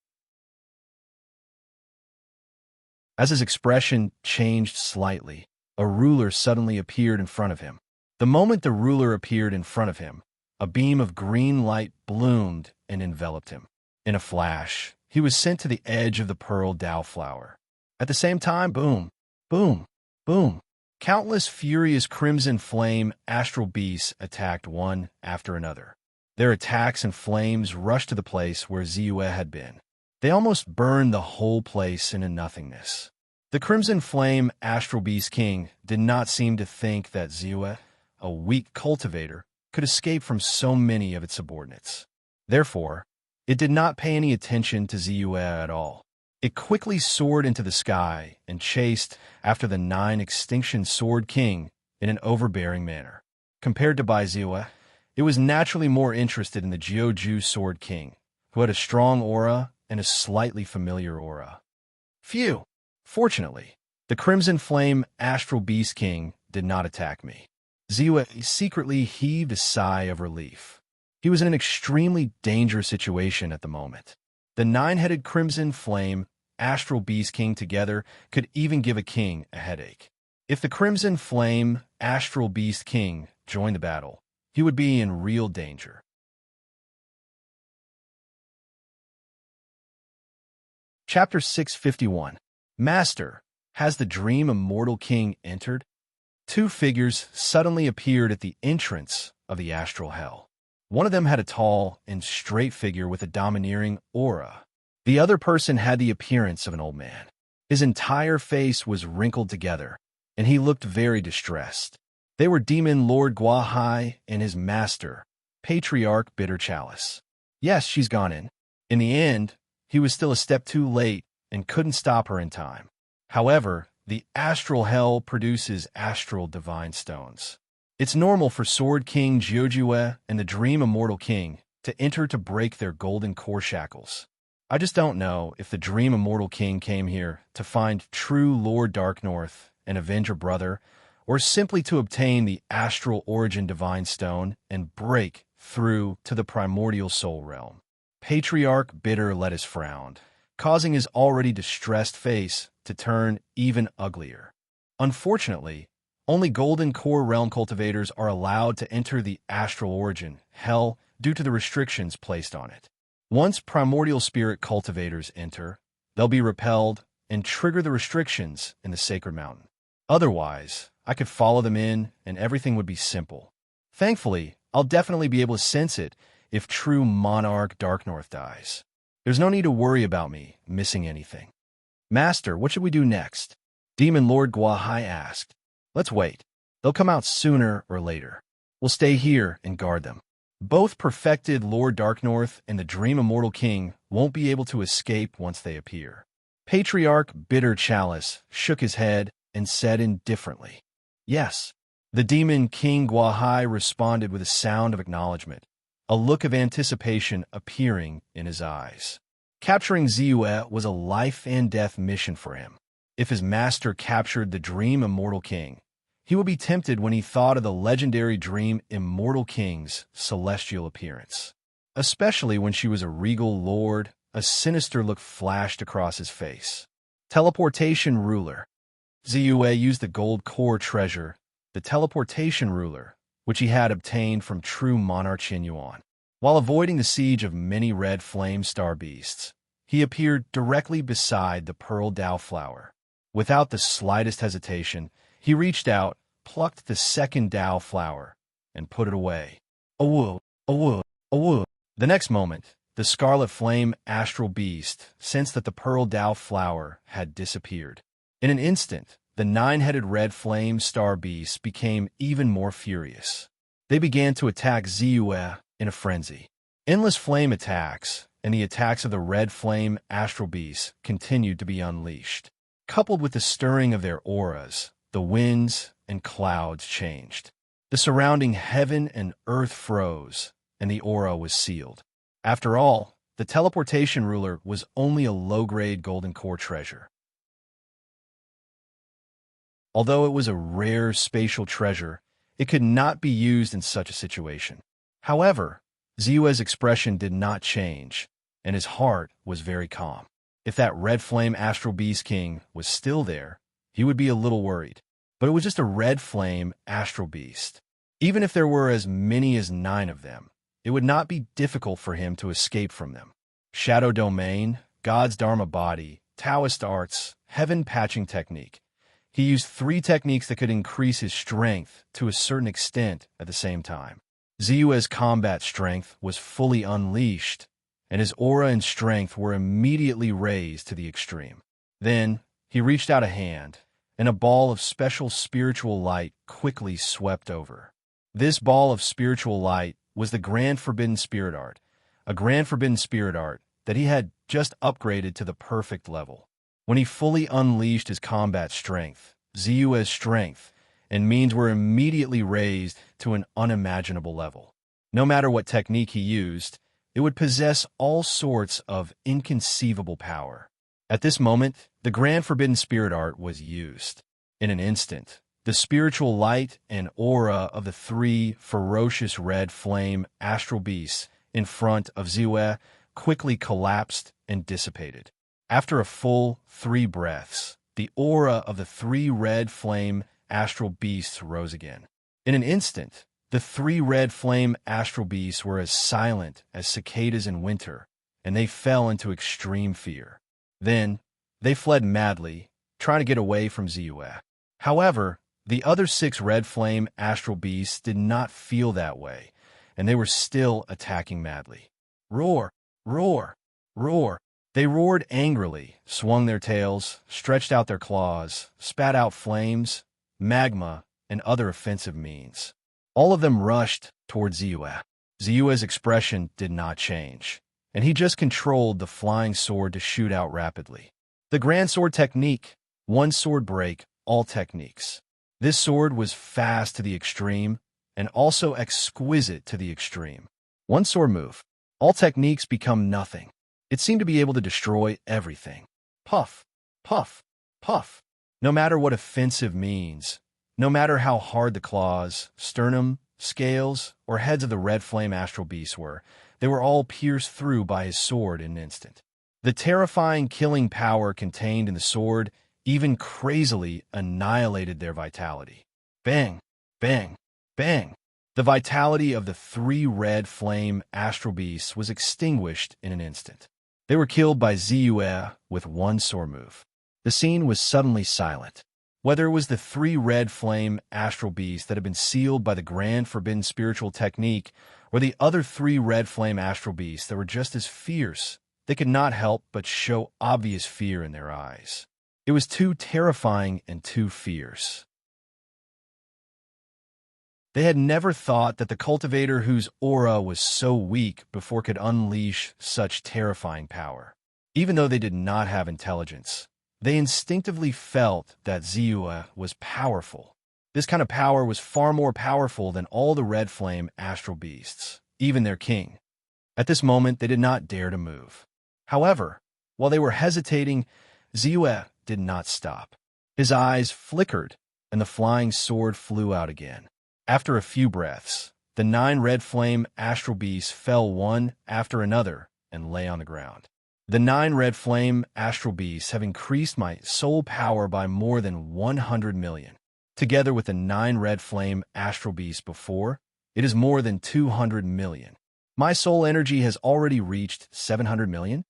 As his expression changed slightly, a ruler suddenly appeared in front of him. The moment the ruler appeared in front of him, a beam of green light bloomed and enveloped him. In a flash, he was sent to the edge of the Pearl Dao Flower. At the same time, boom, boom, boom, countless furious Crimson Flame Astral Beasts attacked one after another. Their attacks and flames rushed to the place where Ziyue had been. They almost burned the whole place into nothingness. The Crimson Flame Astral Beast King did not seem to think that Ziyue, a weak cultivator, could escape from so many of its subordinates. Therefore, it did not pay any attention to Ziyue at all. It quickly soared into the sky and chased after the 9 Extinction Sword King in an overbearing manner. Compared to Ziyue, it was naturally more interested in the Jiuju Sword King, who had a strong aura and a slightly familiar aura. Phew! Fortunately, the Crimson Flame Astral Beast King did not attack me. Ziyue secretly heaved a sigh of relief. He was in an extremely dangerous situation at the moment. The 9-headed Crimson Flame Astral Beast King together could even give a king a headache. If the Crimson Flame Astral Beast King joined the battle, he would be in real danger. Chapter 651. Master, has the Dream Immortal King entered? 2 figures suddenly appeared at the entrance of the astral hell. One of them had a tall and straight figure with a domineering aura. The other person had the appearance of an old man. His entire face was wrinkled together, and he looked very distressed. They were Demon Lord Guahai and his master, Patriarch Bitter Chalice. Yes, she's gone in. In the end, he was still a step too late and couldn't stop her in time. However, the astral hell produces astral divine stones. It's normal for Sword King Jiujue and the Dream Immortal King to enter to break their golden core shackles. I just don't know if the Dream Immortal King came here to find true Lord Dark North and avenge her brother, or simply to obtain the astral origin divine stone and break through to the primordial soul realm. Patriarch Bitter let his frown, causing his already distressed face to turn even uglier. Unfortunately, only Golden Core Realm cultivators are allowed to enter the astral origin, hell, due to the restrictions placed on it. Once primordial spirit cultivators enter, they'll be repelled and trigger the restrictions in the Sacred Mountain. Otherwise, I could follow them in and everything would be simple. Thankfully, I'll definitely be able to sense it if true Monarch Dark North dies. There's no need to worry about me missing anything. Master, what should we do next? Demon Lord Guahai asked. Let's wait. They'll come out sooner or later. We'll stay here and guard them. Both perfected Lord Dark North and the Dream Immortal King won't be able to escape once they appear. Patriarch Bitter Chalice shook his head and said indifferently, Yes. The Demon King Guahai responded with a sound of acknowledgement, a look of anticipation appearing in his eyes. Capturing Ziyue was a life-and-death mission for him. If his master captured the Dream Immortal King, he would be tempted when he thought of the legendary Dream Immortal King's celestial appearance. Especially when she was a regal lord, a sinister look flashed across his face. Teleportation Ruler. Ziyue used the gold core treasure, the Teleportation Ruler, which he had obtained from true Monarch Qin Yuan. While avoiding the siege of many red flame star beasts, he appeared directly beside the Pearl Dao Flower. Without the slightest hesitation, he reached out, plucked the second Dao Flower, and put it away. Awoo, awoo, awoo. The next moment, the scarlet flame astral beast sensed that the pearl Tao flower had disappeared. In an instant, the nine-headed red flame star beasts became even more furious. They began to attack Ziyue in a frenzy. Endless flame attacks and the attacks of the red flame astral beasts continued to be unleashed. Coupled with the stirring of their auras, the winds and clouds changed. The surrounding heaven and earth froze, and the aura was sealed. After all, the teleportation ruler was only a low-grade golden core treasure. Although it was a rare spatial treasure, it could not be used in such a situation. However, Ziyue's expression did not change, and his heart was very calm. If that red flame astral beast king was still there, he would be a little worried. But it was just a red flame astral beast. Even if there were as many as 9 of them, it would not be difficult for him to escape from them. Shadow Domain, God's Dharma Body, Taoist Arts, Heaven Patching Technique. He used 3 techniques that could increase his strength to a certain extent at the same time. Ziyue's combat strength was fully unleashed, and his aura and strength were immediately raised to the extreme. Then, he reached out a hand, and a ball of special spiritual light quickly swept over. This ball of spiritual light was the Grand Forbidden Spirit Art, a Grand Forbidden Spirit Art that he had just upgraded to the perfect level. When he fully unleashed his combat strength, Ziyue's strength and means were immediately raised to an unimaginable level. No matter what technique he used, it would possess all sorts of inconceivable power. At this moment, the Grand Forbidden Spirit Art was used. In an instant, the spiritual light and aura of the 3 ferocious red flame astral beasts in front of Ziyue quickly collapsed and dissipated. After a full 3 breaths, the aura of the 3 red flame astral beasts rose again. In an instant, the 3 red flame astral beasts were as silent as cicadas in winter, and they fell into extreme fear. Then, they fled madly, trying to get away from Ziyue. However, the other 6 red flame astral beasts did not feel that way, and they were still attacking madly. Roar! Roar! Roar! They roared angrily, swung their tails, stretched out their claws, spat out flames, magma, and other offensive means. All of them rushed toward Ziyue. Ziyue's expression did not change, and he just controlled the flying sword to shoot out rapidly. The Grand Sword Technique, one sword break, all techniques. This sword was fast to the extreme, and also exquisite to the extreme. One sword move. All techniques become nothing. It seemed to be able to destroy everything. Puff, puff, puff. No matter what offensive means, no matter how hard the claws, sternum, scales, or heads of the red flame astral beasts were, they were all pierced through by his sword in an instant. The terrifying killing power contained in the sword even crazily annihilated their vitality. Bang, bang, bang. The vitality of the 3 red flame astral beasts was extinguished in an instant. They were killed by Ziyue with one sword move. The scene was suddenly silent. Whether it was the 3 red flame astral beasts that had been sealed by the Grand Forbidden Spiritual Technique, or the other 3 red flame astral beasts that were just as fierce, they could not help but show obvious fear in their eyes. It was too terrifying and too fierce. They had never thought that the cultivator whose aura was so weak before could unleash such terrifying power. Even though they did not have intelligence, they instinctively felt that Ziyue was powerful. This kind of power was far more powerful than all the red flame astral beasts, even their king. At this moment, they did not dare to move. However, while they were hesitating, Ziyue did not stop. His eyes flickered, and the flying sword flew out again. After a few breaths, the 9 red flame astral beasts fell one after another and lay on the ground. The 9 red flame astral beasts have increased my soul power by more than 100 million. Together with the 9 red flame astral beasts before, it is more than 200 million. My soul energy has already reached 700 million?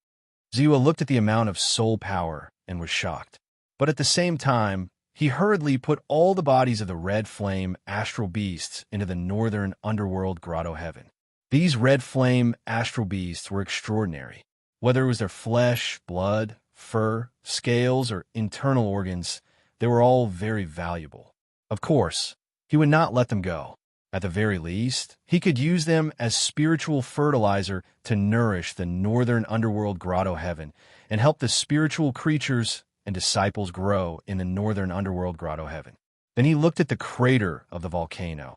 Ziyue looked at the amount of soul power and was shocked. But at the same time, he hurriedly put all the bodies of the red flame astral beasts into the northern underworld grotto heaven. These red flame astral beasts were extraordinary. Whether it was their flesh, blood, fur, scales, or internal organs, they were all very valuable. Of course, he would not let them go. At the very least, he could use them as spiritual fertilizer to nourish the northern underworld grotto heaven and help the spiritual creatures and disciples grow in the northern underworld grotto heaven. Then he looked at the crater of the volcano.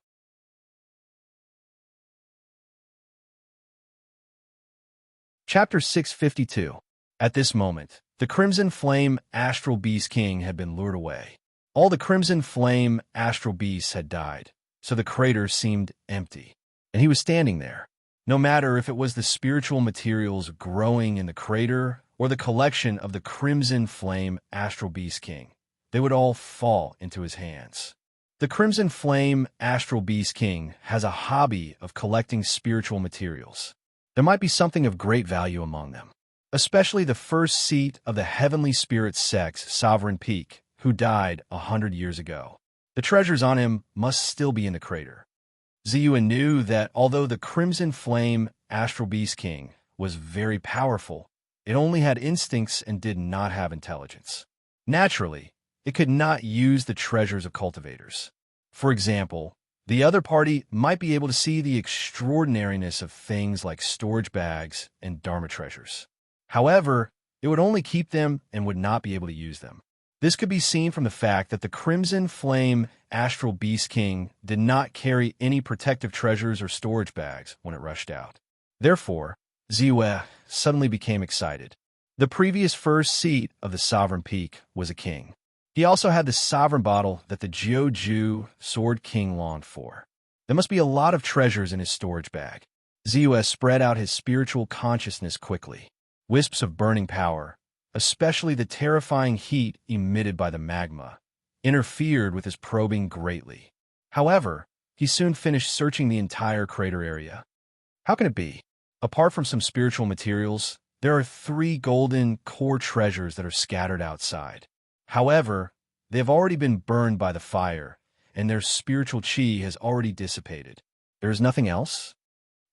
Chapter 652. At this moment, the Crimson Flame Astral Beast King had been lured away. All the Crimson Flame Astral Beasts had died, so the crater seemed empty. And he was standing there. No matter if it was the spiritual materials growing in the crater or the collection of the Crimson Flame Astral Beast King, they would all fall into his hands. The Crimson Flame Astral Beast King has a hobby of collecting spiritual materials. There might be something of great value among them, especially the first seat of the heavenly spirit sex, Sovereign Peak, who died 100 years ago. The treasures on him must still be in the crater. Ziyue knew that although the Crimson Flame Astral Beast King was very powerful, it only had instincts and did not have intelligence. Naturally, it could not use the treasures of cultivators. For example, the other party might be able to see the extraordinariness of things like storage bags and Dharma treasures. However, it would only keep them and would not be able to use them. This could be seen from the fact that the Crimson Flame Astral Beast King did not carry any protective treasures or storage bags when it rushed out. Therefore, Ziyue suddenly became excited. The previous first seat of the Sovereign Peak was a king. He also had the sovereign bottle that the Jiuju Sword King longed for. There must be a lot of treasures in his storage bag. Ziyue spread out his spiritual consciousness quickly. Wisps of burning power, especially the terrifying heat emitted by the magma, interfered with his probing greatly. However, he soon finished searching the entire crater area. How can it be? Apart from some spiritual materials, there are 3 golden core treasures that are scattered outside. However, they have already been burned by the fire, and their spiritual chi has already dissipated. There is nothing else?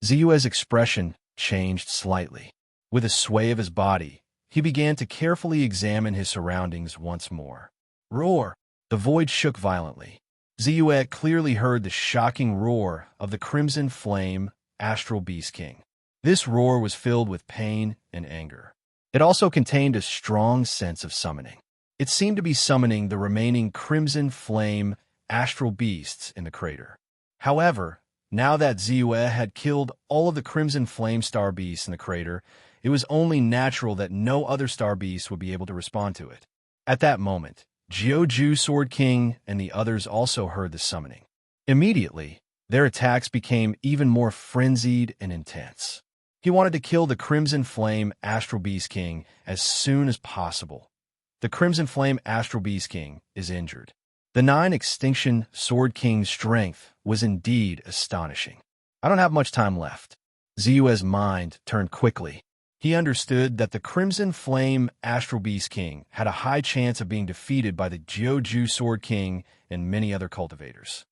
Ziyue's expression changed slightly. With a sway of his body, he began to carefully examine his surroundings once more. Roar! The void shook violently. Ziyue clearly heard the shocking roar of the Crimson Flame Astral Beast King. This roar was filled with pain and anger. It also contained a strong sense of summoning. It seemed to be summoning the remaining Crimson Flame Astral Beasts in the crater. However, now that Ziyue had killed all of the Crimson Flame Star Beasts in the crater, it was only natural that no other Star Beast would be able to respond to it. At that moment, Jiuju Sword King and the others also heard the summoning. Immediately, their attacks became even more frenzied and intense. He wanted to kill the Crimson Flame Astral Beast King as soon as possible. The Crimson Flame Astral Beast King is injured. The 9 Extinction Sword King's strength was indeed astonishing. I don't have much time left. Ziyue's mind turned quickly. He understood that the Crimson Flame Astral Beast King had a high chance of being defeated by the Jiuju Sword King and many other cultivators.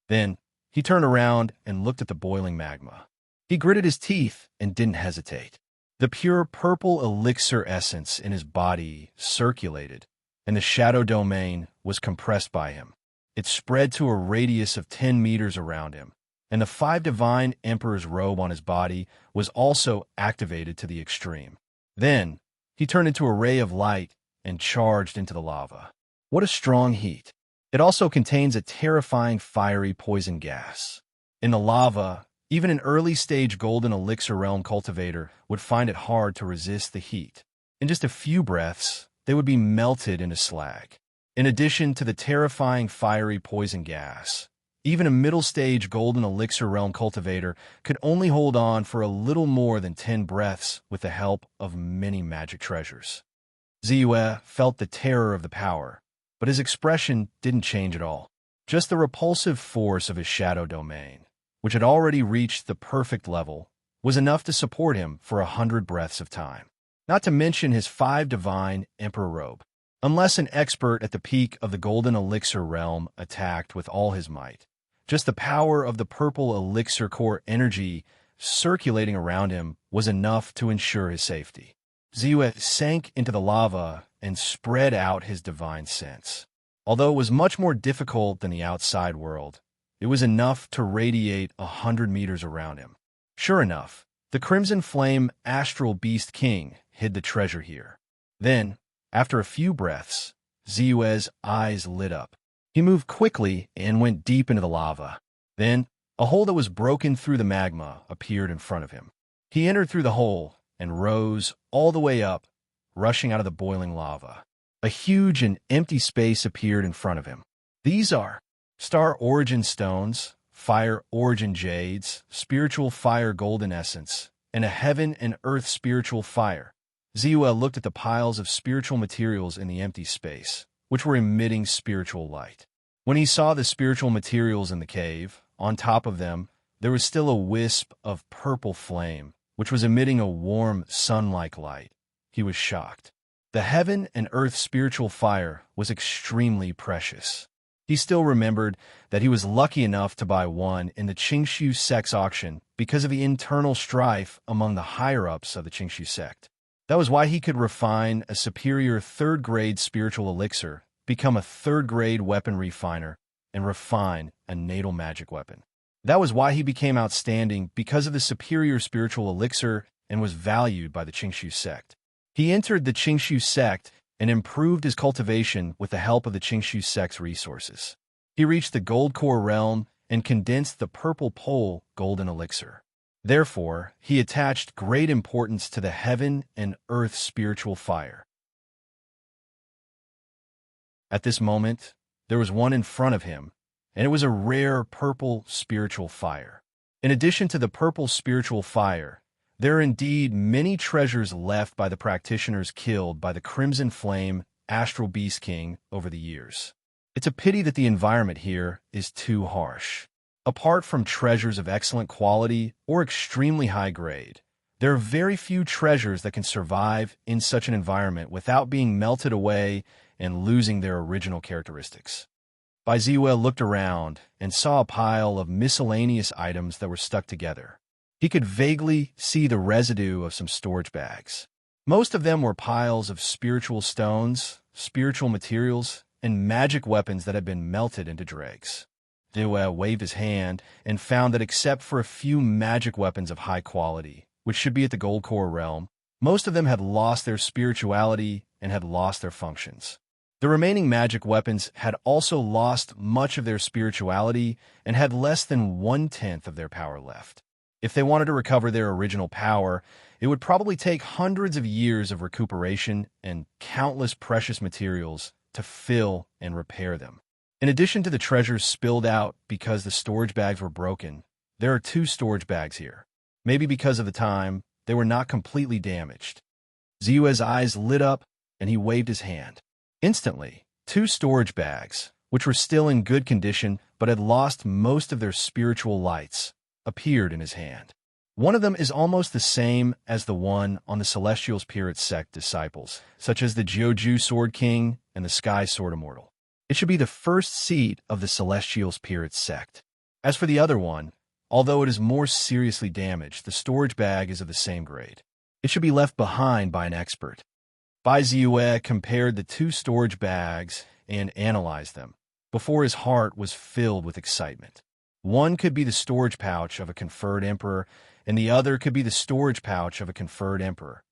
Then, he turned around and looked at the boiling magma. He gritted his teeth and didn't hesitate. The pure purple elixir essence in his body circulated, and the shadow domain was compressed by him. It spread to a radius of 10 meters around him, and the 5 divine emperor's robe on his body was also activated to the extreme. Then, he turned into a ray of light and charged into the lava. What a strong heat! It also contains a terrifying fiery poison gas. In the lava, even an early-stage golden elixir realm cultivator would find it hard to resist the heat. In just a few breaths, they would be melted into slag. In addition to the terrifying fiery poison gas, even a middle-stage golden elixir realm cultivator could only hold on for a little more than 10 breaths with the help of many magic treasures. Ziyue felt the terror of the power, but his expression didn't change at all. Just the repulsive force of his shadow domain, which had already reached the perfect level, was enough to support him for 100 breaths of time. Not to mention his 5 divine emperor robe. Unless an expert at the peak of the golden elixir realm attacked with all his might, Just the power of the purple elixir core energy circulating around him was enough to ensure his safety. Ziyue sank into the lava and spread out his divine sense. Although it was much more difficult than the outside world, it was enough to radiate 100 meters around him. Sure enough, the Crimson Flame Astral Beast King hid the treasure here. Then, after a few breaths, Ziyue's eyes lit up. He moved quickly and went deep into the lava. Then, a hole that was broken through the magma appeared in front of him. He entered through the hole and rose all the way up, rushing out of the boiling lava. A huge and empty space appeared in front of him. These are Star Origin Stones, Fire Origin Jades, Spiritual Fire Golden Essence, and a Heaven and Earth Spiritual Fire. Ziyue looked at the piles of spiritual materials in the empty space, which were emitting spiritual light. When he saw the spiritual materials in the cave, on top of them, there was still a wisp of purple flame, which was emitting a warm, sun-like light. He was shocked. The Heaven and Earth Spiritual Fire was extremely precious. He still remembered that he was lucky enough to buy one in the Qingshu sect's auction because of the internal strife among the higher-ups of the Qingshu sect. That was why he could refine a superior third-grade spiritual elixir, become a third-grade weapon refiner, and refine a natal magic weapon. That was why he became outstanding because of the superior spiritual elixir and was valued by the Qingshu sect. He entered the Qingshu sect and improved his cultivation with the help of the Qingshu sect's resources. He reached the Gold Core realm and condensed the Purple Pole golden elixir. Therefore, he attached great importance to the Heaven and Earth Spiritual Fire. At this moment, there was one in front of him, and it was a rare purple spiritual fire. In addition to the purple spiritual fire, there are indeed many treasures left by the practitioners killed by the Crimson Flame Astral Beast King over the years. It's a pity that the environment here is too harsh. Apart from treasures of excellent quality or extremely high grade, there are very few treasures that can survive in such an environment without being melted away and losing their original characteristics. Ziyue looked around and saw a pile of miscellaneous items that were stuck together. He could vaguely see the residue of some storage bags. Most of them were piles of spiritual stones, spiritual materials, and magic weapons that had been melted into dregs. Ziyue waved his hand and found that except for a few magic weapons of high quality, which should be at the Gold Core realm, most of them had lost their spirituality and had lost their functions. The remaining magic weapons had also lost much of their spirituality and had less than 1/10 of their power left. If they wanted to recover their original power, it would probably take hundreds of years of recuperation and countless precious materials to fill and repair them. In addition to the treasures spilled out because the storage bags were broken, there are 2 storage bags here. Maybe because of the time, they were not completely damaged. Ziyue's eyes lit up and he waved his hand. Instantly, 2 storage bags, which were still in good condition but had lost most of their spiritual lights, appeared in his hand. One of them is almost the same as the one on the Celestial Spirit sect disciples, such as the Jiuju Sword King and the Sky Sword Immortal. It should be the first seat of the Celestial Spirit sect. As for the other one, although it is more seriously damaged, the storage bag is of the same grade. It should be left behind by an expert. Ziyue compared the 2 storage bags and analyzed them, before his heart was filled with excitement. One could be the storage pouch of a conferred emperor, and the other could be the storage pouch of a conferred emperor.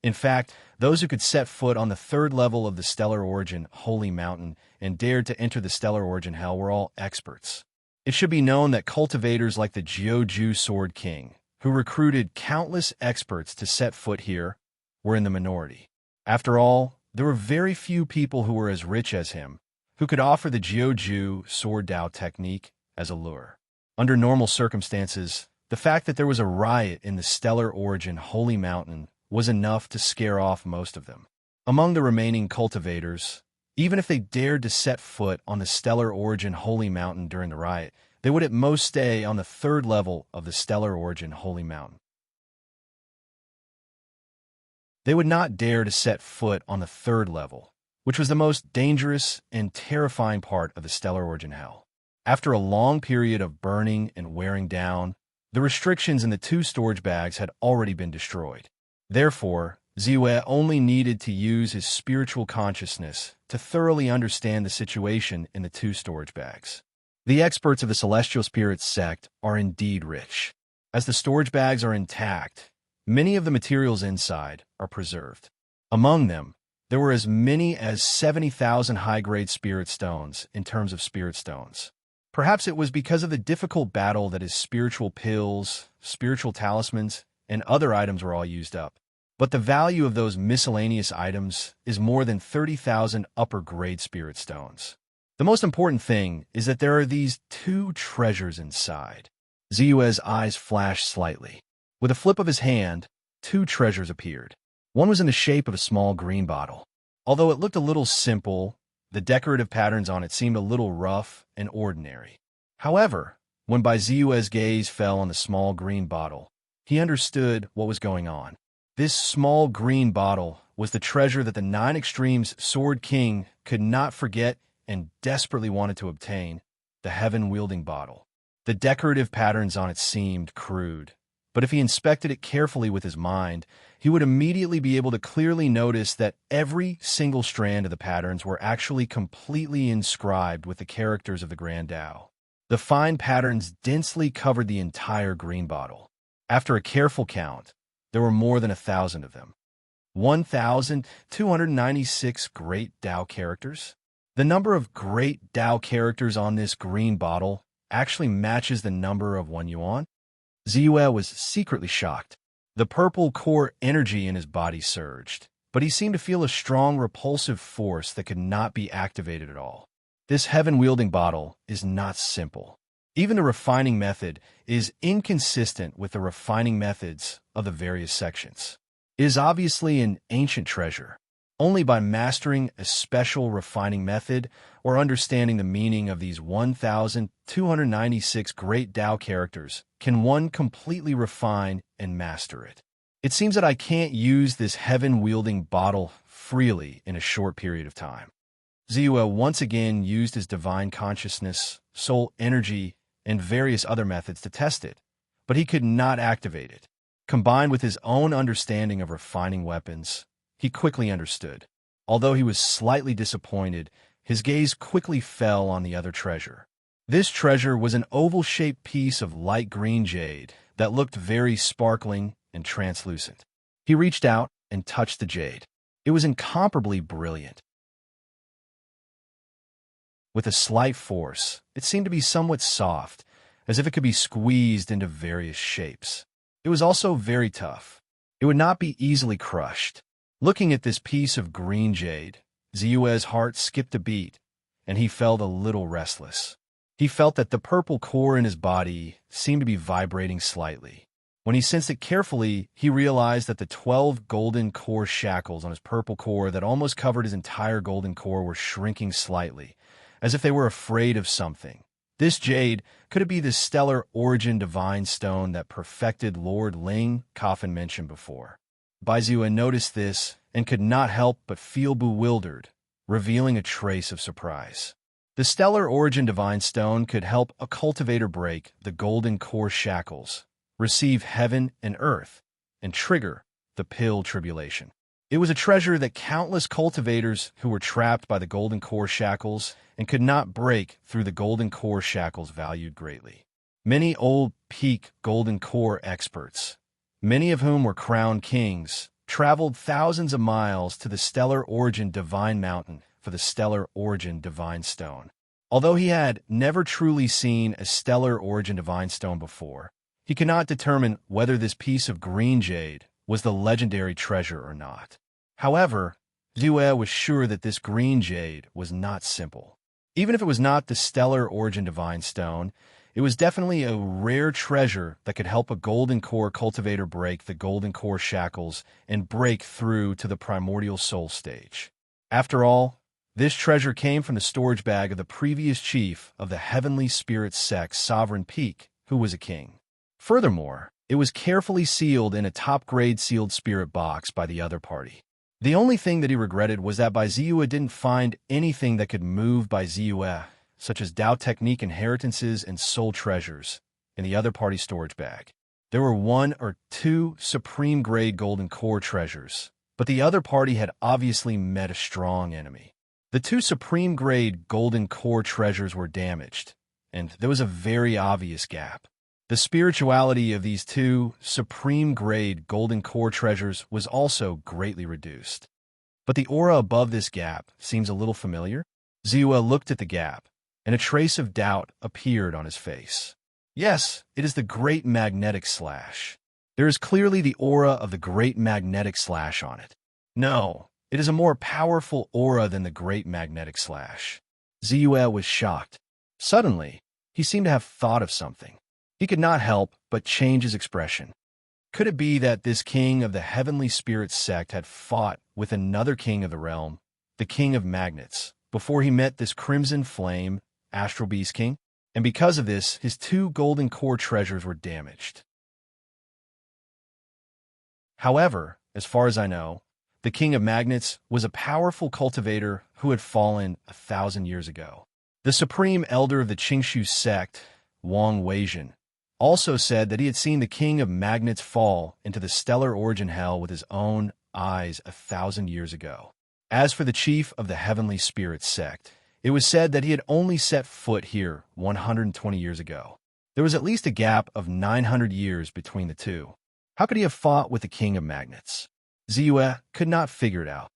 In fact, those who could set foot on the 3rd level of the Stellar Origin Holy Mountain and dared to enter the Stellar Origin Hell were all experts. It should be known that cultivators like the Jiuju Sword King, who recruited countless experts to set foot here, were in the minority. After all, there were very few people who were as rich as him, who could offer the Jiuju Sword Dao technique as a lure. Under normal circumstances, the fact that there was a riot in the Stellar Origin Holy Mountain was enough to scare off most of them. Among the remaining cultivators, even if they dared to set foot on the Stellar Origin Holy Mountain during the riot, they would at most stay on the 3rd level of the Stellar Origin Holy Mountain. They would not dare to set foot on the 3rd level, which was the most dangerous and terrifying part of the Stellar Origin Hell. After a long period of burning and wearing down, the restrictions in the 2 storage bags had already been destroyed. Therefore, Ziyue only needed to use his spiritual consciousness to thoroughly understand the situation in the 2 storage bags. The experts of the Celestial Spirits sect are indeed rich. As the storage bags are intact, many of the materials inside are preserved. Among them, there were as many as 70,000 high-grade spirit stones in terms of spirit stones. Perhaps it was because of the difficult battle that his spiritual pills, spiritual talismans, and other items were all used up. But the value of those miscellaneous items is more than 30,000 upper-grade spirit stones. The most important thing is that there are these 2 treasures inside. Ziyue's eyes flashed slightly. With a flip of his hand, 2 treasures appeared. One was in the shape of a small green bottle. Although it looked a little simple, the decorative patterns on it seemed a little rough and ordinary. However, when Ziyue's gaze fell on the small green bottle, he understood what was going on. This small green bottle was the treasure that the 9 Extremes Sword King could not forget and desperately wanted to obtain, the heaven-wielding bottle. The decorative patterns on it seemed crude, but if he inspected it carefully with his mind, he would immediately be able to clearly notice that every single strand of the patterns were actually completely inscribed with the characters of the Grand Tao. The fine patterns densely covered the entire green bottle. After a careful count, there were more than 1,000 of them. 1,296 Great Tao characters? The number of Great Tao characters on this green bottle actually matches the number of 1 yuan. Ziyue was secretly shocked. The purple core energy in his body surged, but he seemed to feel a strong repulsive force that could not be activated at all. This heaven-wielding bottle is not simple. Even the refining method is inconsistent with the refining methods of the various sections. It is obviously an ancient treasure. Only by mastering a special refining method or understanding the meaning of these 1,296 Great Tao characters can one completely refine and master it. It seems that I can't use this heaven-wielding bottle freely in a short period of time. Ziyue once again used his divine consciousness, soul energy, and various other methods to test it, but he could not activate it. Combined with his own understanding of refining weapons, he quickly understood. Although he was slightly disappointed, his gaze quickly fell on the other treasure. This treasure was an oval-shaped piece of light green jade that looked very sparkling and translucent. He reached out and touched the jade. It was incomparably brilliant. With a slight force, it seemed to be somewhat soft, as if it could be squeezed into various shapes. It was also very tough. It would not be easily crushed. Looking at this piece of green jade, Ziyue's heart skipped a beat, and he felt a little restless. He felt that the purple core in his body seemed to be vibrating slightly. When he sensed it carefully, he realized that the 12 golden core shackles on his purple core that almost covered his entire golden core were shrinking slightly, as if they were afraid of something. This jade, could it be the stellar origin divine stone that perfected Lord Ling Coffin mentioned before? Ziyue noticed this and could not help but feel bewildered, revealing a trace of surprise. The stellar origin divine stone could help a cultivator break the golden core shackles, receive heaven and earth, and trigger the pill tribulation. It was a treasure that countless cultivators who were trapped by the golden core shackles and could not break through the golden core shackles valued greatly. Many old peak golden core experts, many of whom were crowned kings, traveled thousands of miles to the stellar origin divine mountain for the stellar origin divine stone. Although he had never truly seen a stellar origin divine stone before, he could not determine whether this piece of green jade was the legendary treasure or not. However, Ziyue was sure that this green jade was not simple. Even if it was not the stellar origin divine stone, it was definitely a rare treasure that could help a golden core cultivator break the golden core shackles and break through to the primordial soul stage. After all, this treasure came from the storage bag of the previous chief of the heavenly spirit sect Sovereign Peak, who was a king. Furthermore, it was carefully sealed in a top-grade sealed spirit box by the other party. The only thing that he regretted was that Ziyue didn't find anything that could move Ziyue such as Tao technique inheritances and soul treasures, in the other party's storage bag. There were 1 or 2 supreme-grade golden core treasures, but the other party had obviously met a strong enemy. The 2 supreme-grade golden core treasures were damaged, and there was a very obvious gap. The spirituality of these 2 supreme-grade golden core treasures was also greatly reduced. But the aura above this gap seems a little familiar. Ziwa looked at the gap, and a trace of doubt appeared on his face. Yes, it is the Great Magnetic Slash. There is clearly the aura of the Great Magnetic Slash on it. No, it is a more powerful aura than the Great Magnetic Slash. Ziwa was shocked. Suddenly, he seemed to have thought of something. He could not help but change his expression. Could it be that this king of the Heavenly Spirit sect had fought with another king of the realm, the King of Magnets, before he met this Crimson Flame, Astral Beast King? And because of this, his 2 golden core treasures were damaged. However, as far as I know, the King of Magnets was a powerful cultivator who had fallen 1,000 years ago. The Supreme Elder of the Qingshu sect, Wang Weijin, also said that he had seen the King of Magnets fall into the stellar origin hell with his own eyes 1,000 years ago. As for the chief of the Heavenly Spirit sect, it was said that he had only set foot here 120 years ago. There was at least a gap of 900 years between the 2. How could he have fought with the King of Magnets? Ziwa could not figure it out.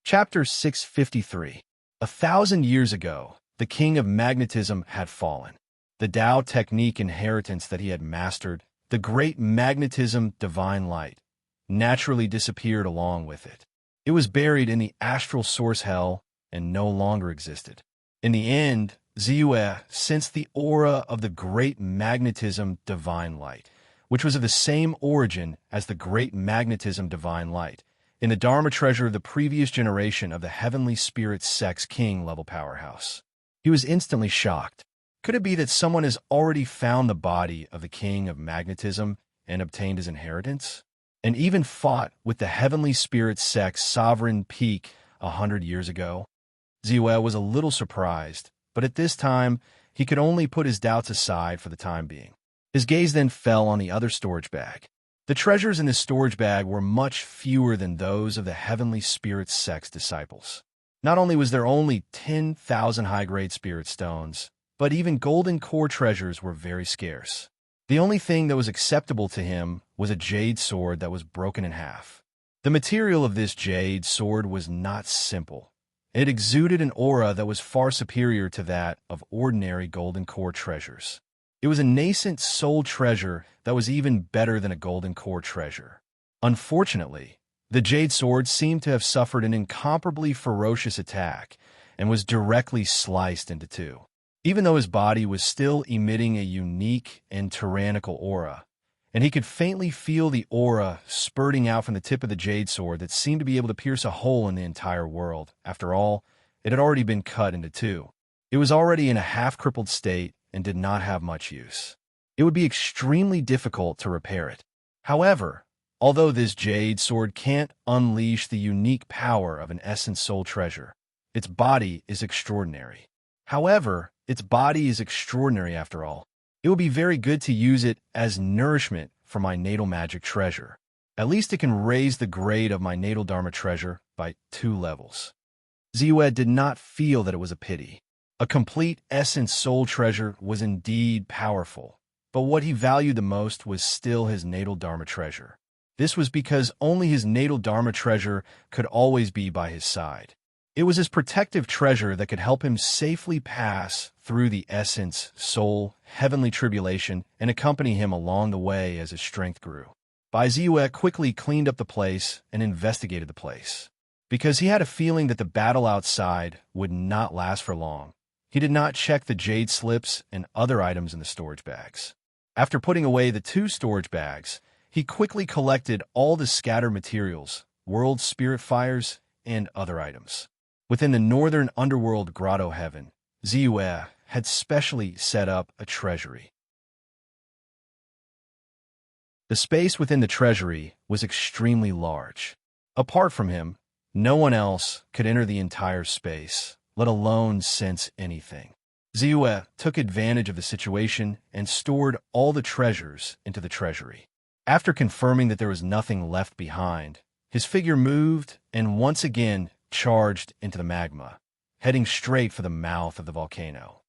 Chapter 653. 1,000 years ago, the King of Magnetism had fallen. The Tao technique inheritance that he had mastered, the Great Magnetism Divine Light, naturally disappeared along with it. It was buried in the astral source hell and no longer existed. In the end, Ziwa sensed the aura of the Great Magnetism Divine Light, which was of the same origin as the Great Magnetism Divine Light, in the Dharma treasure of the previous generation of the Heavenly Spirit Sect's King level powerhouse. He was instantly shocked. Could it be that someone has already found the body of the King of Magnetism and obtained his inheritance? And even fought with the Heavenly Spirit Sect's sovereign peak 100 years ago? Ziwa was a little surprised, but at this time, he could only put his doubts aside for the time being. His gaze then fell on the other storage bag. The treasures in this storage bag were much fewer than those of the Heavenly Spirit Sect's disciples. Not only was there only 10,000 high-grade spirit stones, but even golden core treasures were very scarce. The only thing that was acceptable to him was a jade sword that was broken in half. The material of this jade sword was not simple. It exuded an aura that was far superior to that of ordinary golden core treasures. It was a nascent soul treasure that was even better than a golden core treasure. Unfortunately, the jade sword seemed to have suffered an incomparably ferocious attack and was directly sliced into 2. Even though his body was still emitting a unique and tyrannical aura, and he could faintly feel the aura spurting out from the tip of the jade sword that seemed to be able to pierce a hole in the entire world. After all, it had already been cut into 2. It was already in a half-crippled state and did not have much use. It would be extremely difficult to repair it. However, although this jade sword can't unleash the unique power of an essence soul treasure, its body is extraordinary. Its body is extraordinary after all. It would be very good to use it as nourishment for my natal magic treasure. At least it can raise the grade of my natal Dharma treasure by 2 levels. Ziwa did not feel that it was a pity. A complete essence soul treasure was indeed powerful, but what he valued the most was still his natal Dharma treasure. This was because only his natal Dharma treasure could always be by his side. It was his protective treasure that could help him safely pass through the essence, soul, heavenly tribulation and accompany him along the way as his strength grew. Ziwa quickly cleaned up the place and investigated the place. Because he had a feeling that the battle outside would not last for long, he did not check the jade slips and other items in the storage bags. After putting away the 2 storage bags, he quickly collected all the scattered materials, world spirit fires, and other items. Within the northern underworld grotto heaven, Ziwa had specially set up a treasury. The space within the treasury was extremely large. Apart from him, no one else could enter the entire space, let alone sense anything. Ziyue took advantage of the situation and stored all the treasures into the treasury. After confirming that there was nothing left behind, his figure moved and once again charged into the magma, heading straight for the mouth of the volcano.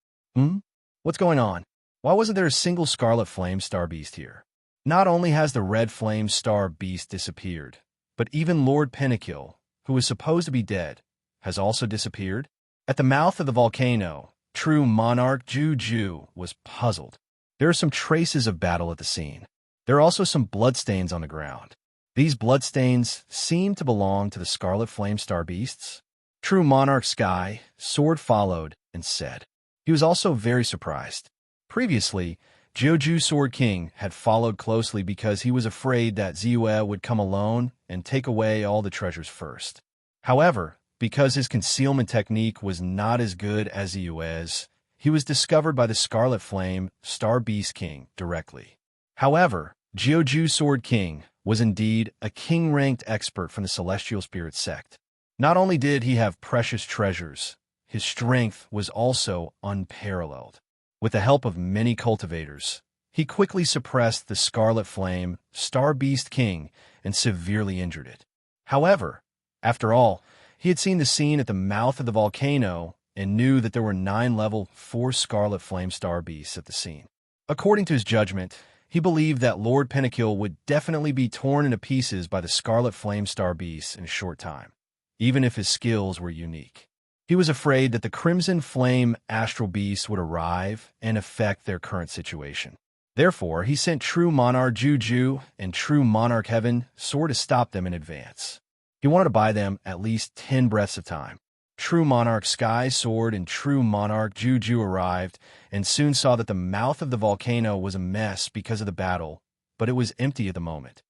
What's going on? Why wasn't there a single scarlet flame star beast here? Not only has the red flame star beast disappeared, but even Lord Pinnacle, who was supposed to be dead, has also disappeared. At the mouth of the volcano, true monarch Juju was puzzled. There are some traces of battle at the scene. There are also some bloodstains on the ground. These bloodstains seem to belong to the scarlet flame star beasts. True monarch Sky, sword followed, and said. He was also very surprised. Previously, Joju Sword King had followed closely because he was afraid that Ziyue would come alone and take away all the treasures first. However, because his concealment technique was not as good as Ziyue's, he was discovered by the Scarlet Flame Star Beast King directly. However, Joju Sword King was indeed a king-ranked expert from the Celestial Spirit sect. Not only did he have precious treasures, his strength was also unparalleled. With the help of many cultivators, he quickly suppressed the Scarlet Flame Star Beast King and severely injured it. However, after all, he had seen the scene at the mouth of the volcano and knew that there were 9 level 4 Scarlet Flame Star Beasts at the scene. According to his judgment, he believed that Lord Pinnacle would definitely be torn into pieces by the Scarlet Flame Star Beasts in a short time, even if his skills were unique. He was afraid that the Crimson Flame Astral Beasts would arrive and affect their current situation. Therefore, he sent True Monarch Juju and True Monarch Heaven Sword to stop them in advance. He wanted to buy them at least 10 breaths of time. True Monarch Sky Sword and True Monarch Juju arrived and soon saw that the mouth of the volcano was a mess because of the battle, but it was empty at the moment.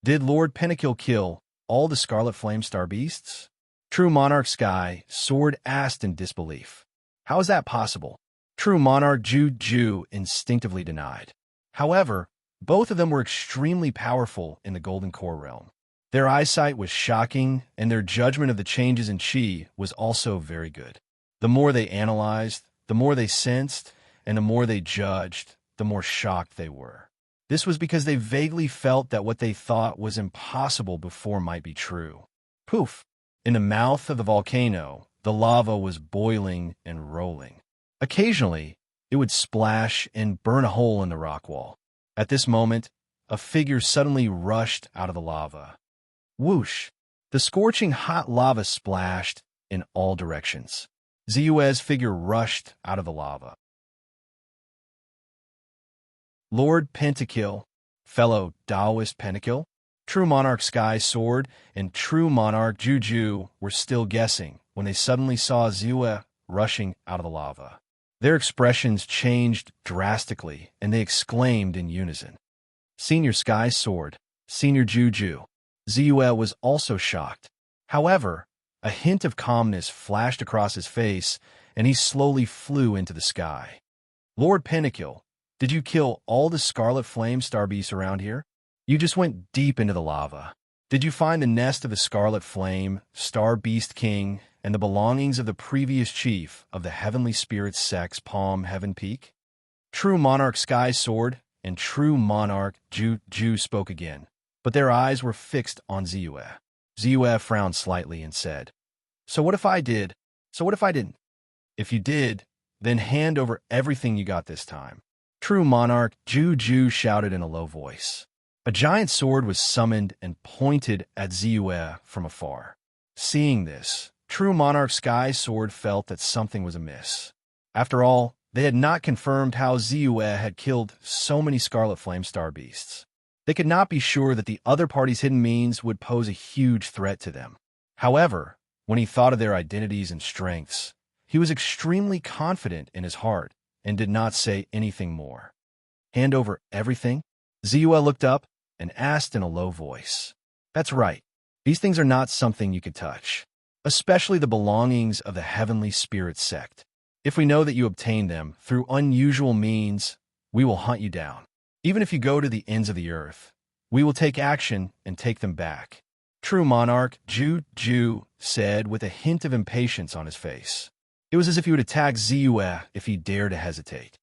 Did Lord Pinnacle kill all the Scarlet Flame Star Beasts? True Monarch Sky Sword asked in disbelief. How is that possible? True Monarch Juju instinctively denied. However, both of them were extremely powerful in the Golden Core realm. Their eyesight was shocking, and their judgment of the changes in Qi was also very good. The more they analyzed, the more they sensed, and the more they judged, the more shocked they were. This was because they vaguely felt that what they thought was impossible before might be true. Poof! In the mouth of the volcano, the lava was boiling and rolling. Occasionally, it would splash and burn a hole in the rock wall. At this moment, a figure suddenly rushed out of the lava. Whoosh! The scorching hot lava splashed in all directions. Ziyue's figure rushed out of the lava. Lord Pentakill, fellow Taoist Pentakill, True Monarch Sky Sword, and True Monarch Juju were still guessing when they suddenly saw Ziyue rushing out of the lava. Their expressions changed drastically, and they exclaimed in unison. Senior Sky Sword, Senior Juju. Ziyue was also shocked. However, a hint of calmness flashed across his face, and he slowly flew into the sky. Lord Pinnacle, did you kill all the Scarlet Flame Star Beasts around here? You just went deep into the lava. Did you find the nest of the Scarlet Flame Star Beast King and the belongings of the previous chief of the Heavenly Spirit Sect's Palm Heaven Peak? True Monarch Sky Sword and True Monarch Juju spoke again, but their eyes were fixed on Ziyue. Ziyue frowned slightly and said, So what if I did? So what if I didn't? If you did, then hand over everything you got this time. True Monarch Juju shouted in a low voice. A giant sword was summoned and pointed at Ziyue from afar. Seeing this, True Monarch Sky Sword felt that something was amiss. After all, they had not confirmed how Ziyue had killed so many Scarlet Flame Star Beasts. They could not be sure that the other party's hidden means would pose a huge threat to them. However, when he thought of their identities and strengths, he was extremely confident in his heart and did not say anything more. Hand over everything? Ziyue looked up and asked in a low voice. That's right. These things are not something you could touch, especially the belongings of the Heavenly Spirit Sect. If we know that you obtained them through unusual means, we will hunt you down. Even if you go to the ends of the earth, we will take action and take them back. True monarch, Ju said with a hint of impatience on his face. It was as if he would attack Ziyue if he dared to hesitate.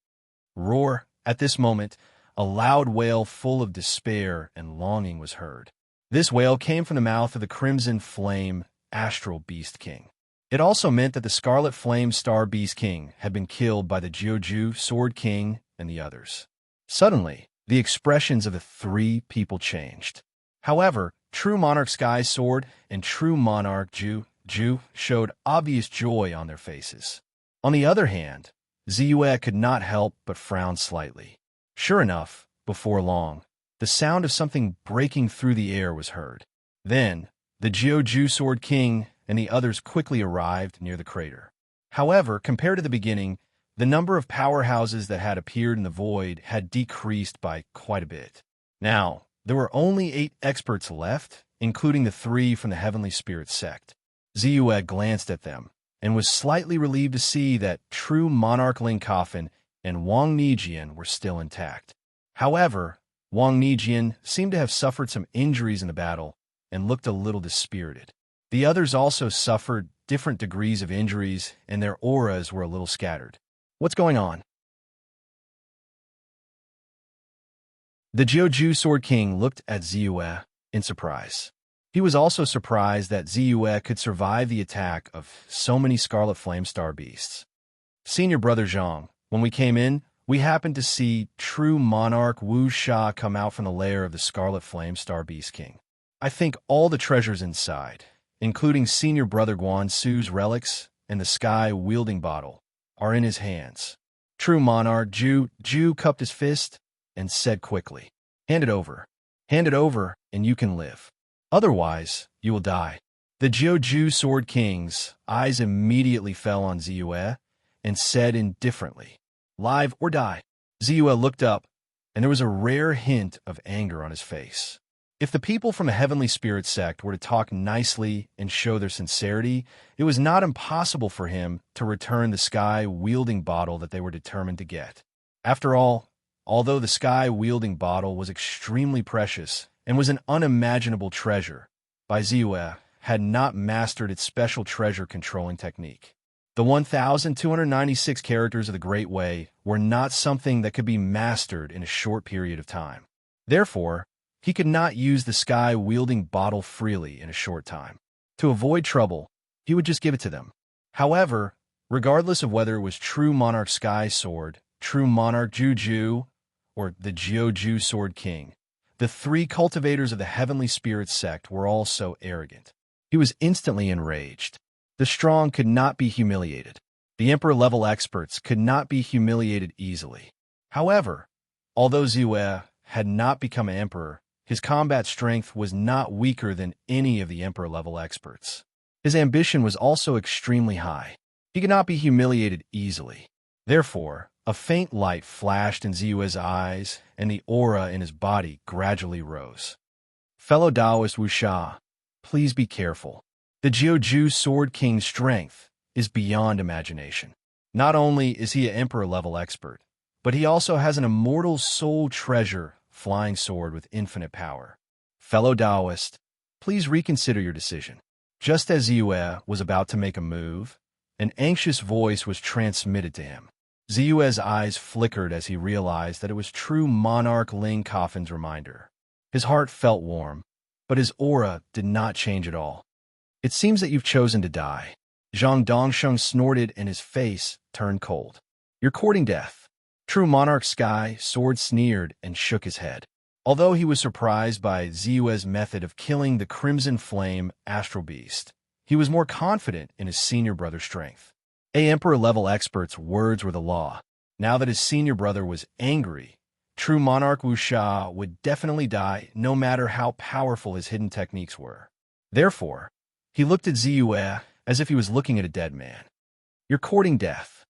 Roar! At this moment, a loud wail full of despair and longing was heard. This wail came from the mouth of the Crimson Flame Astral Beast King. It also meant that the Scarlet Flame Star Beast King had been killed by the Jiuju Sword King and the others. Suddenly, the expressions of the three people changed. However, True Monarch Sky Sword and True Monarch Ju showed obvious joy on their faces. On the other hand, Ziyue could not help but frown slightly. Sure enough, before long, the sound of something breaking through the air was heard. Then, the Jiuju Sword King and the others quickly arrived near the crater. However, compared to the beginning, the number of powerhouses that had appeared in the void had decreased by quite a bit. Now, there were only 8 experts left, including the 3 from the Heavenly Spirit sect. Ziyue glanced at them and was slightly relieved to see that True Monarch Ling Coffin and Wang Nijian were still intact. However, Wang Nijian seemed to have suffered some injuries in the battle and looked a little dispirited. The others also suffered different degrees of injuries, and their auras were a little scattered. What's going on? The Jiuju Sword King looked at Ziyue in surprise. He was also surprised that Ziyue could survive the attack of so many Scarlet Flame Star Beasts. Senior Brother Zhang, when we came in, we happened to see True Monarch Wu Sha come out from the lair of the Scarlet Flame Star Beast King. I think all the treasures inside, including Senior Brother Guan Su's relics and the sky-wielding bottle, are in his hands. True Monarch Ju cupped his fist and said quickly, "Hand it over. Hand it over, and you can live. Otherwise, you will die." The Jiuju Sword King's eyes immediately fell on Ziyue and said indifferently, "Live or die." Ziyue looked up, and there was a rare hint of anger on his face. If the people from a Heavenly Spirit sect were to talk nicely and show their sincerity, it was not impossible for him to return the sky-wielding bottle that they were determined to get. After all, although the sky-wielding bottle was extremely precious and was an unimaginable treasure, Bai Ziyue had not mastered its special treasure-controlling technique. The 1,296 characters of the Great Way were not something that could be mastered in a short period of time. Therefore, he could not use the sky-wielding bottle freely in a short time. To avoid trouble, he would just give it to them. However, regardless of whether it was True Monarch Sky Sword, True Monarch Juju, or the Jiuju Sword King, the 3 cultivators of the Heavenly Spirit sect were all so arrogant. He was instantly enraged. The strong could not be humiliated. The Emperor-level experts could not be humiliated easily. However, although Ziyue had not become an emperor, his combat strength was not weaker than any of the Emperor-level experts. His ambition was also extremely high. He could not be humiliated easily. Therefore, a faint light flashed in Ziyue's eyes, and the aura in his body gradually rose. Fellow Taoist Wu Sha, please be careful. The Jiuju Sword King's strength is beyond imagination. Not only is he an Emperor-level expert, but he also has an immortal soul treasure flying sword with infinite power. Fellow Taoist, please reconsider your decision. Just as Ziyue was about to make a move, an anxious voice was transmitted to him. Ziyue's eyes flickered as he realized that it was True Monarch Ling Coffin's reminder. His heart felt warm, but his aura did not change at all. "It seems that you've chosen to die." Zhang Dongsheng snorted and his face turned cold. "You're courting death." True Monarch Sky Sword sneered and shook his head. Although he was surprised by Ziyue's method of killing the Crimson Flame Astral Beast, he was more confident in his senior brother's strength. A Emperor-level expert's words were the law. Now that his senior brother was angry, True Monarch Wu Sha would definitely die no matter how powerful his hidden techniques were. Therefore, he looked at Ziyue as if he was looking at a dead man. "You're courting death."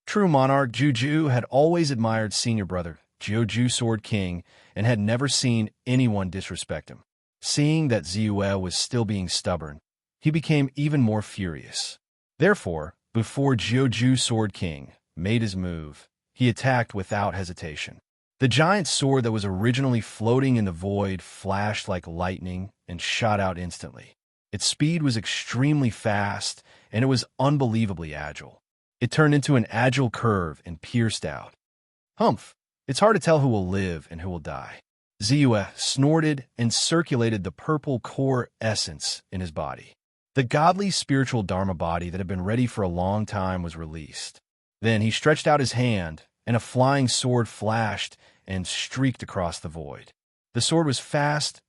True Monarch Juju had always admired senior brother Jiuju Sword King and had never seen anyone disrespect him. Seeing that Ziyue was still being stubborn, he became even more furious. Therefore, before Jiuju Sword King made his move, he attacked without hesitation. The giant sword that was originally floating in the void flashed like lightning and shot out instantly. Its speed was extremely fast, and it was unbelievably agile. It turned into an agile curve and pierced out. Humph! It's hard to tell who will live and who will die. Ziyue snorted and circulated the purple core essence in his body. The godly spiritual Dharma body that had been ready for a long time was released. Then he stretched out his hand, and a flying sword flashed and streaked across the void. The sword was fast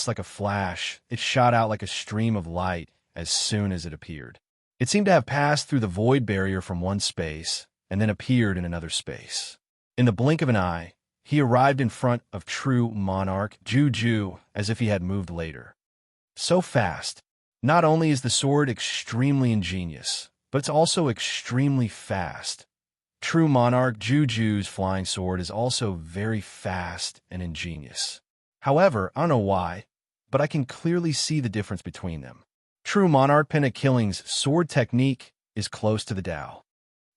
like a flash. It shot out like a stream of light as soon as it appeared. It seemed to have passed through the void barrier from one space and then appeared in another space. In the blink of an eye, he arrived in front of true monarch Juju as if he had moved later. So fast. Not only is the sword extremely ingenious, but it's also extremely fast. True monarch Juju's flying sword is also very fast and ingenious. However, I don't know why, but I can clearly see the difference between them. True monarch Penakilling's sword technique is close to the Tao.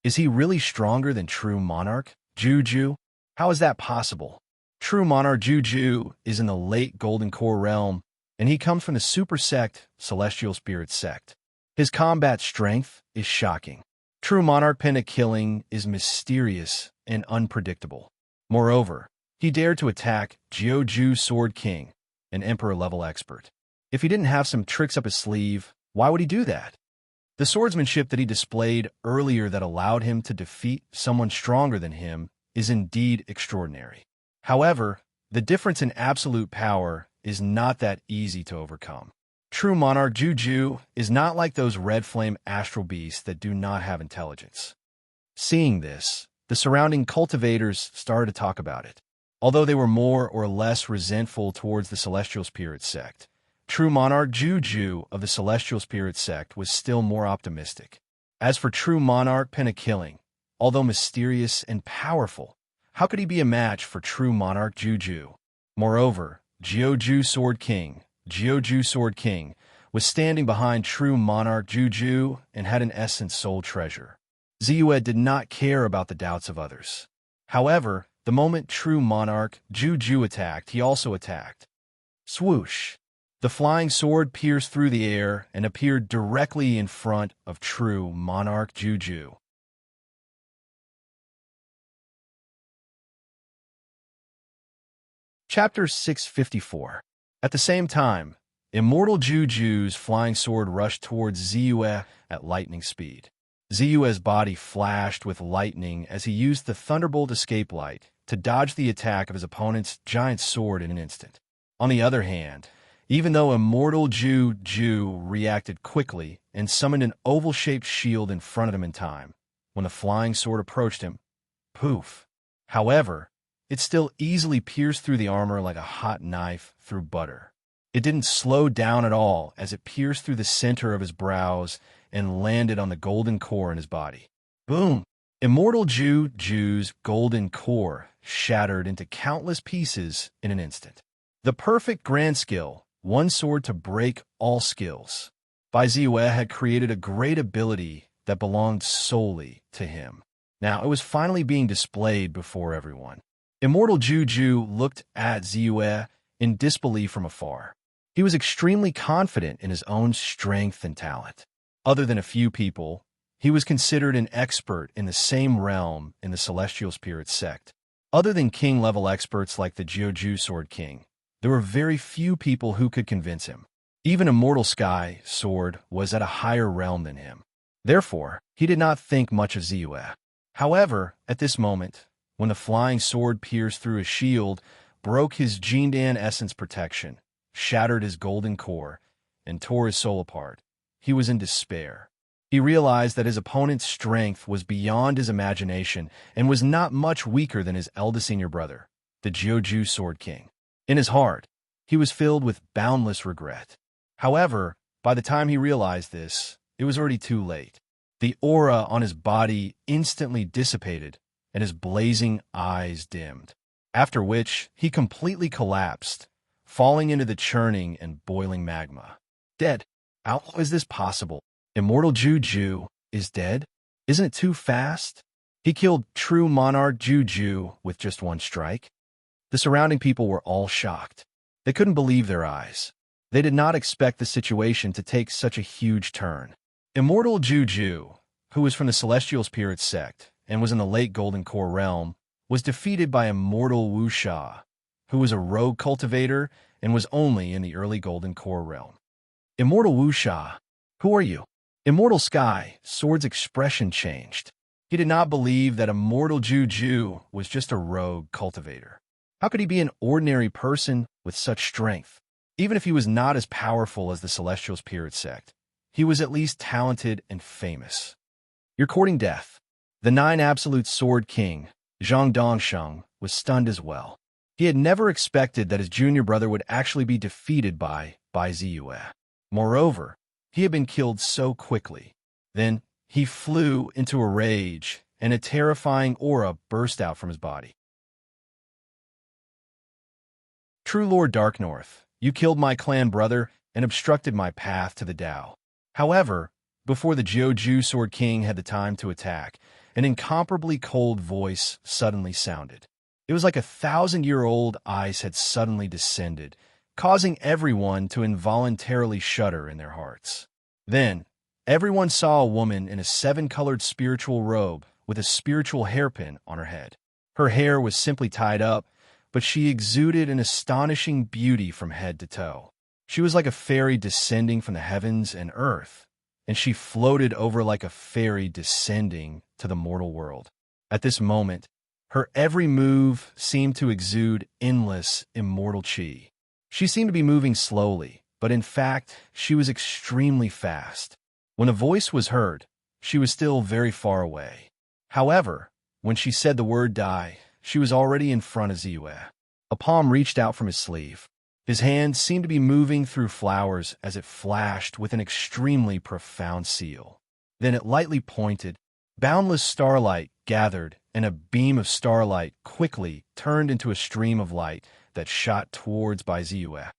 Is he really stronger than true monarch Juju? How is that possible? True monarch Juju is in the late Golden Core realm, and he comes from the super sect, Celestial Spirit sect. His combat strength is shocking. True monarch Penakilling is mysterious and unpredictable. Moreover, he dared to attack Jiuju Sword King, an Emperor-level expert. If he didn't have some tricks up his sleeve, why would he do that? The swordsmanship that he displayed earlier that allowed him to defeat someone stronger than him is indeed extraordinary. However, the difference in absolute power is not that easy to overcome. True monarch Juju is not like those red flame astral beasts that do not have intelligence. Seeing this, the surrounding cultivators started to talk about it. Although they were more or less resentful towards the Celestial Spirit sect, true monarch Juju of the Celestial Spirit sect was still more optimistic. As for true monarch Penakilling, although mysterious and powerful, how could he be a match for true monarch Juju? Moreover, Jiuju Sword King was standing behind true monarch Juju and had in essence soul treasure. Ziyue did not care about the doubts of others. However, the moment true monarch Juju attacked, he also attacked. Swoosh! The flying sword pierced through the air and appeared directly in front of true monarch Juju. Chapter 654. At the same time, immortal Juju's flying sword rushed towards Ziyue at lightning speed. Ziyue's body flashed with lightning as he used the Thunderbolt escape light to dodge the attack of his opponent's giant sword in an instant. On the other hand, even though immortal Juju reacted quickly and summoned an oval-shaped shield in front of him in time, when the flying sword approached him, poof. However, it still easily pierced through the armor like a hot knife through butter. It didn't slow down at all as it pierced through the center of his brows and landed on the golden core in his body. Boom! Immortal Juju's golden core shattered into countless pieces in an instant. The perfect grand skill, one sword to break all skills, by Ziyue had created a great ability that belonged solely to him. Now it was finally being displayed before everyone. Immortal Juju looked at Ziyue in disbelief from afar. He was extremely confident in his own strength and talent. Other than a few people, he was considered an expert in the same realm in the Celestial Spirit sect. Other than king-level experts like the Jiuju Sword King, there were very few people who could convince him. Even Immortal Sky Sword was at a higher realm than him. Therefore, he did not think much of Ziyue. However, at this moment, when the flying sword pierced through his shield, broke his Jindan essence protection, shattered his golden core, and tore his soul apart, he was in despair. He realized that his opponent's strength was beyond his imagination and was not much weaker than his eldest senior brother, the Jiuju Sword King. In his heart, he was filled with boundless regret. However, by the time he realized this, it was already too late. The aura on his body instantly dissipated, and his blazing eyes dimmed, after which he completely collapsed, falling into the churning and boiling magma. Dead. How is this possible? Immortal Juju is dead? Isn't it too fast? He killed true monarch Juju with just one strike. The surrounding people were all shocked. They couldn't believe their eyes. They did not expect the situation to take such a huge turn. Immortal Juju, who was from the Celestial Spirit sect and was in the late Golden Core realm, was defeated by Immortal Wuxia, who was a rogue cultivator and was only in the early Golden Core realm. Immortal Wuxia, who are you? Immortal Sky, Sword's expression changed. He did not believe that Immortal Juju was just a rogue cultivator. How could he be an ordinary person with such strength? Even if he was not as powerful as the Celestial Spirit sect, he was at least talented and famous. You're courting death. The 9 Absolute Sword King, Zhang Dongsheng, was stunned as well. He had never expected that his junior brother would actually be defeated by Ziyue. Moreover, he had been killed so quickly. Then, he flew into a rage, and a terrifying aura burst out from his body. True Lord Dark North, you killed my clan brother and obstructed my path to the Tao. However, before the Jiuju Sword King had the time to attack, an incomparably cold voice suddenly sounded. It was like 1,000-year-old ice had suddenly descended, causing everyone to involuntarily shudder in their hearts. Then, everyone saw a woman in a 7-colored spiritual robe with a spiritual hairpin on her head. Her hair was simply tied up, but she exuded an astonishing beauty from head to toe. She was like a fairy descending from the heavens and earth, and she floated over like a fairy descending to the mortal world. At this moment, her every move seemed to exude endless, immortal chi. She seemed to be moving slowly, but in fact, she was extremely fast. When a voice was heard, she was still very far away. However, when she said the word die, she was already in front of Ziyue. A palm reached out from his sleeve. His hand seemed to be moving through flowers as it flashed with an extremely profound seal. Then it lightly pointed. Boundless starlight gathered, and a beam of starlight quickly turned into a stream of light that shot towards Ziyue.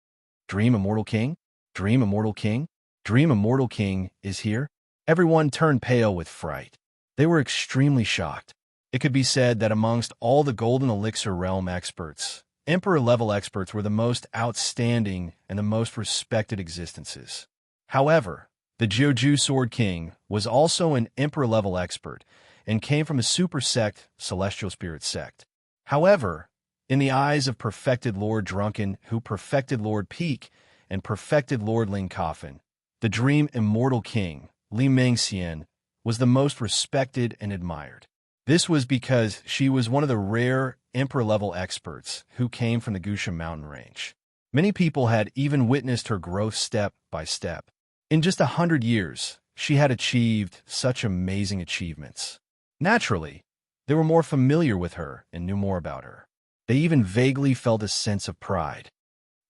Dream Immortal King? Dream Immortal King? Dream Immortal King is here? Everyone turned pale with fright. They were extremely shocked. It could be said that amongst all the Golden Elixir Realm experts, Emperor-level experts were the most outstanding and the most respected existences. However, the Jiuju Sword King was also an Emperor-level expert and came from a super sect, Celestial Spirit sect. However, in the eyes of perfected Lord Drunken, who perfected Lord Peak, and perfected Lord Ling Coffin, the Dream Immortal King, Li Mengxian, was the most respected and admired. This was because she was one of the rare Emperor-level experts who came from the Gusha mountain range. Many people had even witnessed her growth step by step. In just 100 years, she had achieved such amazing achievements. Naturally, they were more familiar with her and knew more about her. They even vaguely felt a sense of pride.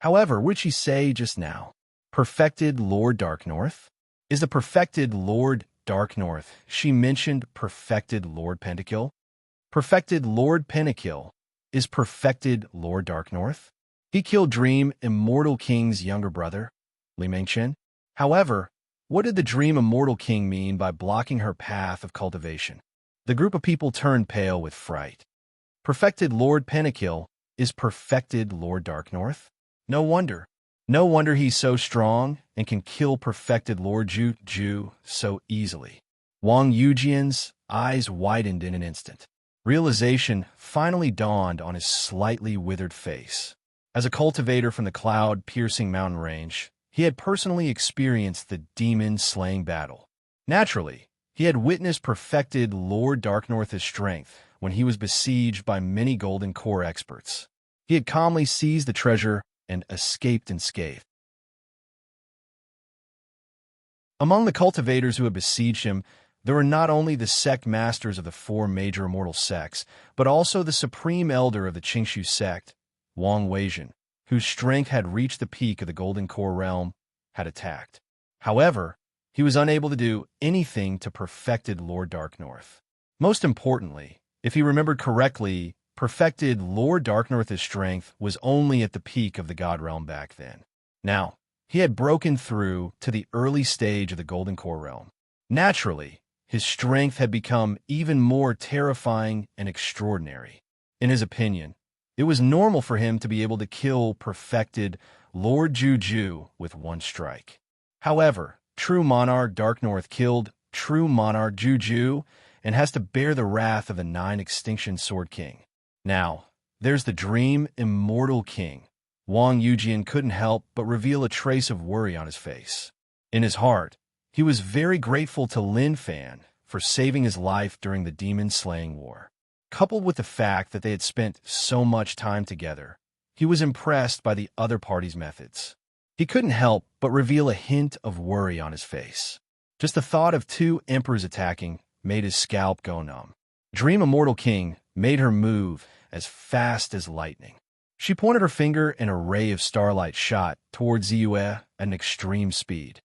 However, what did she say just now? Perfected Lord Dark North? Is the perfected Lord Dark North? She mentioned perfected Lord Pentakill. Perfected Lord Pentakill is perfected Lord Dark North. He killed Dream Immortal King's younger brother, Li Mengchen. However, what did the Dream Immortal King mean by blocking her path of cultivation? The group of people turned pale with fright. Perfected Lord Pentakill is perfected Lord Dark North? No wonder. No wonder he's so strong and can kill perfected Lord Juju so easily. Wang Yujian's eyes widened in an instant. Realization finally dawned on his slightly withered face. As a cultivator from the cloud-piercing mountain range, he had personally experienced the demon-slaying battle. Naturally, he had witnessed perfected Lord Dark North's strength when he was besieged by many Golden Core experts. He had calmly seized the treasure and escaped unscathed. Among the cultivators who had besieged him, there were not only the sect masters of the 4 major immortal sects, but also the supreme elder of the Qingshu sect, Wang Weijin, whose strength had reached the peak of the Golden Core realm, had attacked. However, he was unable to do anything to perfected Lord Dark North. Most importantly, if he remembered correctly, perfected Lord Dark North's strength was only at the peak of the God Realm back then. Now, he had broken through to the early stage of the Golden Core realm. Naturally, his strength had become even more terrifying and extraordinary. In his opinion, it was normal for him to be able to kill perfected Lord Juju with one strike. However, true monarch Dark North killed true monarch Juju and has to bear the wrath of the 9 Extinction Sword King. Now, there's the Dream Immortal King. Wang Yujian couldn't help but reveal a trace of worry on his face. In his heart, he was very grateful to Lin Fan for saving his life during the demon-slaying war. Coupled with the fact that they had spent so much time together, he was impressed by the other party's methods. He couldn't help but reveal a hint of worry on his face. Just the thought of 2 emperors attacking made his scalp go numb. Dream Immortal King made her move as fast as lightning. She pointed her finger and a ray of starlight shot towards Ziyue at an extreme speed.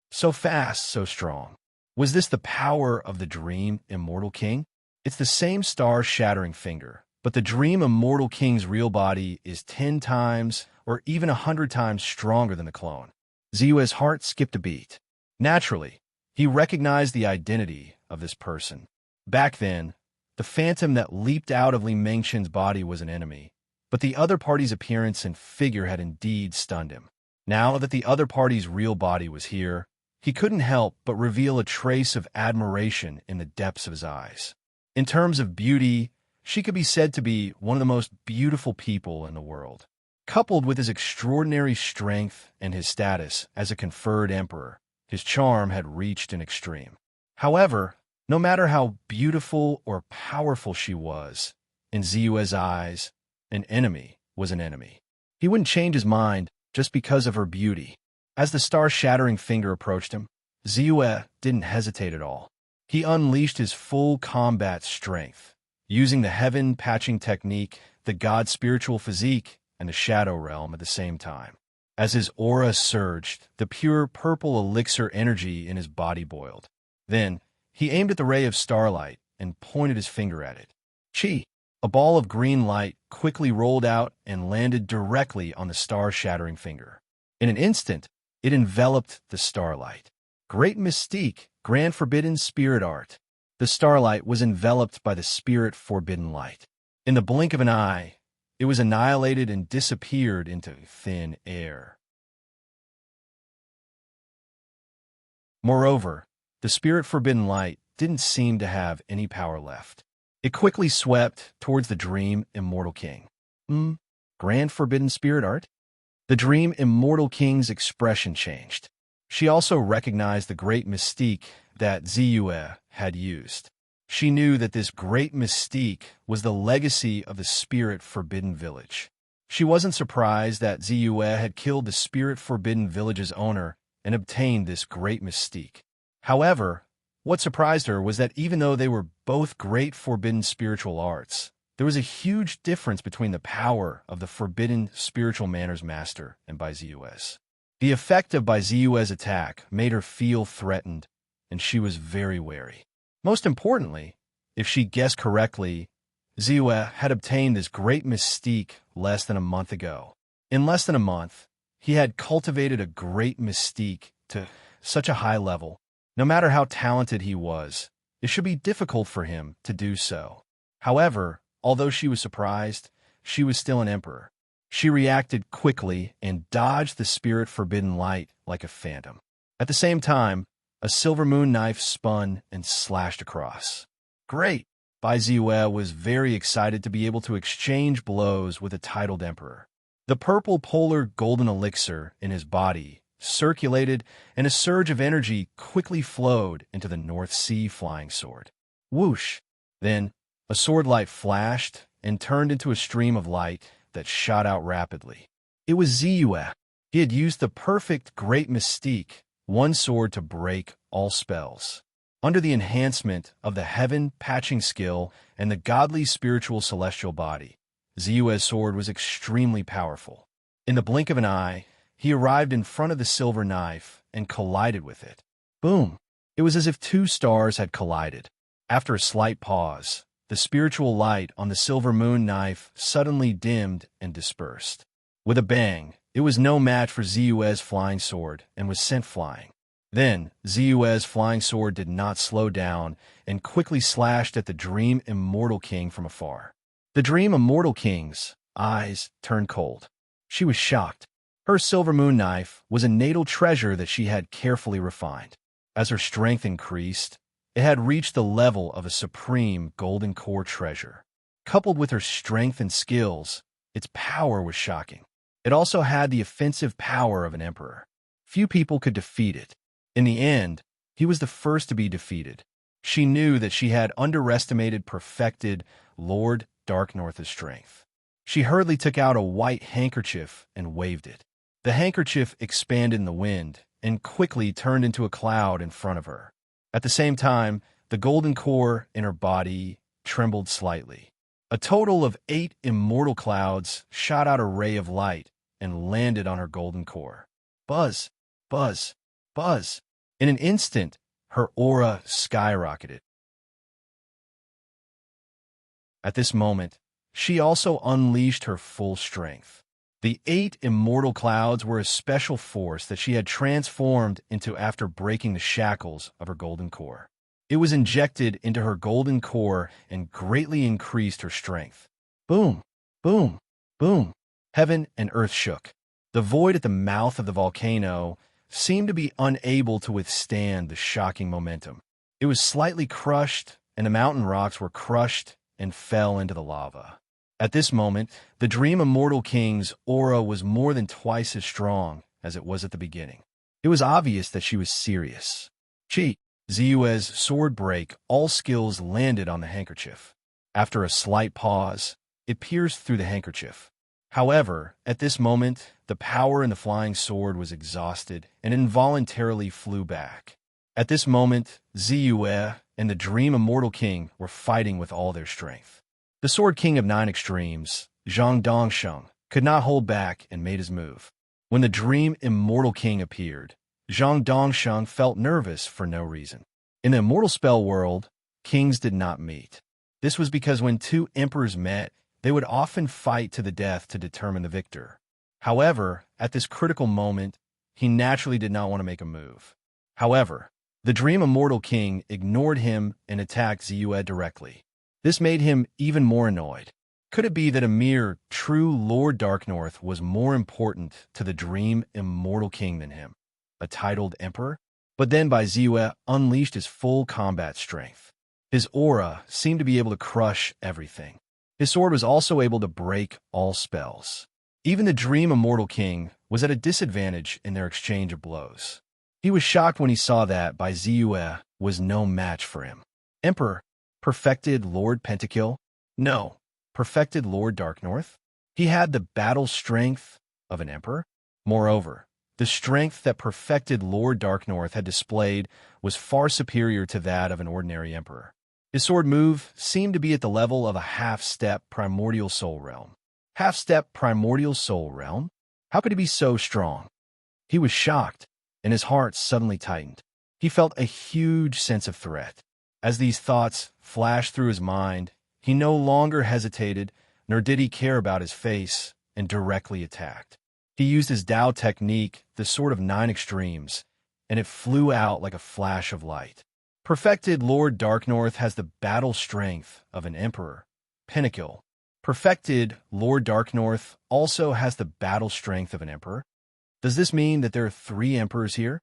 So fast, so strong. Was this the power of the Dream Immortal King? It's the same star-shattering finger, but the Dream Immortal King's real body is 10 times or even 100 times stronger than the clone. Ziyue's heart skipped a beat. Naturally, he recognized the identity of this person. Back then, the phantom that leaped out of Li Mengqian's body was an enemy, but the other party's appearance and figure had indeed stunned him. Now that the other party's real body was here, he couldn't help but reveal a trace of admiration in the depths of his eyes. In terms of beauty, she could be said to be one of the most beautiful people in the world. Coupled with his extraordinary strength and his status as a conferred emperor, his charm had reached an extreme. However, no matter how beautiful or powerful she was, in Ziyue's eyes, an enemy was an enemy. He wouldn't change his mind just because of her beauty. As the star-shattering finger approached him, Ziyue didn't hesitate at all. He unleashed his full combat strength, using the heaven-patching technique, the god spiritual physique, and the shadow realm at the same time. As his aura surged, the pure purple elixir energy in his body boiled. Then, he aimed at the ray of starlight and pointed his finger at it. Chi! A ball of green light quickly rolled out and landed directly on the star-shattering finger. In an instant, it enveloped the starlight. Great mystique, grand forbidden spirit art. The starlight was enveloped by the spirit forbidden light. In the blink of an eye, it was annihilated and disappeared into thin air. Moreover, the spirit forbidden light didn't seem to have any power left. It quickly swept towards the Dream Immortal King. Grand forbidden spirit art? The Dream Immortal King's expression changed. She also recognized the great mystique that Ziyue had used. She knew that this great mystique was the legacy of the Spirit Forbidden Village. She wasn't surprised that Ziyue had killed the Spirit Forbidden Village's owner and obtained this great mystique. However, what surprised her was that even though they were both great forbidden spiritual arts, there was a huge difference between the power of the forbidden spiritual manners master and Baiziyue's. The effect of Baiziyue's attack made her feel threatened, and she was very wary. Most importantly, if she guessed correctly, Ziyue had obtained this great mystique less than a month ago. In less than a month, he had cultivated a great mystique to such a high level. No matter how talented he was, it should be difficult for him to do so. However, although she was surprised, she was still an emperor. She reacted quickly and dodged the spirit forbidden light like a phantom. At the same time, a silver moon knife spun and slashed across. Great! Bai Ziyue was very excited to be able to exchange blows with a titled emperor. The purple polar golden elixir in his body circulated, and a surge of energy quickly flowed into the North Sea flying sword. Whoosh! Then, a sword light flashed and turned into a stream of light that shot out rapidly. It was Ziyue. He had used the perfect great mystique, one sword to break all spells. Under the enhancement of the heaven-patching skill and the godly spiritual celestial body, Ziyue's sword was extremely powerful. In the blink of an eye, he arrived in front of the silver knife and collided with it. Boom! It was as if 2 stars had collided. After a slight pause, the spiritual light on the silver moon knife suddenly dimmed and dispersed. With a bang, it was no match for Ziyue's flying sword and was sent flying. Then, Ziyue's flying sword did not slow down and quickly slashed at the Dream Immortal King from afar. The Dream Immortal King's eyes turned cold. She was shocked. Her silver moon knife was a natal treasure that she had carefully refined. As her strength increased, it had reached the level of a supreme golden core treasure. Coupled with her strength and skills, its power was shocking. It also had the offensive power of an emperor. Few people could defeat it. In the end, he was the first to be defeated. She knew that she had underestimated perfected Lord Darknorth's strength. She hurriedly took out a white handkerchief and waved it. The handkerchief expanded in the wind and quickly turned into a cloud in front of her. At the same time, the golden core in her body trembled slightly. A total of 8 immortal clouds shot out a ray of light and landed on her golden core. Buzz, buzz, buzz. In an instant, her aura skyrocketed. At this moment, she also unleashed her full strength. The 8 immortal clouds were a special force that she had transformed into after breaking the shackles of her golden core. It was injected into her golden core and greatly increased her strength. Boom, boom, boom. Heaven and earth shook. The void at the mouth of the volcano seemed to be unable to withstand the shocking momentum. It was slightly crushed, and the mountain rocks were crushed and fell into the lava. At this moment, the Dream Immortal King's aura was more than twice as strong as it was at the beginning. It was obvious that she was serious. Ziyue's sword break, all skills landed on the handkerchief. After a slight pause, it pierced through the handkerchief. However, at this moment, the power in the flying sword was exhausted and involuntarily flew back. At this moment, Ziyue and the Dream Immortal King were fighting with all their strength. The Sword King of 9 Extremes, Zhang Dongsheng, could not hold back and made his move. When the Dream Immortal King appeared, Zhang Dongsheng felt nervous for no reason. In the immortal spell world, kings did not meet. This was because when two emperors met, they would often fight to the death to determine the victor. However, at this critical moment, he naturally did not want to make a move. However, the Dream Immortal King ignored him and attacked Ziyue directly. This made him even more annoyed. Could it be that a mere true Lord Darknorth was more important to the Dream Immortal King than him, a titled emperor? But then Ziyue unleashed his full combat strength. His aura seemed to be able to crush everything. His sword was also able to break all spells. Even the Dream Immortal King was at a disadvantage in their exchange of blows. He was shocked when he saw that Ziyue was no match for him. Emperor, perfected Lord Pentakill? No, perfected Lord Darknorth? He had the battle strength of an emperor. Moreover, the strength that perfected Lord Darknorth had displayed was far superior to that of an ordinary emperor. His sword move seemed to be at the level of a half-step primordial soul realm. Half-step primordial soul realm? How could he be so strong? He was shocked, and his heart suddenly tightened. He felt a huge sense of threat. As these thoughts flashed through his mind, he no longer hesitated, nor did he care about his face, and directly attacked. He used his Dao technique, the Sword of 9 Extremes, and it flew out like a flash of light. Perfected Lord Darknorth has the battle strength of an emperor, Pentakill. Perfected Lord Darknorth also has the battle strength of an emperor. Does this mean that there are 3 emperors here?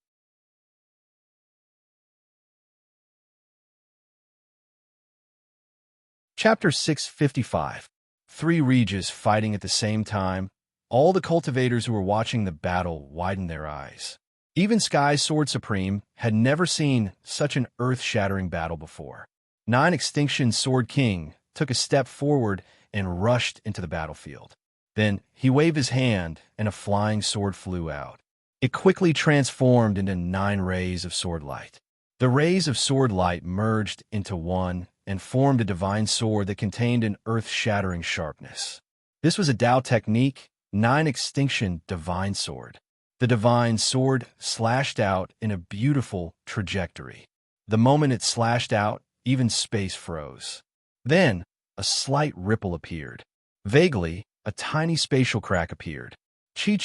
Chapter 655. 3 Reges fighting at the same time. All the cultivators who were watching the battle widened their eyes. Even Sky's Sword Supreme had never seen such an earth-shattering battle before. 9 Extinction Sword King took a step forward and rushed into the battlefield. Then he waved his hand and a flying sword flew out. It quickly transformed into 9 rays of sword light. The rays of sword light merged into one and formed a divine sword that contained an earth-shattering sharpness. This was a Dao technique, 9 Extinction Divine Sword. The divine sword slashed out in a beautiful trajectory. The moment it slashed out, even space froze. Then, a slight ripple appeared. Vaguely, a tiny spatial crack appeared. Chi.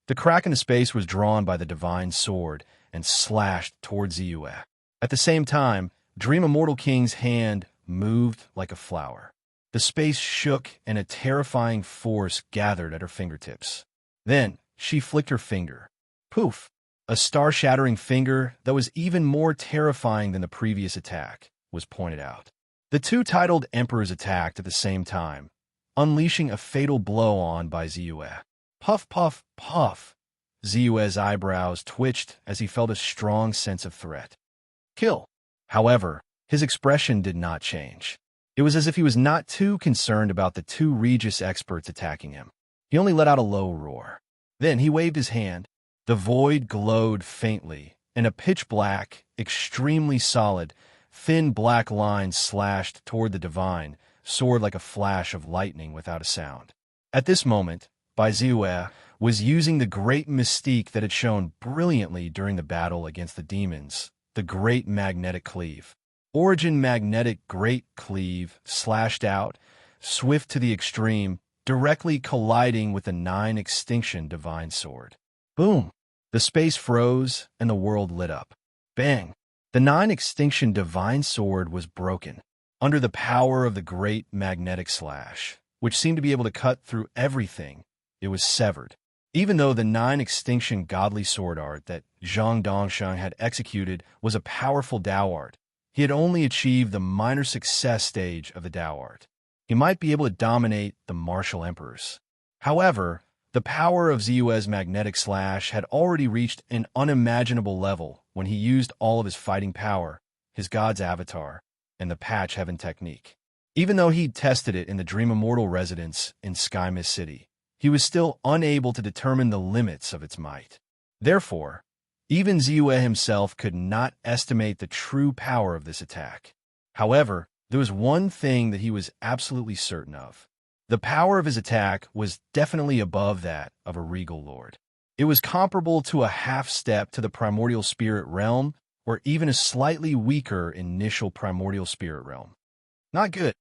The crack in the space was drawn by the divine sword and slashed towards Ziyue. At the same time, Dream Immortal King's hand moved like a flower. The space shook and a terrifying force gathered at her fingertips. Then, she flicked her finger. Poof! A star-shattering finger that was even more terrifying than the previous attack was pointed out. The two titled emperors attacked at the same time, unleashing a fatal blow on by Ziyue. Puff, puff, puff. Ziyue's eyebrows twitched as he felt a strong sense of threat. Kill. However, his expression did not change. It was as if he was not too concerned about the two Regis experts attacking him. He only let out a low roar. Then he waved his hand. The void glowed faintly, and a pitch-black, extremely solid, thin black line slashed toward the divine, soared like a flash of lightning without a sound. At this moment, Bai Ziyue was using the great mystique that had shown brilliantly during the battle against the demons, the Great Magnetic Cleave. Origin Magnetic Great Cleave slashed out, swift to the extreme, directly colliding with the 9 Extinction Divine Sword. Boom! The space froze and the world lit up. Bang! The 9 Extinction Divine Sword was broken, under the power of the Great Magnetic Slash, which seemed to be able to cut through everything. It was severed. Even though the 9 Extinction Godly Sword art that Zhang Dongsheng had executed was a powerful Dao art, he had only achieved the minor success stage of the Dao art. He might be able to dominate the martial emperors. However, the power of Ziyue's magnetic slash had already reached an unimaginable level when he used all of his fighting power, his god's avatar, and the Patch Heaven technique. Even though he'd tested it in the Dream Immortal residence in Sky Mist City, he was still unable to determine the limits of its might. Therefore, even Ziyue himself could not estimate the true power of this attack. However, there was one thing that he was absolutely certain of. The power of his attack was definitely above that of a regal lord. It was comparable to a half-step to the primordial spirit realm, or even a slightly weaker initial primordial spirit realm. Not good.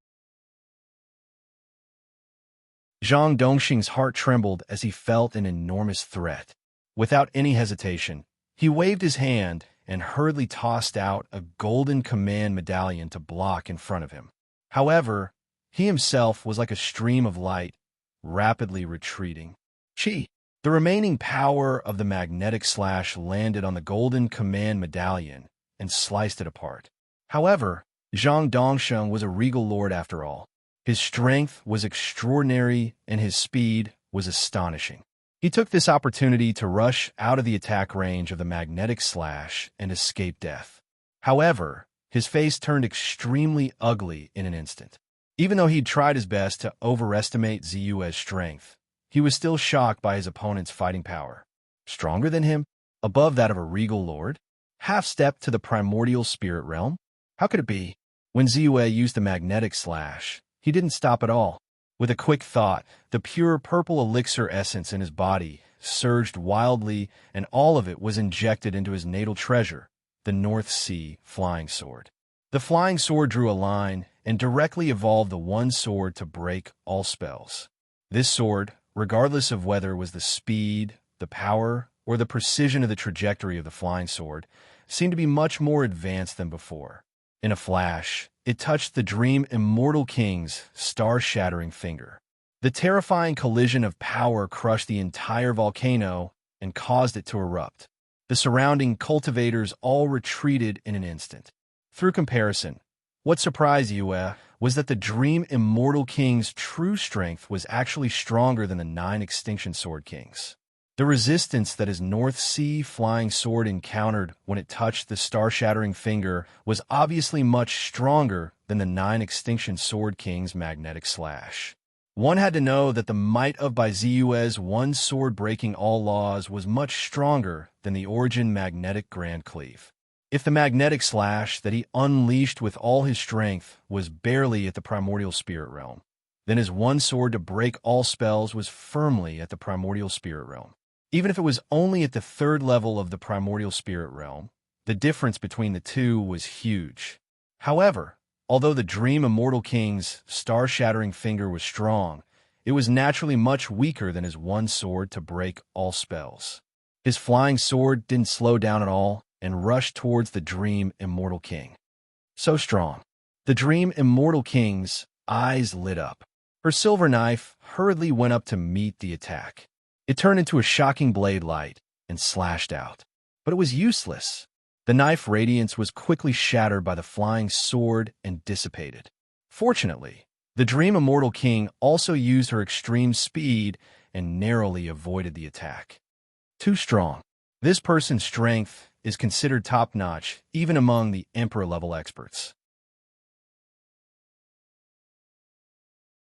Zhang Dongxing's heart trembled as he felt an enormous threat. Without any hesitation, he waved his hand and hurriedly tossed out a golden command medallion to block in front of him. However, he himself was like a stream of light, rapidly retreating. Chi! The remaining power of the magnetic slash landed on the golden command medallion and sliced it apart. However, Zhang Dongsheng was a regal lord after all. His strength was extraordinary and his speed was astonishing. He took this opportunity to rush out of the attack range of the magnetic slash and escape death. However, his face turned extremely ugly in an instant. Even though he'd tried his best to overestimate Ziyue's strength, he was still shocked by his opponent's fighting power. Stronger than him? Above that of a regal lord? Half-step to the primordial spirit realm? How could it be? When Ziyue used the magnetic slash, he didn't stop at all. With a quick thought, the pure purple elixir essence in his body surged wildly, and all of it was injected into his natal treasure, the North Sea Flying Sword. The Flying Sword drew a line and directly evolved the one sword to break all spells. This sword, regardless of whether it was the speed, the power, or the precision of the trajectory of the Flying Sword, seemed to be much more advanced than before. In a flash, it touched the Dream Immortal King's star-shattering finger. The terrifying collision of power crushed the entire volcano and caused it to erupt. The surrounding cultivators all retreated in an instant. Through comparison, what surprised Yue was that the Dream Immortal King's true strength was actually stronger than the 9 Extinction Sword Kings. The resistance that his North Sea Flying Sword encountered when it touched the star-shattering finger was obviously much stronger than the 9 Extinction Sword King's magnetic slash. One had to know that the might of Bai Ziyue's one sword breaking all laws was much stronger than the Origin Magnetic Grand Cleave. If the magnetic slash that he unleashed with all his strength was barely at the primordial spirit realm, then his one sword to break all spells was firmly at the primordial spirit realm. Even if it was only at the 3rd level of the primordial spirit realm, the difference between the two was huge. However, although the Dream Immortal King's star-shattering finger was strong, it was naturally much weaker than his one sword to break all spells. His flying sword didn't slow down at all and rushed towards the Dream Immortal King. So strong. The Dream Immortal King's eyes lit up. Her silver knife hurriedly went up to meet the attack. It turned into a shocking blade light and slashed out. But it was useless. The knife radiance was quickly shattered by the flying sword and dissipated. Fortunately, the Dream Immortal King also used her extreme speed and narrowly avoided the attack. Too strong. This person's strength is considered top-notch even among the Emperor-level experts.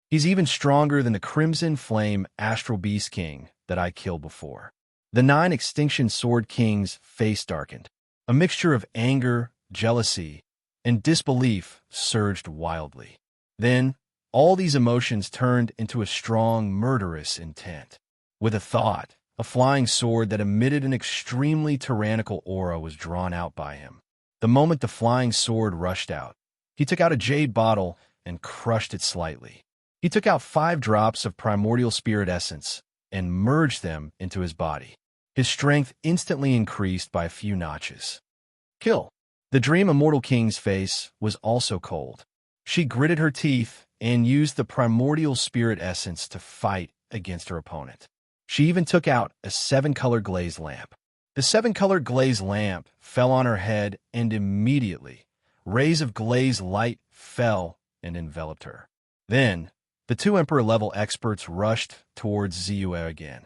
He's even stronger than the Crimson Flame Astral Beast King that I killed before. The 9 Extinction Sword King's face darkened. A mixture of anger, jealousy, and disbelief surged wildly. Then, all these emotions turned into a strong, murderous intent. With a thought, a flying sword that emitted an extremely tyrannical aura was drawn out by him. The moment the flying sword rushed out, he took out a jade bottle and crushed it slightly. He took out 5 drops of primordial spirit essence and merged them into his body. His strength instantly increased by a few notches. Kill. The Dream Immortal King's face was also cold. She gritted her teeth and used the primordial spirit essence to fight against her opponent. She even took out a 7-color glaze lamp. The 7-color glaze lamp fell on her head, and immediately, rays of glaze light fell and enveloped her. Then, the 2 Emperor-level experts rushed towards Ziyue again.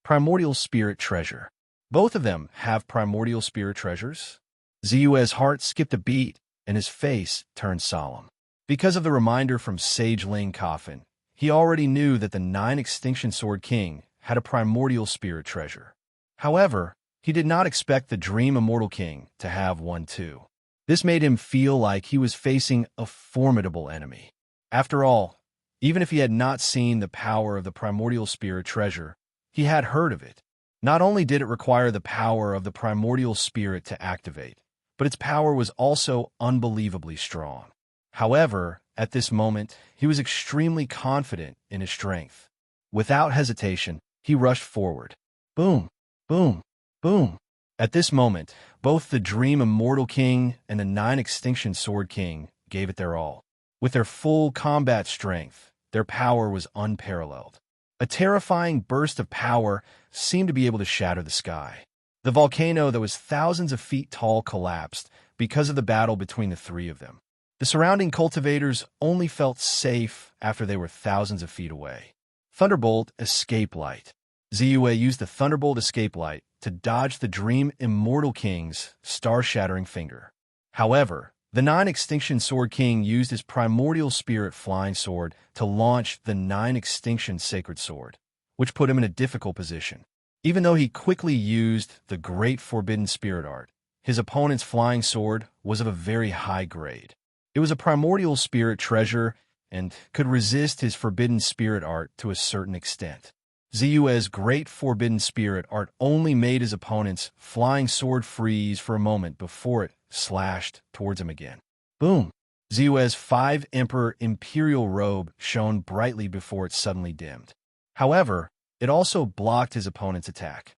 Primordial Spirit Treasure. Both of them have Primordial Spirit Treasures. Ziyue's heart skipped a beat, and his face turned solemn. Because of the reminder from Sage Ling Coffin, he already knew that the 9 Extinction Sword King had a Primordial Spirit Treasure. However, he did not expect the Dream Immortal King to have one too. This made him feel like he was facing a formidable enemy. After all, even if he had not seen the power of the Primordial Spirit Treasure, he had heard of it. Not only did it require the power of the Primordial Spirit to activate, but its power was also unbelievably strong. However, at this moment, he was extremely confident in his strength. Without hesitation, he rushed forward. Boom, boom, boom. At this moment, both the Dream Immortal King and the 9 Extinction Sword King gave it their all. With their full combat strength, their power was unparalleled. A terrifying burst of power seemed to be able to shatter the sky. The volcano that was thousands of feet tall collapsed because of the battle between the 3 of them. The surrounding cultivators only felt safe after they were thousands of feet away. Thunderbolt Escape Light. Ziyue used the Thunderbolt Escape Light to dodge the Dream Immortal King's star-shattering finger. However, the 9 Extinction Sword King used his Primordial Spirit Flying Sword to launch the 9 Extinction Sacred Sword, which put him in a difficult position. Even though he quickly used the Great Forbidden Spirit Art, his opponent's flying sword was of a very high grade. It was a Primordial Spirit Treasure and could resist his Forbidden Spirit Art to a certain extent. Ziyue's Great Forbidden Spirit Art only made his opponent's flying sword freeze for a moment before it slashed towards him again. Boom! Ziyue's 5 Emperor Imperial Robe shone brightly before it suddenly dimmed. However, it also blocked his opponent's attack.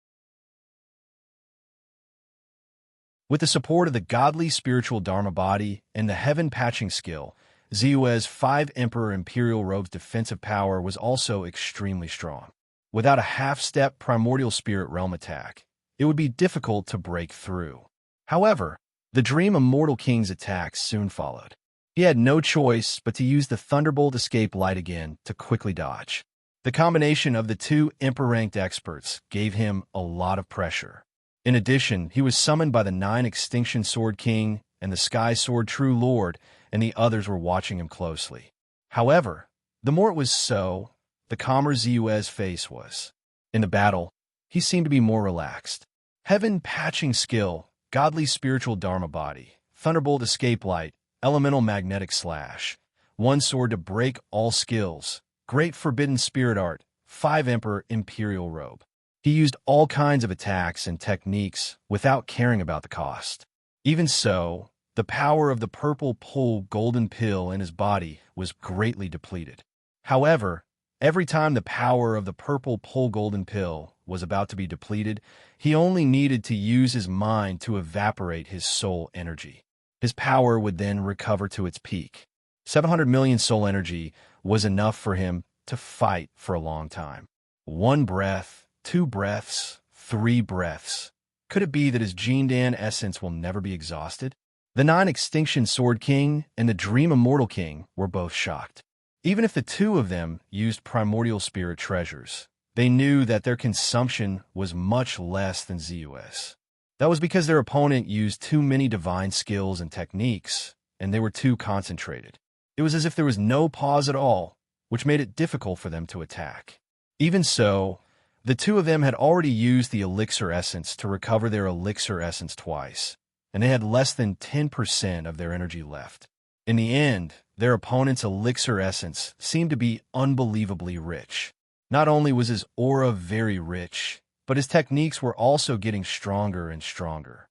With the support of the godly spiritual Dharma body and the heaven patching skill, Ziyue's 5 Emperor Imperial Robe's defensive power was also extremely strong. Without a half-step primordial spirit realm attack, it would be difficult to break through. However, the Dream Immortal King's attacks soon followed. He had no choice but to use the Thunderbolt Escape Light again to quickly dodge. The combination of the 2 Emperor-ranked experts gave him a lot of pressure. In addition, he was summoned by the 9 Extinction Sword King and the Sky Sword True Lord, and the others were watching him closely. However, the more it was so, the calmer Ziyue's face was. In the battle, he seemed to be more relaxed. Heaven patching skill, godly spiritual Dharma body, Thunderbolt Escape Light, elemental magnetic slash, 1 sword to break all skills, Great Forbidden Spirit Art, 5 Emperor Imperial Robe. He used all kinds of attacks and techniques without caring about the cost. Even so, the power of the purple pull golden pill in his body was greatly depleted. However, Every time the power of the purple pull golden pill was about to be depleted, he only needed to use his mind to evaporate his soul energy. His power would then recover to its peak. 700 million soul energy was enough for him to fight for a long time. 1 breath, 2 breaths, 3 breaths. Could it be that his Jindan essence will never be exhausted? The 9 Extinction Sword King and the Dream Immortal King were both shocked. Even if the two of them used primordial spirit treasures, they knew that their consumption was much less than Zeus. That was because their opponent used too many divine skills and techniques, and they were too concentrated. It was as if there was no pause at all, which made it difficult for them to attack. Even so, the two of them had already used the elixir essence to recover their elixir essence twice, and they had less than 10% of their energy left. In the end, their opponent's elixir essence seemed to be unbelievably rich. Not only was his aura very rich, but his techniques were also getting stronger and stronger.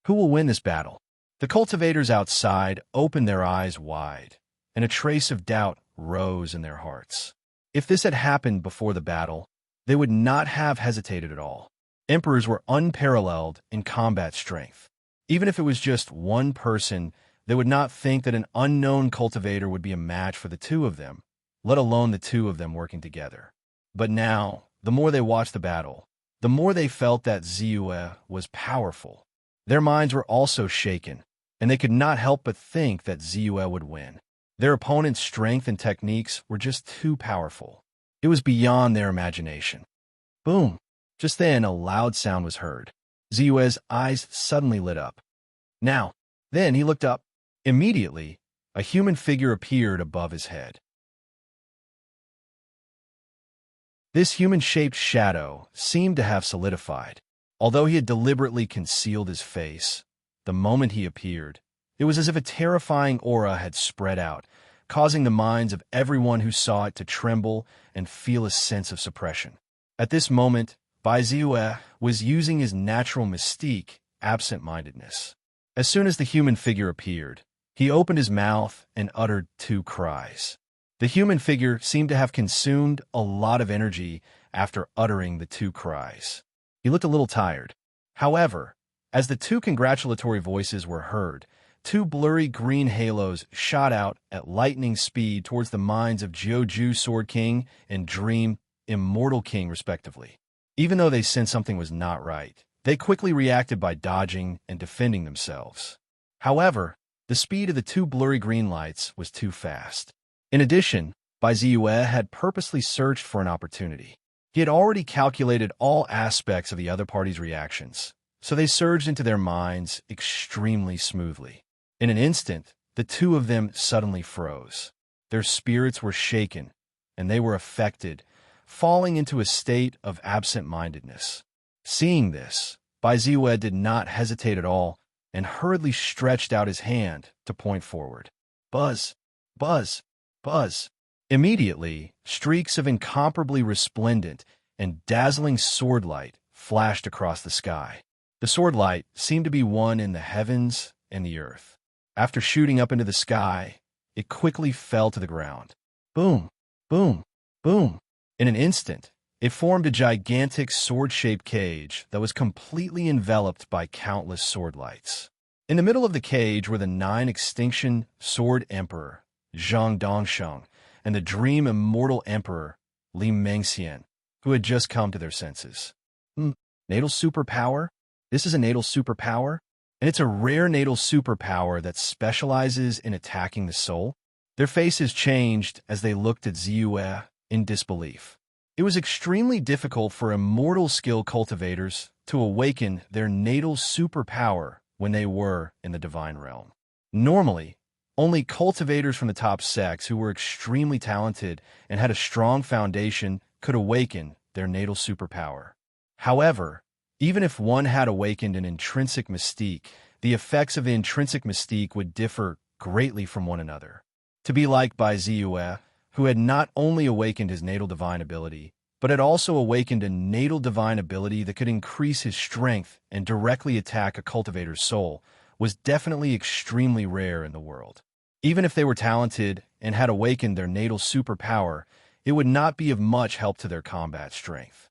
Who will win this battle? The cultivators outside opened their eyes wide, and a trace of doubt rose in their hearts. If this had happened before the battle, they would not have hesitated at all. Emperors were unparalleled in combat strength. Even if it was just one person, they would not think that an unknown cultivator would be a match for the two of them, let alone the two of them working together. But now, the more they watched the battle, the more they felt that Zeus was powerful. Their minds were also shaken, and they could not help but think that Zeus would win. Their opponent's strength and techniques were just too powerful. It was beyond their imagination. Boom! Just then, a loud sound was heard. Zeus' eyes suddenly lit up. Then he looked up. Immediately, a human figure appeared above his head. This human-shaped shadow seemed to have solidified. Although he had deliberately concealed his face, the moment he appeared, it was as if a terrifying aura had spread out, causing the minds of everyone who saw it to tremble and feel a sense of suppression. At this moment, Zeus was using his natural mystique, absent-mindedness. As soon as the human figure appeared, he opened his mouth and uttered 2 cries. The human figure seemed to have consumed a lot of energy after uttering the 2 cries. He looked a little tired. However, as the 2 congratulatory voices were heard, 2 blurry green halos shot out at lightning speed towards the minds of Joju Sword King and Dream Immortal King, respectively. Even though they sensed something was not right, they quickly reacted by dodging and defending themselves. However, the speed of the 2 blurry green lights was too fast. In addition, Zeus had purposely searched for an opportunity. He had already calculated all aspects of the other party's reactions, so they surged into their minds extremely smoothly. In an instant, the two of them suddenly froze. Their spirits were shaken, and they were affected, falling into a state of absent-mindedness. Seeing this, Zeus did not hesitate at all and hurriedly stretched out his hand to point forward. Buzz! Buzz! Buzz! Immediately, streaks of incomparably resplendent and dazzling sword light flashed across the sky. The sword light seemed to be one in the heavens and the earth. After shooting up into the sky, it quickly fell to the ground. Boom! Boom! Boom! In an instant, it formed a gigantic sword-shaped cage that was completely enveloped by countless sword lights. In the middle of the cage were the 9 Extinction Sword Emperor, Zhang Dongsheng, and the Dream Immortal Emperor, Li Mengxian, who had just come to their senses. Natal superpower? This is a natal superpower? And it's a rare natal superpower that specializes in attacking the soul? Their faces changed as they looked at Zeus in disbelief. It was extremely difficult for immortal skill cultivators to awaken their natal superpower when they were in the divine realm. Normally, only cultivators from the top sex who were extremely talented and had a strong foundation could awaken their natal superpower. However, even if one had awakened an intrinsic mystique, the effects of the intrinsic mystique would differ greatly from one another. To be liked by Zeus, who had not only awakened his natal divine ability, but had also awakened a natal divine ability that could increase his strength and directly attack a cultivator's soul, was definitely extremely rare in the world. Even if they were talented and had awakened their natal superpower, it would not be of much help to their combat strength.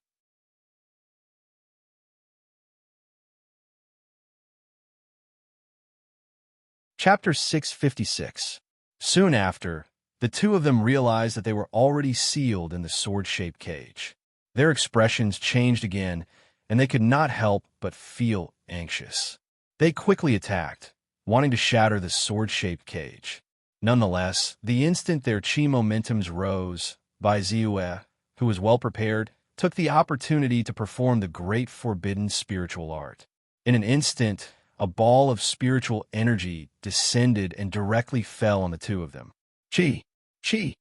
Chapter 656. Soon after, the two of them realized that they were already sealed in the sword-shaped cage. Their expressions changed again, and they could not help but feel anxious. They quickly attacked, wanting to shatter the sword-shaped cage. Nonetheless, the instant their chi momentums rose, Bai Ziue, who was well prepared, took the opportunity to perform the great forbidden spiritual art. In an instant, a ball of spiritual energy descended and directly fell on the two of them. Chi! Chi!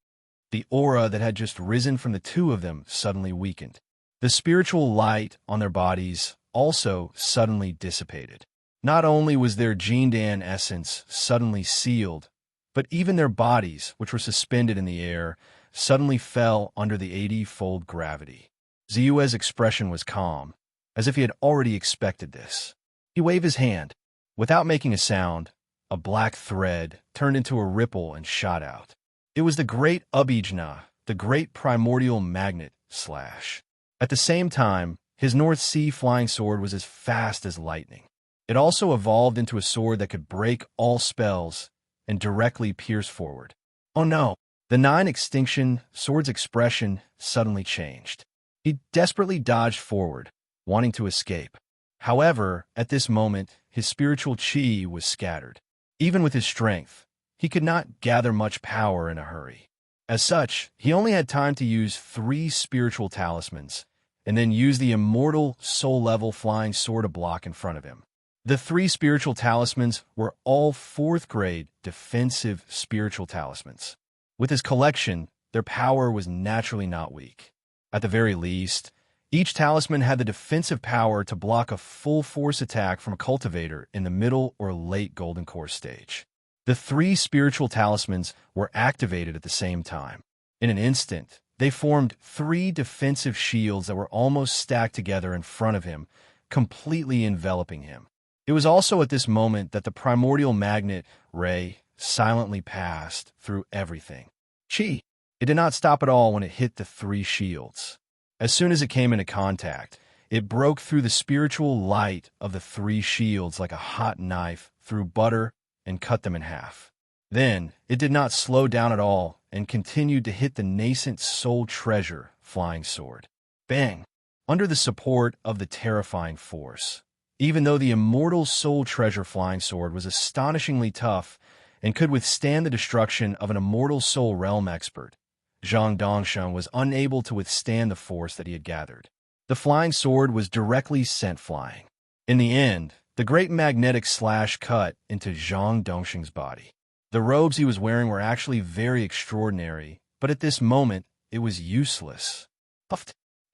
The aura that had just risen from the two of them suddenly weakened. The spiritual light on their bodies also suddenly dissipated. Not only was their Jindan essence suddenly sealed, but even their bodies, which were suspended in the air, suddenly fell under the 80-fold gravity. Ziyue's expression was calm, as if he had already expected this. He waved his hand. Without making a sound, a black thread turned into a ripple and shot out. It was the great Ubijna, the great primordial magnet slash. At the same time, his North Sea flying sword was as fast as lightning. It also evolved into a sword that could break all spells and directly pierce forward. Oh no! The Nine Extinction sword's expression suddenly changed. He desperately dodged forward, wanting to escape. However, at this moment, his spiritual chi was scattered. Even with his strength, he could not gather much power in a hurry. As such, he only had time to use 3 spiritual talismans, and then use the immortal soul-level flying sword to block in front of him. The 3 spiritual talismans were all 4th-grade defensive spiritual talismans. With his collection, their power was naturally not weak. At the very least, each talisman had the defensive power to block a full-force attack from a cultivator in the middle or late Golden Core stage. The 3 spiritual talismans were activated at the same time. In an instant, they formed 3 defensive shields that were almost stacked together in front of him, completely enveloping him. It was also at this moment that the primordial magnet ray silently passed through everything. Chi! It did not stop at all when it hit the 3 shields. As soon as it came into contact, it broke through the spiritual light of the 3 shields like a hot knife through butter and cut them in half. Then, it did not slow down at all and continued to hit the nascent soul treasure flying sword. Bang! Under the support of the terrifying force. Even though the immortal soul treasure flying sword was astonishingly tough and could withstand the destruction of an immortal soul realm expert, Zhang Dongsheng was unable to withstand the force that he had gathered. The flying sword was directly sent flying. In the end, the great magnetic slash cut into Zhang Dongsheng's body. The robes he was wearing were actually very extraordinary, but at this moment, it was useless.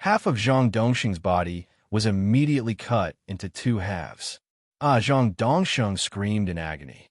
Half of Zhang Dongsheng's body was immediately cut into 2 halves. Zhang Dongsheng screamed in agony.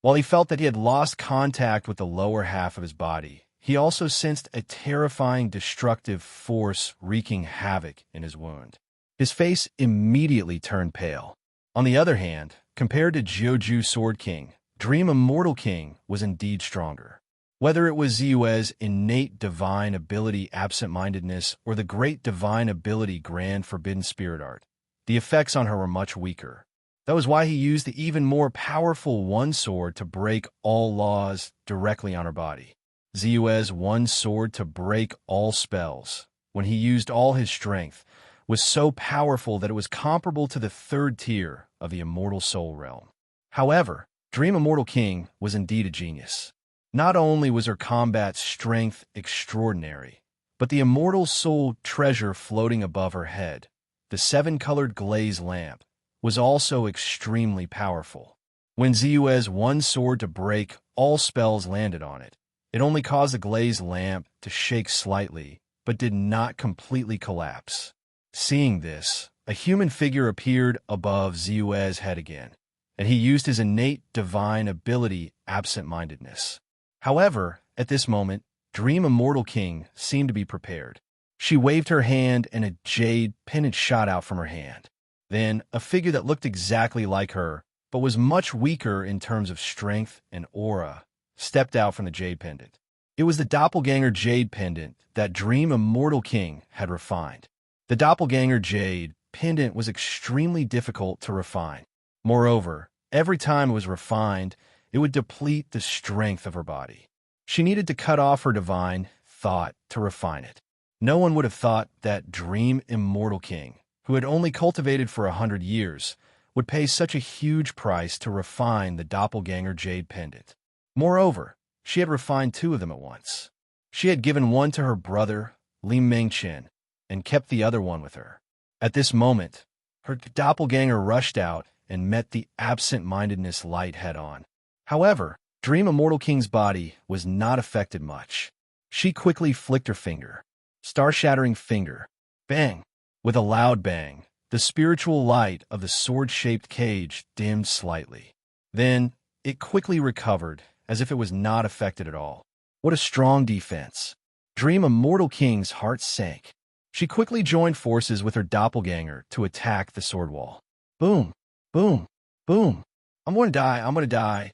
While he felt that he had lost contact with the lower half of his body, he also sensed a terrifying destructive force wreaking havoc in his wound. His face immediately turned pale. On the other hand, compared to Jiuju Sword King, Dream Immortal King was indeed stronger. Whether it was Ziyue's innate divine ability absent-mindedness or the great divine ability grand forbidden spirit art, the effects on her were much weaker. That was why he used the even more powerful one sword to break all laws directly on her body. Ziyue's one sword to break all spells, when he used all his strength, was so powerful that it was comparable to the 3rd tier of the Immortal Soul Realm. However, Dream Immortal King was indeed a genius. Not only was her combat strength extraordinary, but the Immortal Soul treasure floating above her head, the 7-colored glaze lamp, was also extremely powerful. When Ziyue's one sword to break all spells landed on it, it only caused the glazed lamp to shake slightly, but did not completely collapse. Seeing this, a human figure appeared above Ziyue's head again, and he used his innate divine ability absent-mindedness. However, at this moment, Dream Immortal King seemed to be prepared. She waved her hand and a jade pendant shot out from her hand. Then, a figure that looked exactly like her, but was much weaker in terms of strength and aura, stepped out from the jade pendant. It was the doppelganger jade pendant that Dream Immortal King had refined. The doppelganger jade pendant was extremely difficult to refine. Moreover, every time it was refined, it would deplete the strength of her body. She needed to cut off her divine thought to refine it. No one would have thought that Dream Immortal King, who had only cultivated for 100 years, would pay such a huge price to refine the doppelganger jade pendant. Moreover, she had refined 2 of them at once. She had given one to her brother, Li Mengchen, and kept the other one with her. At this moment, her doppelganger rushed out and met the absent-mindedness light head-on. However, Dream Immortal King's body was not affected much. She quickly flicked her finger. Star-shattering finger. Bang! With a loud bang, the spiritual light of the sword-shaped cage dimmed slightly. Then, it quickly recovered, as if it was not affected at all. What a strong defense. Dream Immortal King's heart sank. She quickly joined forces with her doppelganger to attack the sword wall. Boom! Boom! Boom! I'm going to die, I'm going to die.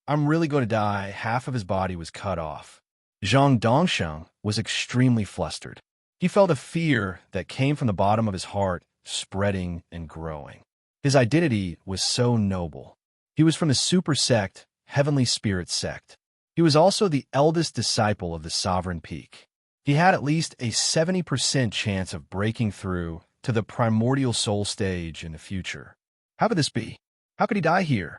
I'm really going to die. Half of his body was cut off. Zhang Dongsheng was extremely flustered. He felt a fear that came from the bottom of his heart, spreading and growing. His identity was so noble. He was from the super sect, Heavenly Spirit sect. He was also the eldest disciple of the Sovereign Peak. He had at least a 70% chance of breaking through to the primordial soul stage in the future. How could this be? How could he die here?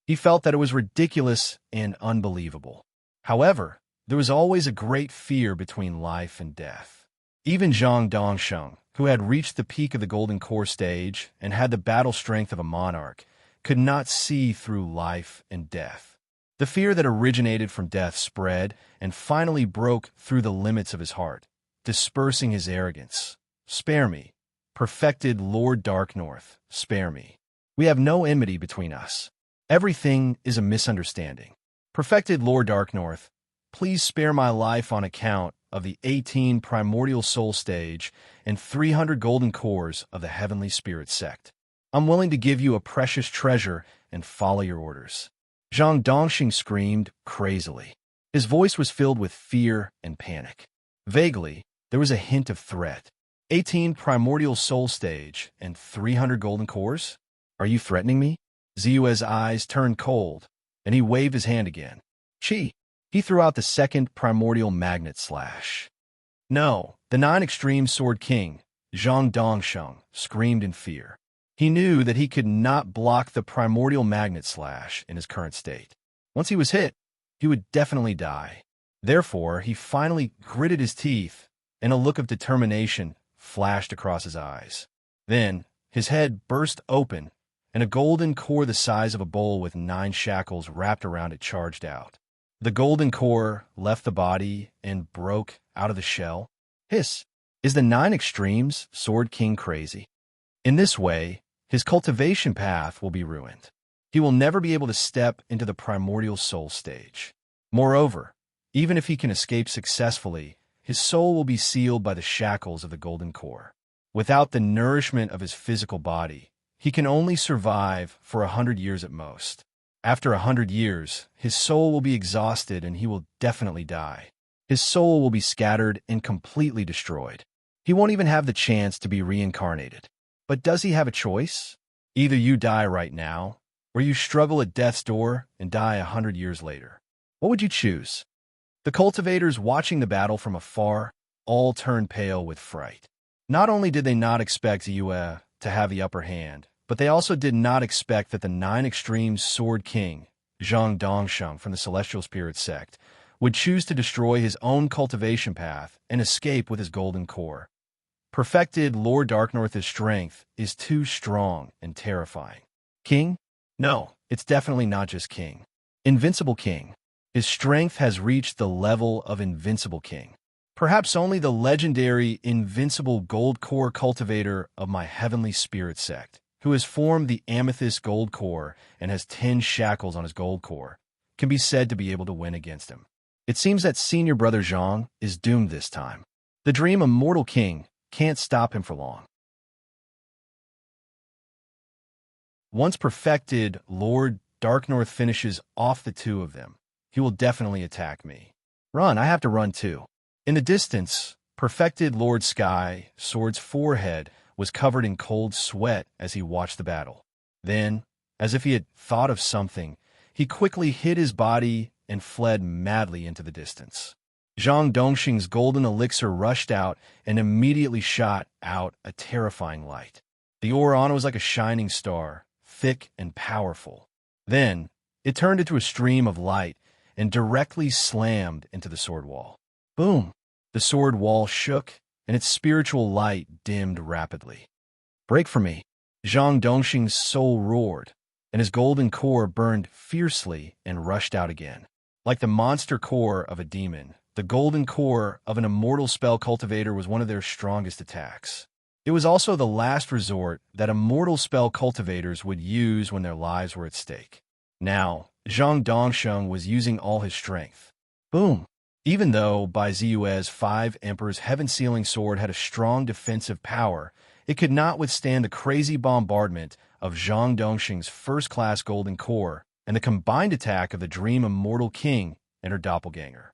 He felt that it was ridiculous and unbelievable. However, there was always a great fear between life and death. Even Zhang Dongsheng, who had reached the peak of the Golden Core stage and had the battle strength of a monarch, could not see through life and death. The fear that originated from death spread and finally broke through the limits of his heart, dispersing his arrogance. Spare me, perfected Lord Dark North, spare me. We have no enmity between us. Everything is a misunderstanding. Perfected Lord Dark North, please spare my life on account of the 18 primordial soul stage and 300 golden cores of the Heavenly Spirit sect. I'm willing to give you a precious treasure and follow your orders. Zhang Dongxing screamed crazily. His voice was filled with fear and panic. Vaguely, there was a hint of threat. 18 primordial soul stage and 300 golden cores? Are you threatening me? Ziyue's eyes turned cold, and he waved his hand again. Chi! He threw out the second primordial magnet slash. No, the 9 Extreme Sword King, Zhang Dongsheng, screamed in fear. He knew that he could not block the primordial magnet slash in his current state. Once he was hit, he would definitely die. Therefore, he finally gritted his teeth, and a look of determination flashed across his eyes. Then, his head burst open, and a golden core the size of a bowl with 9 shackles wrapped around it charged out. The golden core left the body and broke out of the shell. Hiss! Is the 9 Extremes Sword King crazy? In this way, his cultivation path will be ruined. He will never be able to step into the primordial soul stage. Moreover, even if he can escape successfully, his soul will be sealed by the shackles of the golden core. Without the nourishment of his physical body, he can only survive for 100 years at most. After 100 years, his soul will be exhausted and he will definitely die. His soul will be scattered and completely destroyed. He won't even have the chance to be reincarnated. But does he have a choice? Either you die right now, or you struggle at death's door and die 100 years later. What would you choose? The cultivators watching the battle from afar all turned pale with fright. Not only did they not expect Yue to have the upper hand, but they also did not expect that the 9 Extreme Sword King, Zhang Dongsheng from the Celestial Spirit sect, would choose to destroy his own cultivation path and escape with his golden core. Perfected Lord Darknorth's strength is too strong and terrifying. King? No, it's definitely not just King. Invincible King. His strength has reached the level of Invincible King. Perhaps only the legendary Invincible Gold Core cultivator of my Heavenly Spirit sect, who has formed the Amethyst Gold Core and has 10 shackles on his gold core, can be said to be able to win against him. It seems that senior brother Zhang is doomed this time. The Dream Immortal King can't stop him for long. Once perfected, Lord Dark North finishes off the two of them, he will definitely attack me. Run, I have to run too. In the distance, perfected Lord Sky, Sword's forehead, was covered in cold sweat as he watched the battle. Then, as if he had thought of something, he quickly hid his body and fled madly into the distance. Zhang Dongxing's golden elixir rushed out and immediately shot out a terrifying light. The aura was like a shining star, thick and powerful. Then, it turned into a stream of light and directly slammed into the sword wall. Boom! The sword wall shook, and its spiritual light dimmed rapidly. Break for me! Zhang Dongxing's soul roared, and his golden core burned fiercely and rushed out again. Like the monster core of a demon, the golden core of an immortal spell cultivator was one of their strongest attacks. It was also the last resort that immortal spell cultivators would use when their lives were at stake. Now, Zhang Dongxing was using all his strength. Boom! Even though Bai Ziyue's 5 Emperor's heaven-sealing sword had a strong defensive power, it could not withstand the crazy bombardment of Zhang Dongxing's first-class golden core and the combined attack of the Dream Immortal King and her doppelganger.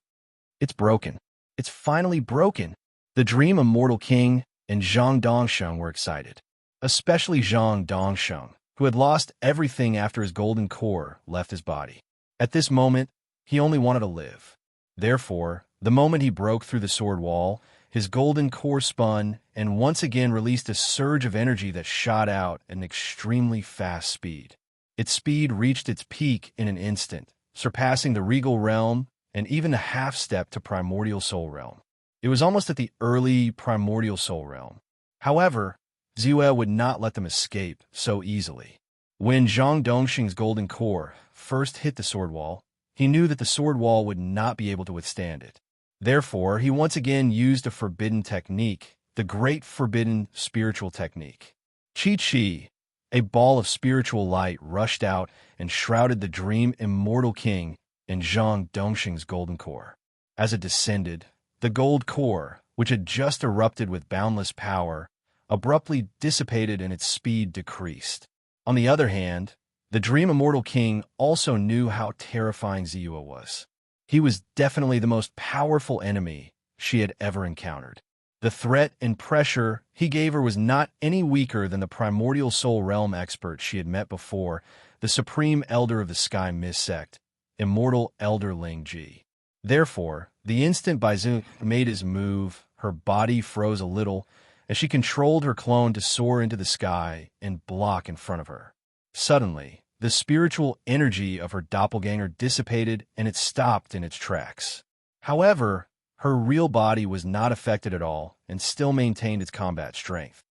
It's broken. It's finally broken. The Dream Immortal King and Zhang Dongxing were excited, especially Zhang Dongxing, who had lost everything after his golden core left his body. At this moment, he only wanted to live. Therefore, the moment he broke through the sword wall, his golden core spun and once again released a surge of energy that shot out at an extremely fast speed. Its speed reached its peak in an instant, surpassing the regal realm and even a half-step to primordial soul realm. It was almost at the early primordial soul realm. However, Ziyue would not let them escape so easily. When Zhang Dongxing's golden core first hit the sword wall, he knew that the sword wall would not be able to withstand it. Therefore, he once again used a forbidden technique, the Great Forbidden Spiritual Technique. Chi-Chi, a ball of spiritual light, rushed out and shrouded the Dream Immortal King in Zhang Dongxing's golden core. As it descended, the gold core, which had just erupted with boundless power, abruptly dissipated and its speed decreased. On the other hand, the Dream Immortal King also knew how terrifying Ziyue was. He was definitely the most powerful enemy she had ever encountered. The threat and pressure he gave her was not any weaker than the primordial soul realm expert she had met before, the supreme elder of the Sky Mist sect, Immortal Elder Ling Ji. Therefore, the instant Baizu made his move, her body froze a little as she controlled her clone to soar into the sky and block in front of her. Suddenly, the spiritual energy of her doppelganger dissipated and it stopped in its tracks. However, her real body was not affected at all and still maintained its combat strength.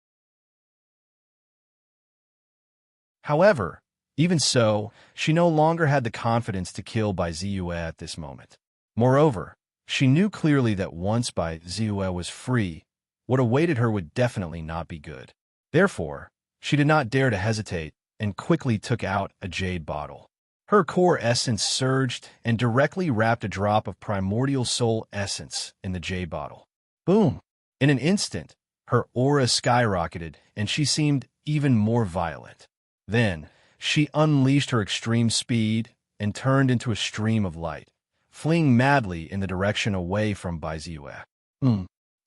However, even so, she no longer had the confidence to kill Bai Ziyue at this moment. Moreover, she knew clearly that once Bai Ziyue was free, what awaited her would definitely not be good. Therefore, she did not dare to hesitate and quickly took out a jade bottle. Her core essence surged and directly wrapped a drop of primordial soul essence in the jade bottle. Boom! In an instant, her aura skyrocketed and she seemed even more violent. Then, she unleashed her extreme speed and turned into a stream of light, fleeing madly in the direction away from Bai Ziyue.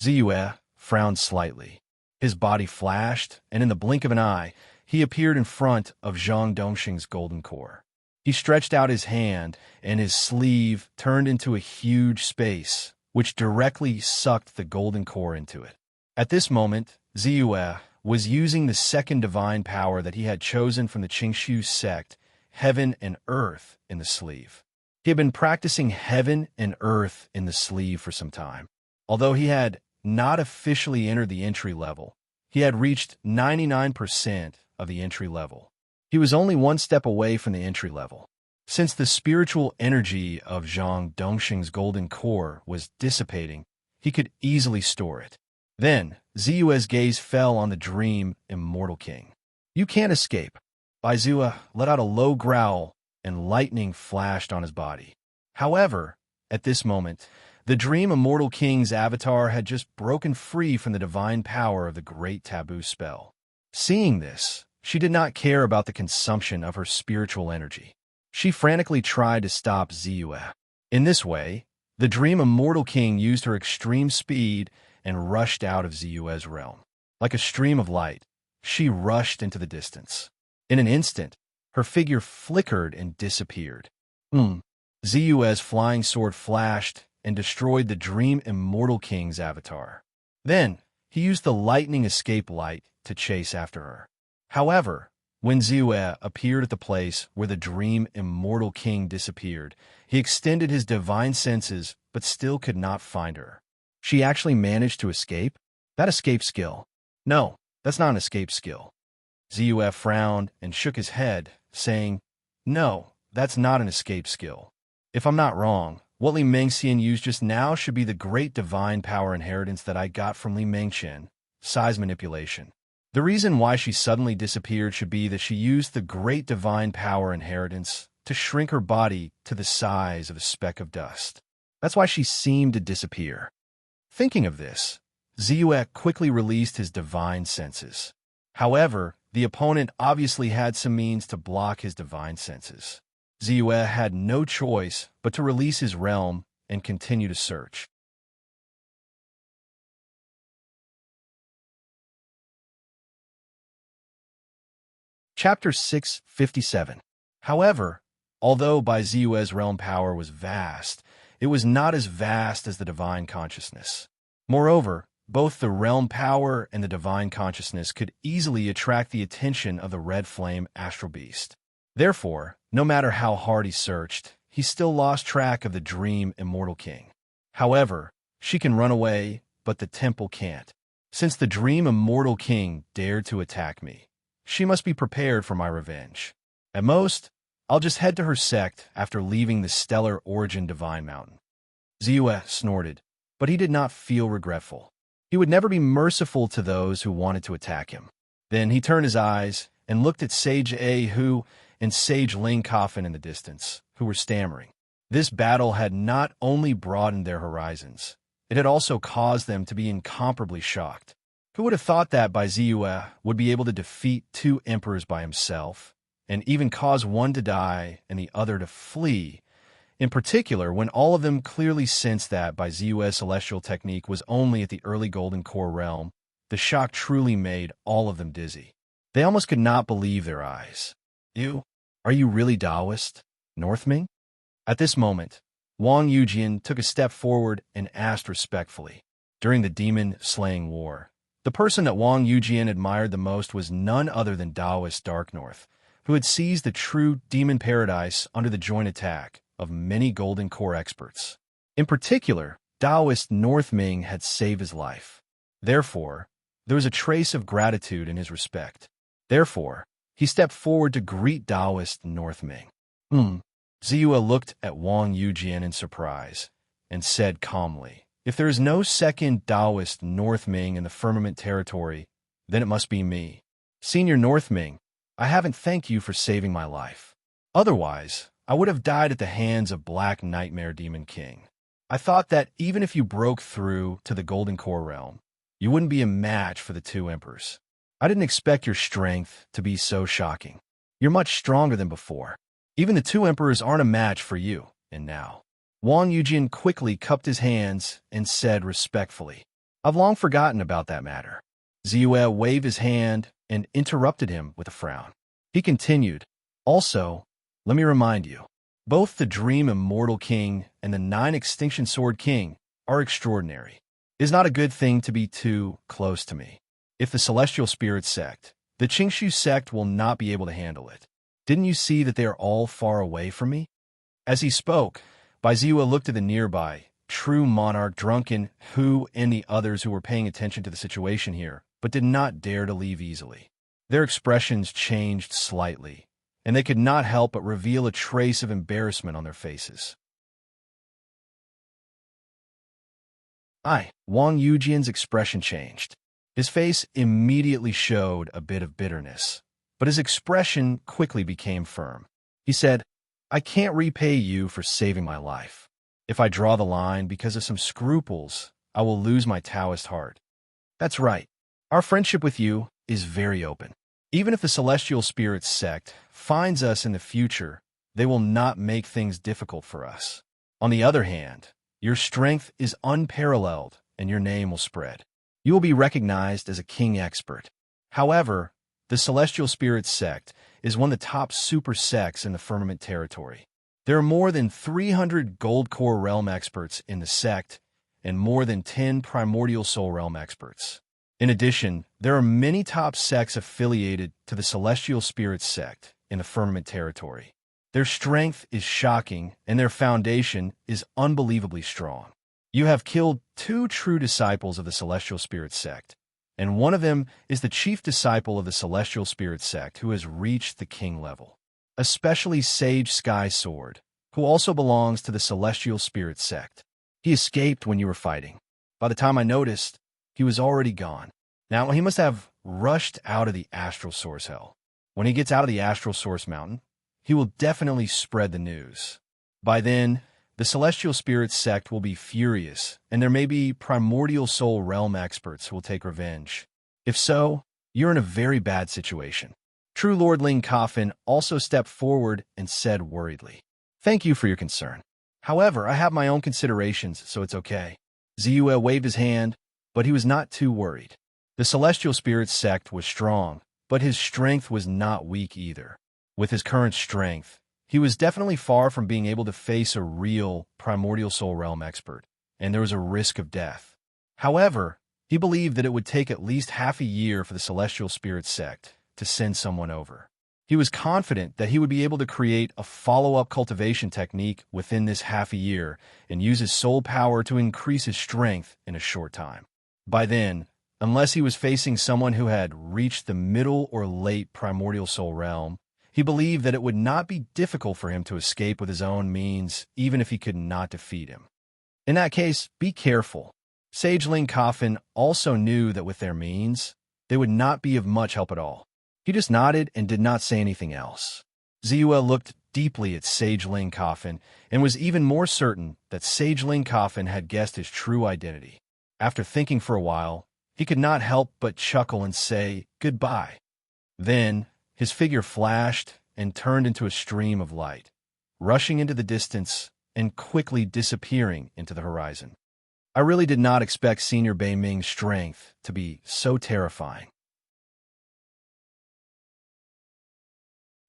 Ziyue frowned slightly. His body flashed, and in the blink of an eye, he appeared in front of Zhang Dongxing's golden core. He stretched out his hand, and his sleeve turned into a huge space, which directly sucked the golden core into it. At this moment, Ziyue was using the second divine power that he had chosen from the Qingshu sect, Heaven and Earth, in the sleeve. He had been practicing Heaven and Earth in the sleeve for some time. Although he had not officially entered the entry level, he had reached 99% of the entry level. He was only one step away from the entry level. Since the spiritual energy of Zhang Dongxing's golden core was dissipating, he could easily store it. Then, Ziyue's gaze fell on the Dream Immortal King. You can't escape. Baizu let out a low growl, and lightning flashed on his body. However, at this moment, the Dream Immortal King's avatar had just broken free from the divine power of the Great Taboo spell. Seeing this, she did not care about the consumption of her spiritual energy. She frantically tried to stop Ziyue. In this way, the Dream Immortal King used her extreme speed and rushed out of Ziyue's realm. Like a stream of light, she rushed into the distance. In an instant, her figure flickered and disappeared. Ziyue's flying sword flashed and destroyed the Dream Immortal King's avatar. Then, he used the lightning escape light to chase after her. However, when Ziyue appeared at the place where the Dream Immortal King disappeared, he extended his divine senses but still could not find her. She actually managed to escape? That escape skill. No, that's not an escape skill. Ziyue frowned and shook his head, saying, "No, that's not an escape skill. If I'm not wrong, what Li Mengxian used just now should be the great divine power inheritance that I got from Li Mengqian, size manipulation. The reason why she suddenly disappeared should be that she used the great divine power inheritance to shrink her body to the size of a speck of dust. That's why she seemed to disappear." Thinking of this, Ziyue quickly released his divine senses. However, the opponent obviously had some means to block his divine senses. Ziyue had no choice but to release his realm and continue to search. Chapter 657. However, although Bai Ziyue's realm power was vast, it was not as vast as the divine consciousness. Moreover, both the realm power and the divine consciousness could easily attract the attention of the red flame astral beast. Therefore, no matter how hard he searched, he still lost track of the Dream Immortal King. However, she can run away, but the temple can't. Since the Dream Immortal King dared to attack me, she must be prepared for my revenge. At most, I'll just head to her sect after leaving the Stellar Origin Divine Mountain. Ziyue snorted, but he did not feel regretful. He would never be merciful to those who wanted to attack him. Then he turned his eyes and looked at Sage A Hu and Sage Ling Coffin in the distance, who were stammering. This battle had not only broadened their horizons, it had also caused them to be incomparably shocked. Who would have thought that Bai Ziyue would be able to defeat two emperors by himself, and even cause one to die and the other to flee, in particular when all of them clearly sensed that Bai Ziyue's celestial technique was only at the early Golden Core realm? The shock truly made all of them dizzy. They almost could not believe their eyes. Are you really Taoist, Northming? At this moment, Wang Yujian took a step forward and asked respectfully. During the demon-slaying war, the person that Wang Yujian admired the most was none other than Taoist Dark North, who had seized the true demon paradise under the joint attack of many Golden Core experts. In particular, Taoist Northming had saved his life. Therefore, there was a trace of gratitude in his respect. Therefore, he stepped forward to greet Taoist Northming. Ziyue looked at Wang Yujian in surprise and said calmly, "If there is no second Taoist Northming in the firmament territory, then it must be me. Senior Northming, I haven't thanked you for saving my life. Otherwise, I would have died at the hands of Black Nightmare Demon King. I thought that even if you broke through to the Golden Core realm, you wouldn't be a match for the two emperors. I didn't expect your strength to be so shocking. You're much stronger than before. Even the two emperors aren't a match for you, and now." Wang Yujian quickly cupped his hands and said respectfully, "I've long forgotten about that matter." Ziyue waved his hand and interrupted him with a frown. He continued, "Also, let me remind you, both the Dream Immortal King and the Nine Extinction Sword King are extraordinary. It is not a good thing to be too close to me. If the Celestial Spirit sect, the Qingshu sect will not be able to handle it. Didn't you see that they are all far away from me?" As he spoke, Bai Ziyue looked at the nearby, true monarch Drunken Hu and the others who were paying attention to the situation here, but did not dare to leave easily. Their expressions changed slightly, and they could not help but reveal a trace of embarrassment on their faces. Wang Yujian's expression changed. His face immediately showed a bit of bitterness, but his expression quickly became firm. He said, "I can't repay you for saving my life. If I draw the line because of some scruples, I will lose my Taoist heart. That's right. Our friendship with you is very open. Even if the Celestial Spirit sect finds us in the future, they will not make things difficult for us. On the other hand, your strength is unparalleled, and your name will spread. You will be recognized as a king expert. However, the Celestial Spirits sect is one of the top super sects in the firmament territory. There are more than 300 Gold Core Realm experts in the sect, and more than 10 Primordial Soul Realm experts. In addition, there are many top sects affiliated to the Celestial Spirits sect in the firmament territory. Their strength is shocking, and their foundation is unbelievably strong. You have killed 2 true disciples of the Celestial Spirits sect, and one of them is the chief disciple of the Celestial Spirits sect who has reached the king level, especially Sage Sky Sword, who also belongs to the Celestial Spirits sect. He escaped when you were fighting. By the time I noticed, he was already gone. Now, he must have rushed out of the Astral Source Hell. When he gets out of the Astral Source Mountain, he will definitely spread the news. By then, the Celestial Spirits sect will be furious, and there may be Primordial Soul Realm experts who will take revenge. If so, you're in a very bad situation. True Lord Ling Coffin also stepped forward and said worriedly, "Thank you for your concern. However, I have my own considerations, so it's okay." Ziyue waved his hand, but he was not too worried. The Celestial Spirits sect was strong, but his strength was not weak either. With his current strength, he was definitely far from being able to face a real Primordial Soul Realm expert, and there was a risk of death. However, he believed that it would take at least half a year for the Celestial Spirits sect to send someone over. He was confident that he would be able to create a follow-up cultivation technique within this half a year and use his soul power to increase his strength in a short time. By then, unless he was facing someone who had reached the middle or late Primordial Soul Realm, he believed that it would not be difficult for him to escape with his own means, even if he could not defeat him. In that case, be careful. Sage Ling Coffin also knew that with their means, they would not be of much help at all. He just nodded and did not say anything else. Ziyue looked deeply at Sage Ling Coffin and was even more certain that Sage Ling Coffin had guessed his true identity. After thinking for a while, he could not help but chuckle and say goodbye. Then, his figure flashed and turned into a stream of light, rushing into the distance and quickly disappearing into the horizon. I really did not expect Senior Bei Ming's strength to be so terrifying.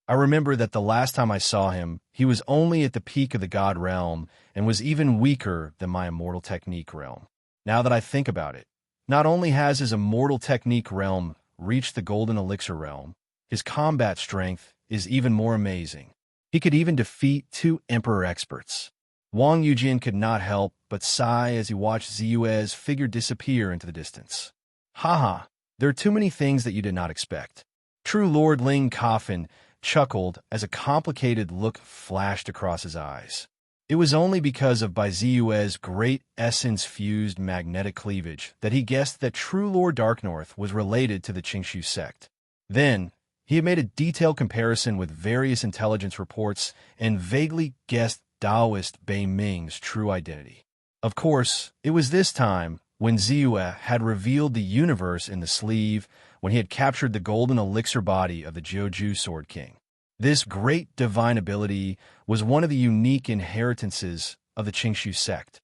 I remember that the last time I saw him, he was only at the peak of the God realm and was even weaker than my Immortal Technique realm. Now that I think about it, not only has his Immortal Technique realm reached the Golden Elixir realm, his combat strength is even more amazing. He could even defeat 2 Emperor experts. Wang Yujian could not help but sigh as he watched Ziyue's figure disappear into the distance. Haha, there are too many things that you did not expect. True Lord Ling Coffin chuckled as a complicated look flashed across his eyes. It was only because of Bai Ziyue's great essence-fused magnetic cleavage that he guessed that True Lord Darknorth was related to the Qingshu sect. Then, he had made a detailed comparison with various intelligence reports and vaguely guessed Taoist Bei Ming's true identity. Of course, it was this time when Ziyue had revealed the universe in the sleeve when he had captured the golden elixir body of the Jiuju Sword King. This great divine ability was one of the unique inheritances of the Qingshu sect.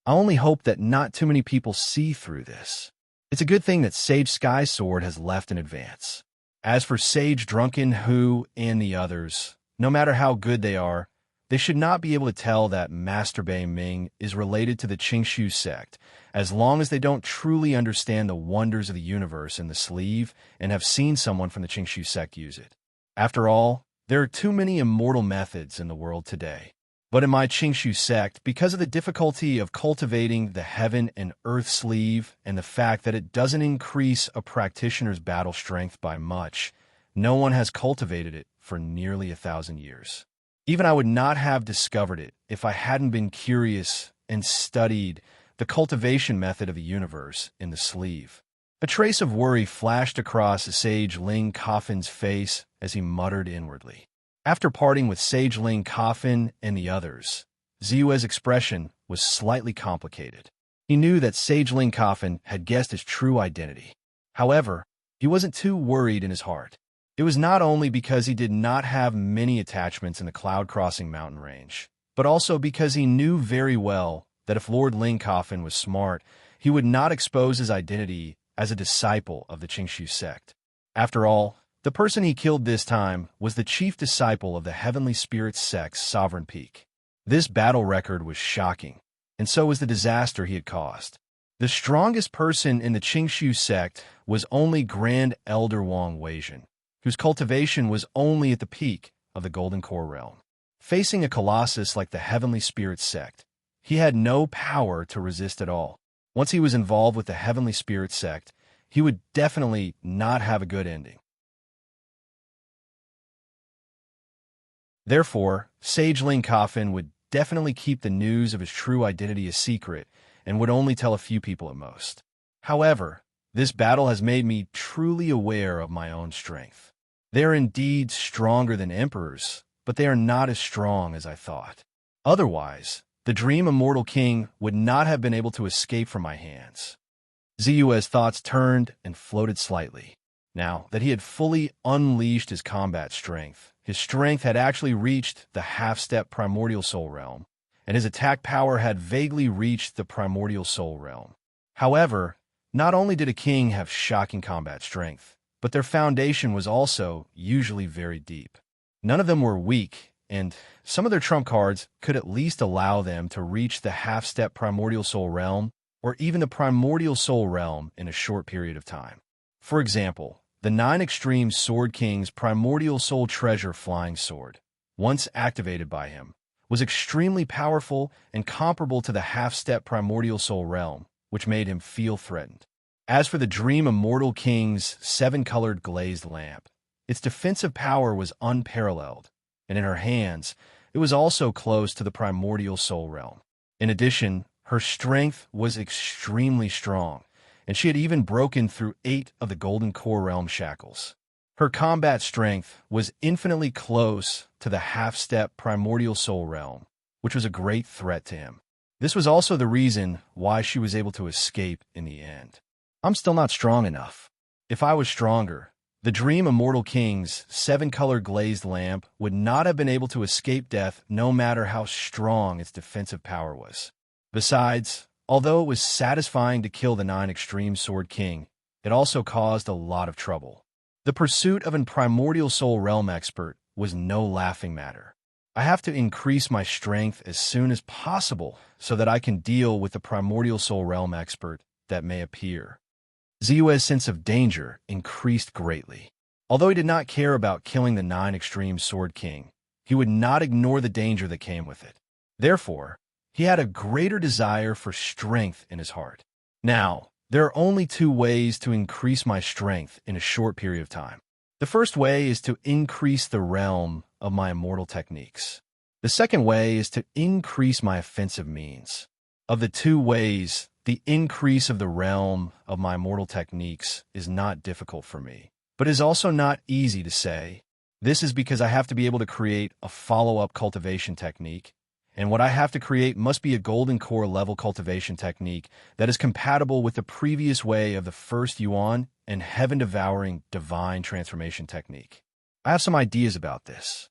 I only hope that not too many people see through this. It's a good thing that Sage Sky Sword has left in advance. As for Sage Drunken Hu and the others, no matter how good they are, they should not be able to tell that Master Bei Ming is related to the Qingshu sect, as long as they don't truly understand the wonders of the universe in the sleeve and have seen someone from the Qingshu sect use it. After all, there are too many immortal methods in the world today. But in my Qingshu sect, because of the difficulty of cultivating the heaven and earth sleeve and the fact that it doesn't increase a practitioner's battle strength by much, no one has cultivated it for nearly 1,000 years. Even I would not have discovered it if I hadn't been curious and studied the cultivation method of the universe in the sleeve. A trace of worry flashed across Sage Ling Coffin's face as he muttered inwardly. After parting with Sage Ling Coffin and the others, Ziyue's expression was slightly complicated. He knew that Sage Ling Coffin had guessed his true identity. However, he wasn't too worried in his heart. It was not only because he did not have many attachments in the cloud-crossing mountain range, but also because he knew very well that if Lord Lingcoffin was smart, he would not expose his identity as a disciple of the Qingshu sect. After all, the person he killed this time was the chief disciple of the Heavenly Spirit sect's sovereign peak. This battle record was shocking, and so was the disaster he had caused. The strongest person in the Qingshu sect was only Grand Elder Wang Weijin, whose cultivation was only at the peak of the Golden Core realm. Facing a colossus like the Heavenly Spirit sect, he had no power to resist at all. Once he was involved with the Heavenly Spirit sect, he would definitely not have a good ending. Therefore, Sage Lingcoffin would definitely keep the news of his true identity a secret and would only tell a few people at most. However, this battle has made me truly aware of my own strength. They are indeed stronger than emperors, but they are not as strong as I thought. Otherwise, the Dream Immortal King would not have been able to escape from my hands. Ziyue's thoughts turned and floated slightly. Now that he had fully unleashed his combat strength, his strength had actually reached the half-step primordial soul realm, and his attack power had vaguely reached the primordial soul realm. However, not only did a king have shocking combat strength, but their foundation was also usually very deep. None of them were weak, and some of their trump cards could at least allow them to reach the half-step primordial soul realm or even the primordial soul realm in a short period of time. For example, the 9 Extreme Sword King's primordial soul treasure flying sword, once activated by him, was extremely powerful and comparable to the half-step primordial soul realm, which made him feel threatened. As for the Dream Immortal King's 7-colored glazed lamp, its defensive power was unparalleled, and in her hands, it was also close to the primordial soul realm. In addition, her strength was extremely strong, and she had even broken through 8 of the Golden Core realm shackles. Her combat strength was infinitely close to the half-step primordial soul realm, which was a great threat to him. This was also the reason why she was able to escape in the end. I'm still not strong enough. If I was stronger, the Dream Immortal King's 7-colored glazed lamp would not have been able to escape death no matter how strong its defensive power was. Besides, although it was satisfying to kill the 9 Extreme Sword King, it also caused a lot of trouble. The pursuit of a primordial soul realm expert was no laughing matter. I have to increase my strength as soon as possible so that I can deal with the primordial soul realm expert that may appear. Ziyue's sense of danger increased greatly. Although he did not care about killing the 9 Extreme Sword King, he would not ignore the danger that came with it. Therefore, he had a greater desire for strength in his heart. Now, there are only 2 ways to increase my strength in a short period of time. The first way is to increase the realm of my immortal techniques. The second way is to increase my offensive means. Of the 2 ways, the increase of the realm of my immortal techniques is not difficult for me, but is also not easy to say. This is because I have to be able to create a follow-up cultivation technique, and what I have to create must be a Golden Core level cultivation technique that is compatible with the previous way of the first Yuan and heaven-devouring divine transformation technique. I have some ideas about this.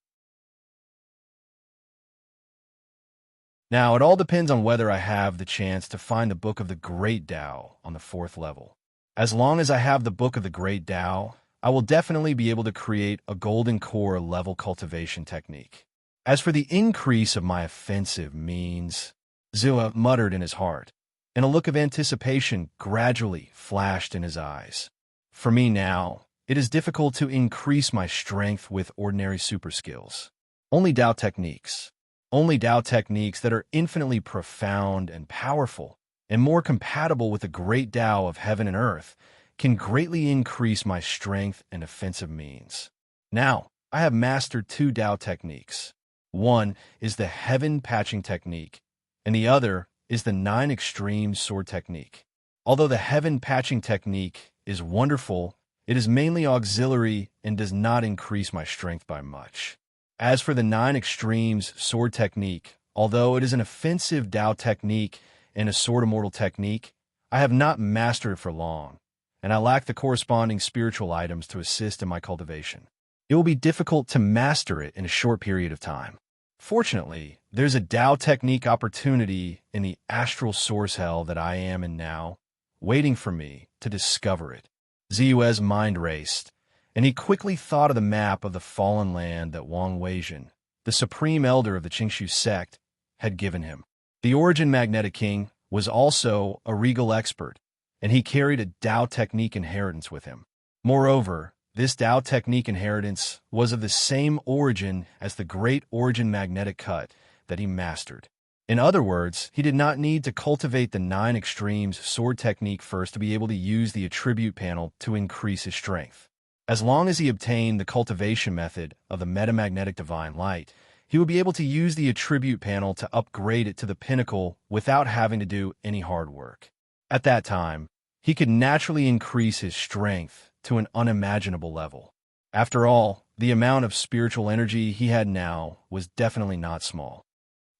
Now, it all depends on whether I have the chance to find the Book of the Great Tao on the 4th level. As long as I have the Book of the Great Tao, I will definitely be able to create a Golden Core level cultivation technique. As for the increase of my offensive means, Ziyue muttered in his heart, and a look of anticipation gradually flashed in his eyes. For me now, it is difficult to increase my strength with ordinary super skills. Only Tao techniques that are infinitely profound and powerful, and more compatible with the great Tao of heaven and earth, can greatly increase my strength and offensive means. Now, I have mastered 2 Tao techniques. One is the Heaven Patching Technique, and the other is the 9 Extreme Sword Technique. Although the Heaven Patching Technique is wonderful, it is mainly auxiliary and does not increase my strength by much. As for the 9 Extremes Sword Technique, although it is an offensive Tao technique and a Sword Immortal technique, I have not mastered it for long, and I lack the corresponding spiritual items to assist in my cultivation. It will be difficult to master it in a short period of time. Fortunately, there's a Tao technique opportunity in the astral source hell that I am in now, waiting for me to discover it. Ziyue's mind raced, and he quickly thought of the map of the fallen land that Wang Weijin, the supreme elder of the Qingshu sect, had given him. The Origin Magnetic King was also a regal expert, and he carried a Tao technique inheritance with him. Moreover, this Tao technique inheritance was of the same origin as the Great Origin Magnetic Cut that he mastered. In other words, he did not need to cultivate the 9 extremes sword technique first to be able to use the attribute panel to increase his strength. As long as he obtained the cultivation method of the metamagnetic divine light, he would be able to use the attribute panel to upgrade it to the pinnacle without having to do any hard work. At that time, he could naturally increase his strength to an unimaginable level. After all, the amount of spiritual energy he had now was definitely not small.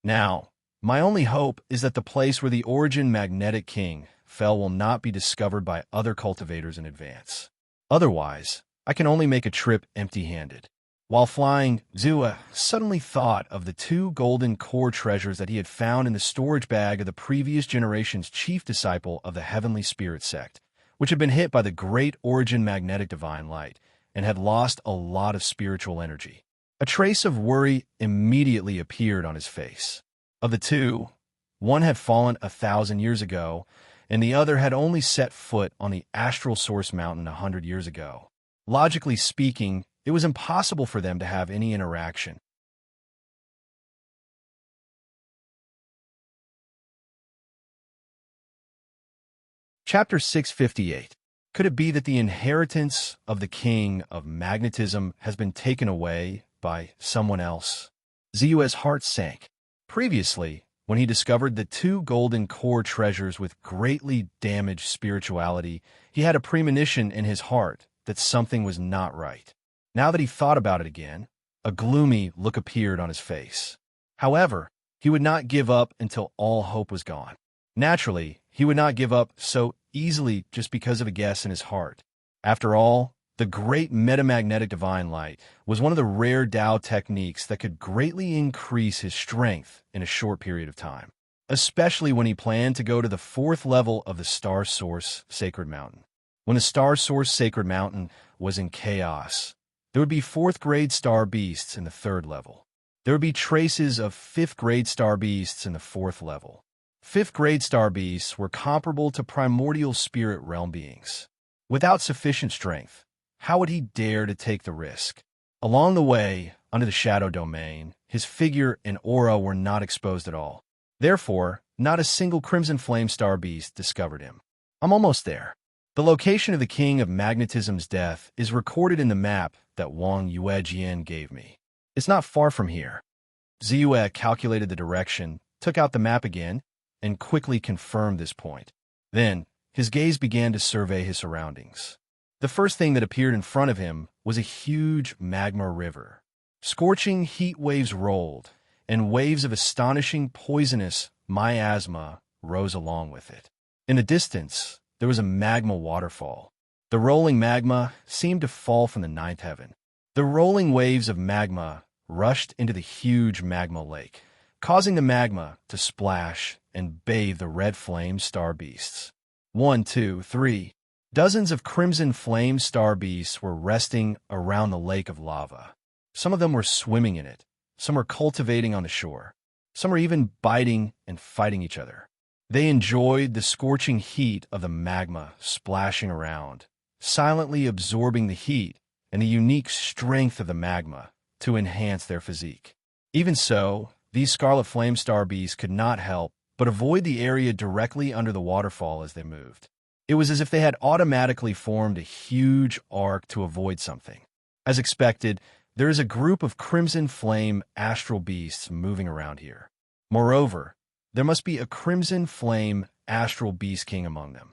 Now, my only hope is that the place where the Origin Magnetic King fell will not be discovered by other cultivators in advance. Otherwise, I can only make a trip empty-handed. While flying, Ziyue suddenly thought of the 2 golden core treasures that he had found in the storage bag of the previous generation's chief disciple of the Heavenly Spirit sect, which had been hit by the Great Origin Magnetic Divine Light and had lost a lot of spiritual energy. A trace of worry immediately appeared on his face. Of the 2, one had fallen 1,000 years ago, and the other had only set foot on the Astral Source Mountain 100 years ago. Logically speaking, it was impossible for them to have any interaction. Chapter 658. Could it be that the inheritance of the king of magnetism has been taken away by someone else? Ziyue's heart sank. Previously, when he discovered the 2 golden core treasures with greatly damaged spirituality, he had a premonition in his heart that something was not right. Now that he thought about it again, a gloomy look appeared on his face. However, he would not give up until all hope was gone. Naturally, he would not give up so easily just because of a guess in his heart. After all, the Great Metamagnetic Divine Light was one of the rare Tao techniques that could greatly increase his strength in a short period of time, especially when he planned to go to the 4th level of the Star Source Sacred Mountain. When the Star Source Sacred Mountain was in chaos, there would be 4th grade star beasts in the 3rd level. There would be traces of 5th grade star beasts in the 4th level. 5th grade star beasts were comparable to primordial spirit realm beings. Without sufficient strength, how would he dare to take the risk? Along the way, under the shadow domain, his figure and aura were not exposed at all. Therefore, not a single crimson flame star beast discovered him. I'm almost there. The location of the King of Magnetism's death is recorded in the map that Wang Yuejian gave me. It's not far from here. Ziyue calculated the direction, took out the map again, and quickly confirmed this point. Then, his gaze began to survey his surroundings. The first thing that appeared in front of him was a huge magma river. Scorching heat waves rolled, and waves of astonishing poisonous miasma rose along with it. In the distance, there was a magma waterfall. The rolling magma seemed to fall from the 9th heaven. The rolling waves of magma rushed into the huge magma lake, causing the magma to splash and bathe the red flame star beasts. 1, 2, 3. Dozens of crimson flame star beasts were resting around the lake of lava. Some of them were swimming in it. Some were cultivating on the shore. Some were even biting and fighting each other. They enjoyed the scorching heat of the magma splashing around, silently absorbing the heat and the unique strength of the magma to enhance their physique. Even so, these scarlet flame star beasts could not help but avoid the area directly under the waterfall as they moved. It was as if they had automatically formed a huge arc to avoid something. As expected, there is a group of crimson flame astral beasts moving around here. Moreover, there must be a crimson flame astral beast king among them.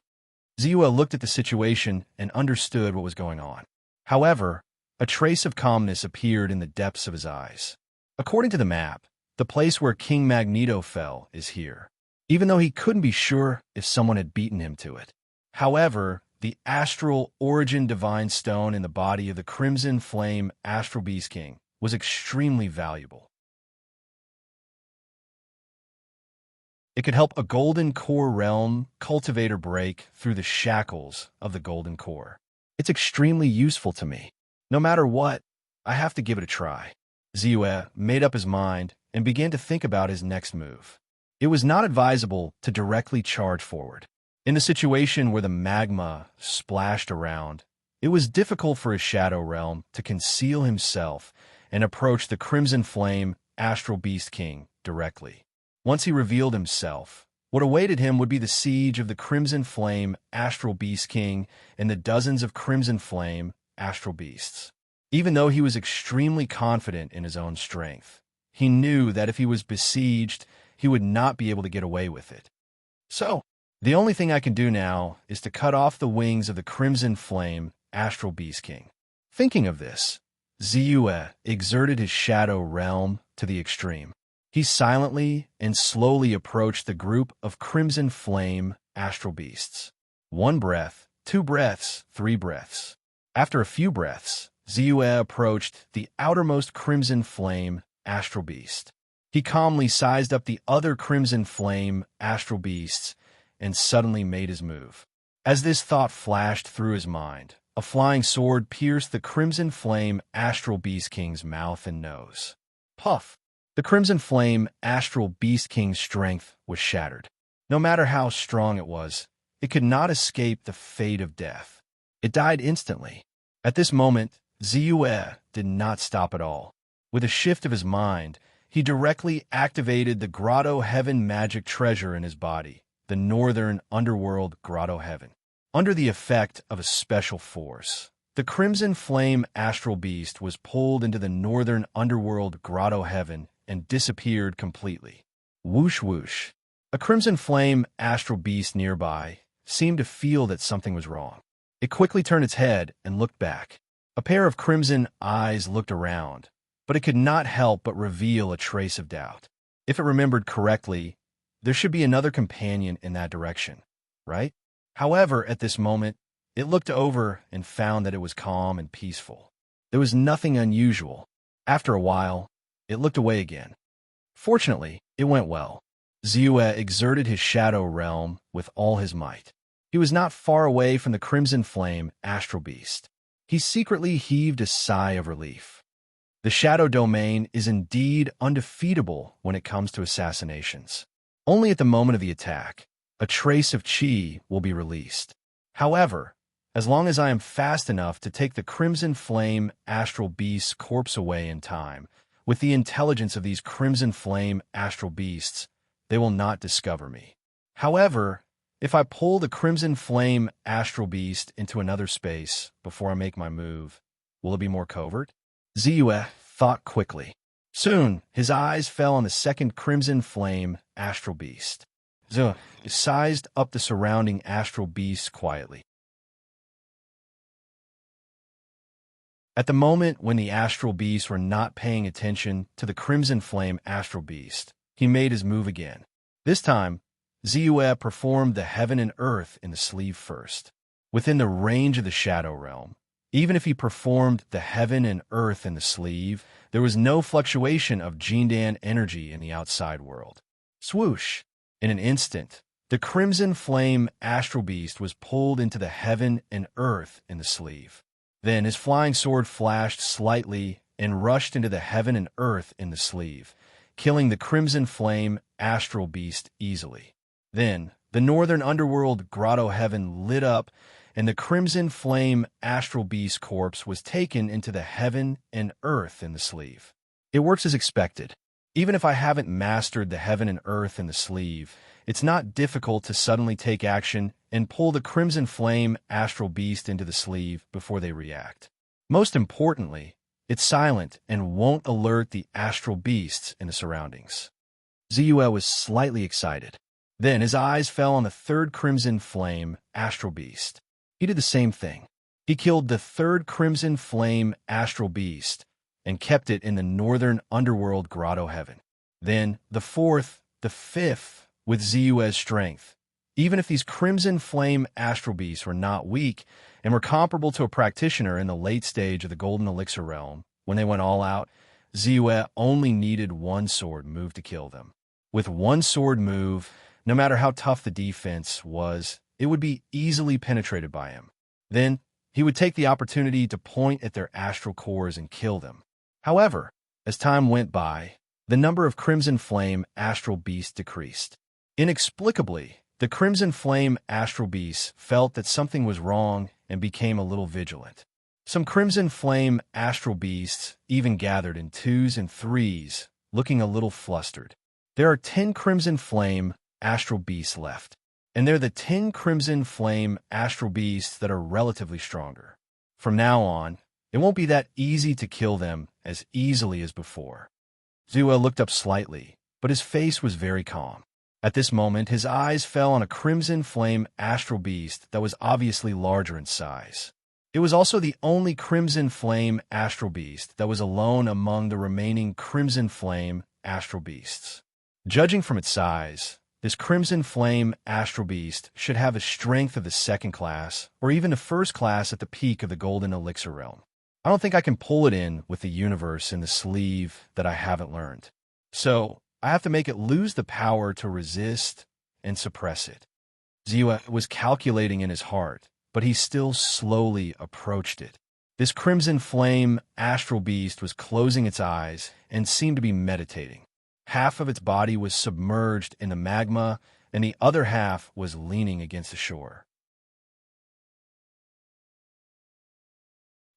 Ziyue looked at the situation and understood what was going on. However, a trace of calmness appeared in the depths of his eyes. According to the map, the place where King Magneto fell is here, even though he couldn't be sure if someone had beaten him to it. However, the astral origin divine stone in the body of the Crimson Flame Astral Beast King was extremely valuable. It could help a Golden Core realm cultivator break through the shackles of the Golden Core. It's extremely useful to me. No matter what, I have to give it a try. Ziyue made up his mind and began to think about his next move. It was not advisable to directly charge forward. In the situation where the magma splashed around, it was difficult for his shadow realm to conceal himself and approach the Crimson Flame Astral Beast King directly. Once he revealed himself, what awaited him would be the siege of the Crimson Flame Astral Beast King and the dozens of Crimson Flame Astral Beasts. Even though he was extremely confident in his own strength, he knew that if he was besieged, he would not be able to get away with it. So, the only thing I can do now is to cut off the wings of the Crimson Flame Astral Beast King. Thinking of this, Ziyue exerted his shadow realm to the extreme. He silently and slowly approached the group of Crimson Flame Astral Beasts. 1 breath, 2 breaths, 3 breaths. After a few breaths, Ziyue approached the outermost Crimson Flame Astral Beast. He calmly sized up the other Crimson Flame Astral Beasts and suddenly made his move. As this thought flashed through his mind, a flying sword pierced the Crimson Flame Astral Beast King's mouth and nose. Puff! The Crimson Flame Astral Beast King's strength was shattered. No matter how strong it was, it could not escape the fate of death. It died instantly. At this moment, Ziyue did not stop at all. With a shift of his mind, he directly activated the Grotto Heaven magic treasure in his body, the Northern Underworld Grotto Heaven. Under the effect of a special force, the Crimson Flame Astral Beast was pulled into the Northern Underworld Grotto Heaven and disappeared completely. Whoosh whoosh. A Crimson Flame Astral Beast nearby seemed to feel that something was wrong. It quickly turned its head and looked back. A pair of crimson eyes looked around, but it could not help but reveal a trace of doubt. If it remembered correctly, there should be another companion in that direction, right? However, at this moment, it looked over and found that it was calm and peaceful. There was nothing unusual. After a while, it looked away again. Fortunately, it went well. Ziyue exerted his shadow realm with all his might. He was not far away from the Crimson Flame Astral Beast. He secretly heaved a sigh of relief. The shadow domain is indeed undefeatable when it comes to assassinations. Only at the moment of the attack, a trace of chi will be released. However, as long as I am fast enough to take the Crimson Flame Astral Beast's corpse away in time, with the intelligence of these Crimson Flame Astral Beasts, they will not discover me. However, if I pull the Crimson Flame Astral Beast into another space before I make my move, will it be more covert? Ziyue thought quickly. Soon, his eyes fell on the second Crimson Flame Astral Beast. Ziyue sized up the surrounding Astral Beasts quietly. At the moment when the Astral Beasts were not paying attention to the Crimson Flame Astral Beast, he made his move again. This time, Ziyue performed the Heaven and Earth in the sleeve first. Within the range of the Shadow Realm, even if he performed the Heaven and Earth in the sleeve, there was no fluctuation of Jindan energy in the outside world. Swoosh! In an instant, the Crimson Flame Astral Beast was pulled into the Heaven and Earth in the sleeve. Then his flying sword flashed slightly and rushed into the Heaven and Earth in the sleeve, killing the Crimson Flame Astral Beast easily. Then, the Northern Underworld Grotto Heaven lit up, and the Crimson Flame Astral Beast corpse was taken into the Heaven and Earth in the sleeve. It works as expected. Even if I haven't mastered the Heaven and Earth in the sleeve, it's not difficult to suddenly take action and pull the Crimson Flame Astral Beast into the sleeve before they react. Most importantly, it's silent and won't alert the Astral Beasts in the surroundings. Ziyue was slightly excited. Then his eyes fell on the third Crimson Flame Astral Beast. He did the same thing. He killed the third Crimson Flame Astral Beast and kept it in the Northern Underworld Grotto Heaven. Then the fourth, the fifth, with Ziyue's strength. Even if these crimson flame astral beasts were not weak and were comparable to a practitioner in the late stage of the Golden Elixir realm, when they went all out, Ziyue only needed one sword move to kill them. With one sword move, no matter how tough the defense was, it would be easily penetrated by him. Then, he would take the opportunity to point at their astral cores and kill them. However, as time went by, the number of Crimson Flame astral beasts decreased. Inexplicably, the Crimson Flame astral beasts felt that something was wrong and became a little vigilant. Some Crimson Flame astral beasts even gathered in 2s and 3s, looking a little flustered. There are 10 Crimson Flame astral beasts left, and they're the 10 Crimson Flame astral beasts that are relatively stronger. From now on, it won't be that easy to kill them as easily as before. Ziyue looked up slightly, but his face was very calm. At this moment, his eyes fell on a Crimson Flame astral beast that was obviously larger in size. It was also the only Crimson Flame astral beast that was alone among the remaining Crimson Flame astral beasts. Judging from its size, this Crimson Flame astral beast should have a strength of the 2nd class, or even the 1st class at the peak of the Golden Elixir realm. I don't think I can pull it in with the universe in the sleeve that I haven't learned. So, I have to make it lose the power to resist and suppress it. Ziyue was calculating in his heart, but he still slowly approached it. This Crimson Flame astral beast was closing its eyes and seemed to be meditating. Half of its body was submerged in the magma, and the other half was leaning against the shore.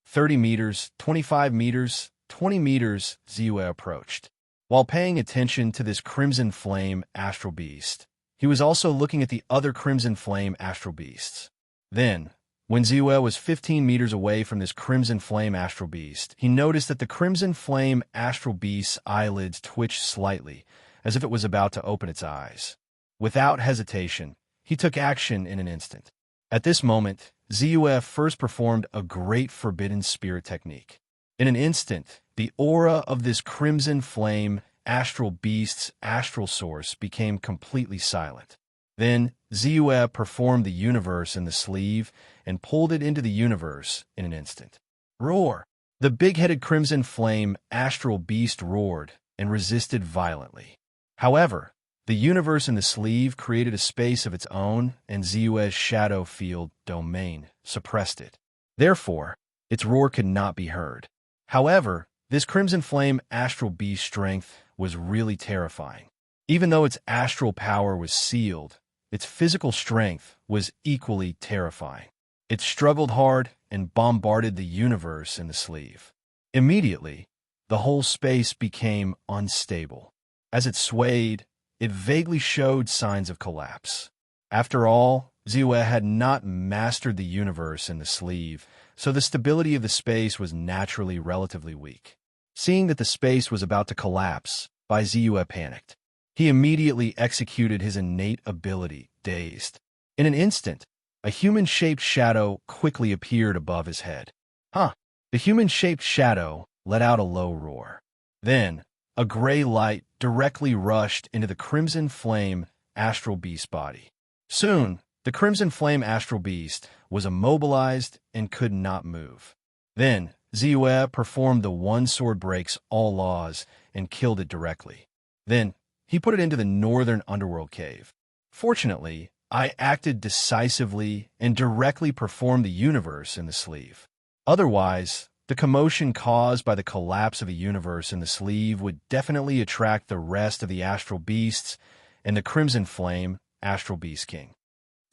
30 meters, 25 meters, 20 meters, Ziyue approached. While paying attention to this Crimson Flame astral beast, he was also looking at the other Crimson Flame astral beasts. Then, when Ziyue was 15 meters away from this Crimson Flame astral beast, he noticed that the Crimson Flame astral beast's eyelids twitched slightly, as if it was about to open its eyes. Without hesitation, he took action in an instant. At this moment, Ziyue first performed a great Forbidden Spirit technique. In an instant, the aura of this Crimson Flame astral beast's astral source became completely silent. Then, Ziyue performed the universe in the sleeve and pulled it into the universe in an instant. Roar! The big-headed Crimson Flame astral beast roared and resisted violently. However, the universe in the sleeve created a space of its own, and Ziyue's shadow field domain suppressed it. Therefore, its roar could not be heard. However, this Crimson Flame astral beast strength was really terrifying. Even though its astral power was sealed, its physical strength was equally terrifying. It struggled hard and bombarded the universe in the sleeve. Immediately, the whole space became unstable. As it swayed, it vaguely showed signs of collapse. After all, Ziyue had not mastered the universe in the sleeve, so the stability of the space was naturally relatively weak. Seeing that the space was about to collapse, Ziyue panicked. He immediately executed his innate ability, Dazed. In an instant, a human-shaped shadow quickly appeared above his head. The human-shaped shadow let out a low roar. Then, a gray light directly rushed into the Crimson Flame astral beast body. Soon, the Crimson Flame astral beast was immobilized and could not move. Then, Ziyue performed the one sword breaks all laws and killed it directly. Then, he put it into the northern underworld cave. Fortunately, I acted decisively and directly performed the universe in the sleeve. Otherwise, the commotion caused by the collapse of a universe in the sleeve would definitely attract the rest of the astral beasts and the Crimson Flame astral beast king.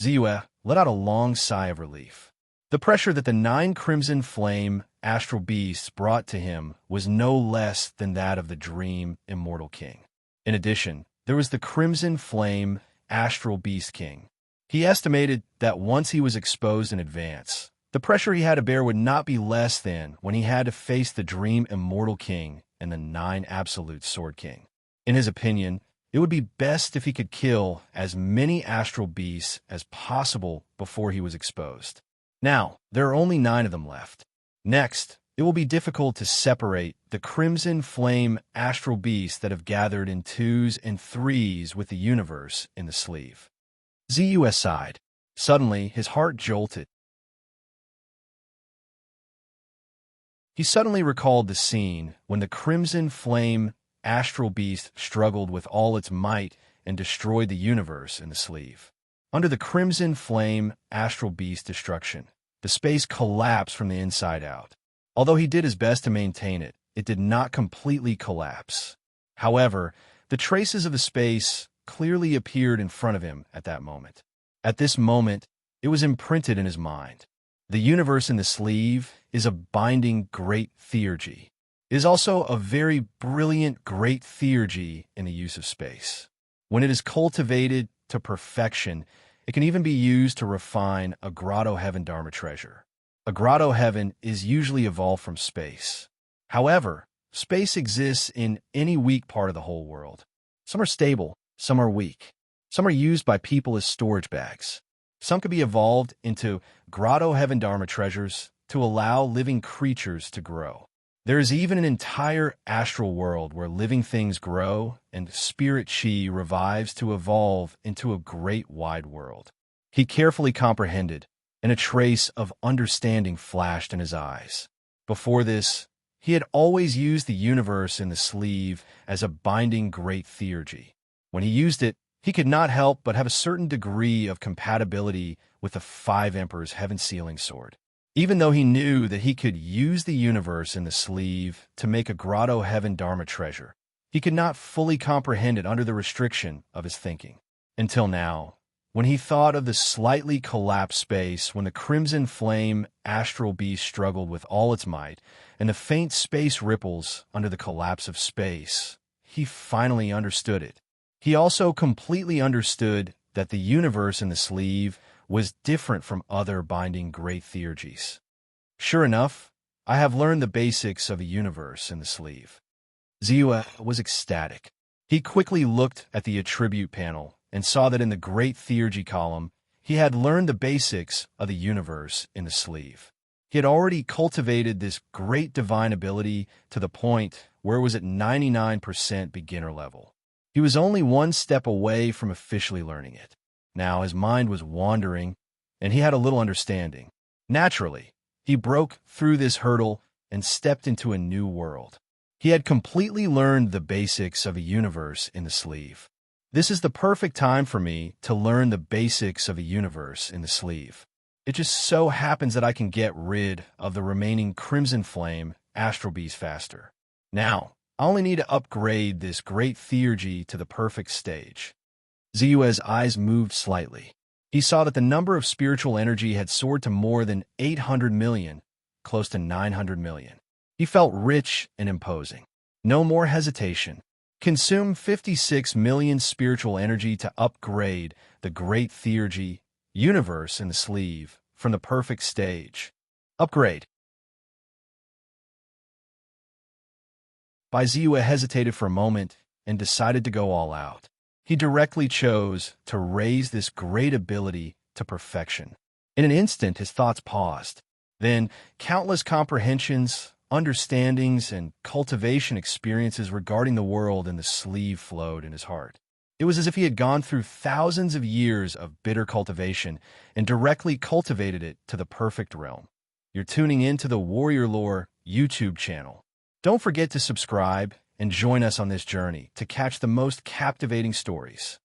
Ziyue let out a long sigh of relief. The pressure that the 9 Crimson Flame astral beasts brought to him was no less than that of the Dream Immortal King. In addition, there was the Crimson Flame astral beast king. He estimated that once he was exposed in advance, the pressure he had to bear would not be less than when he had to face the Dream Immortal King and the 9 Absolute Sword King. In his opinion, it would be best if he could kill as many astral beasts as possible before he was exposed. Now, there are only 9 of them left. Next, it will be difficult to separate the Crimson Flame astral beasts that have gathered in 2s and 3s with the universe in the sleeve. Zus sighed. Suddenly, his heart jolted. He suddenly recalled the scene when the crimson flame astral beast struggled with all its might and destroyed the universe in the sleeve. Under the crimson flame astral beast destruction, the space collapsed from the inside out. Although he did his best to maintain it, it did not completely collapse. However, the traces of the space clearly appeared in front of him at that moment. At this moment, it was imprinted in his mind. The universe in the sleeve is a binding great theurgy. It is also a very brilliant great theurgy in the use of space. When it is cultivated to perfection, it can even be used to refine a grotto heaven dharma treasure. A grotto heaven is usually evolved from space. However, space exists in any weak part of the whole world. Some are stable, some are weak. Some are used by people as storage bags. Some can be evolved into grotto heaven dharma treasures to allow living creatures to grow. There is even an entire astral world where living things grow and spirit chi revives to evolve into a great wide world. He carefully comprehended, and a trace of understanding flashed in his eyes. Before this, he had always used the universe in the sleeve as a binding great theurgy. When he used it, he could not help but have a certain degree of compatibility with the Five Emperors' heaven-sealing sword. Even though he knew that he could use the universe in the sleeve to make a grotto heaven dharma treasure, he could not fully comprehend it under the restriction of his thinking. Until now, when he thought of the slightly collapsed space when the crimson flame astral beast struggled with all its might, and the faint space ripples under the collapse of space, he finally understood it. He also completely understood that the universe in the sleeve was different from other binding great theurgies. Sure enough, I have learned the basics of a universe in the sleeve. Zus was ecstatic. He quickly looked at the attribute panel and saw that in the great theurgy column, he had learned the basics of the universe in the sleeve. He had already cultivated this great divine ability to the point where it was at 99% beginner level. He was only one step away from officially learning it. Now his mind was wandering, and he had a little understanding. Naturally, he broke through this hurdle and stepped into a new world. He had completely learned the basics of a universe in the sleeve. This is the perfect time for me to learn the basics of a universe in the sleeve. It just so happens that I can get rid of the remaining Crimson Flame Astral Beast faster. Now, I only need to upgrade this great theurgy to the perfect stage. Zus' eyes moved slightly. He saw that the number of spiritual energy had soared to more than 800 million, close to 900 million. He felt rich and imposing. No more hesitation. Consume 56 million spiritual energy to upgrade the great theurgy universe in the sleeve from the perfect stage. Upgrade. Zus hesitated for a moment and decided to go all out. He directly chose to raise this great ability to perfection. In an instant, his thoughts paused. Then, countless comprehensions, understandings, and cultivation experiences regarding the world in the sleeve flowed in his heart. It was as if he had gone through thousands of years of bitter cultivation and directly cultivated it to the perfect realm. You're tuning in to the Warrior Lore YouTube channel. Don't forget to subscribe and join us on this journey to catch the most captivating stories.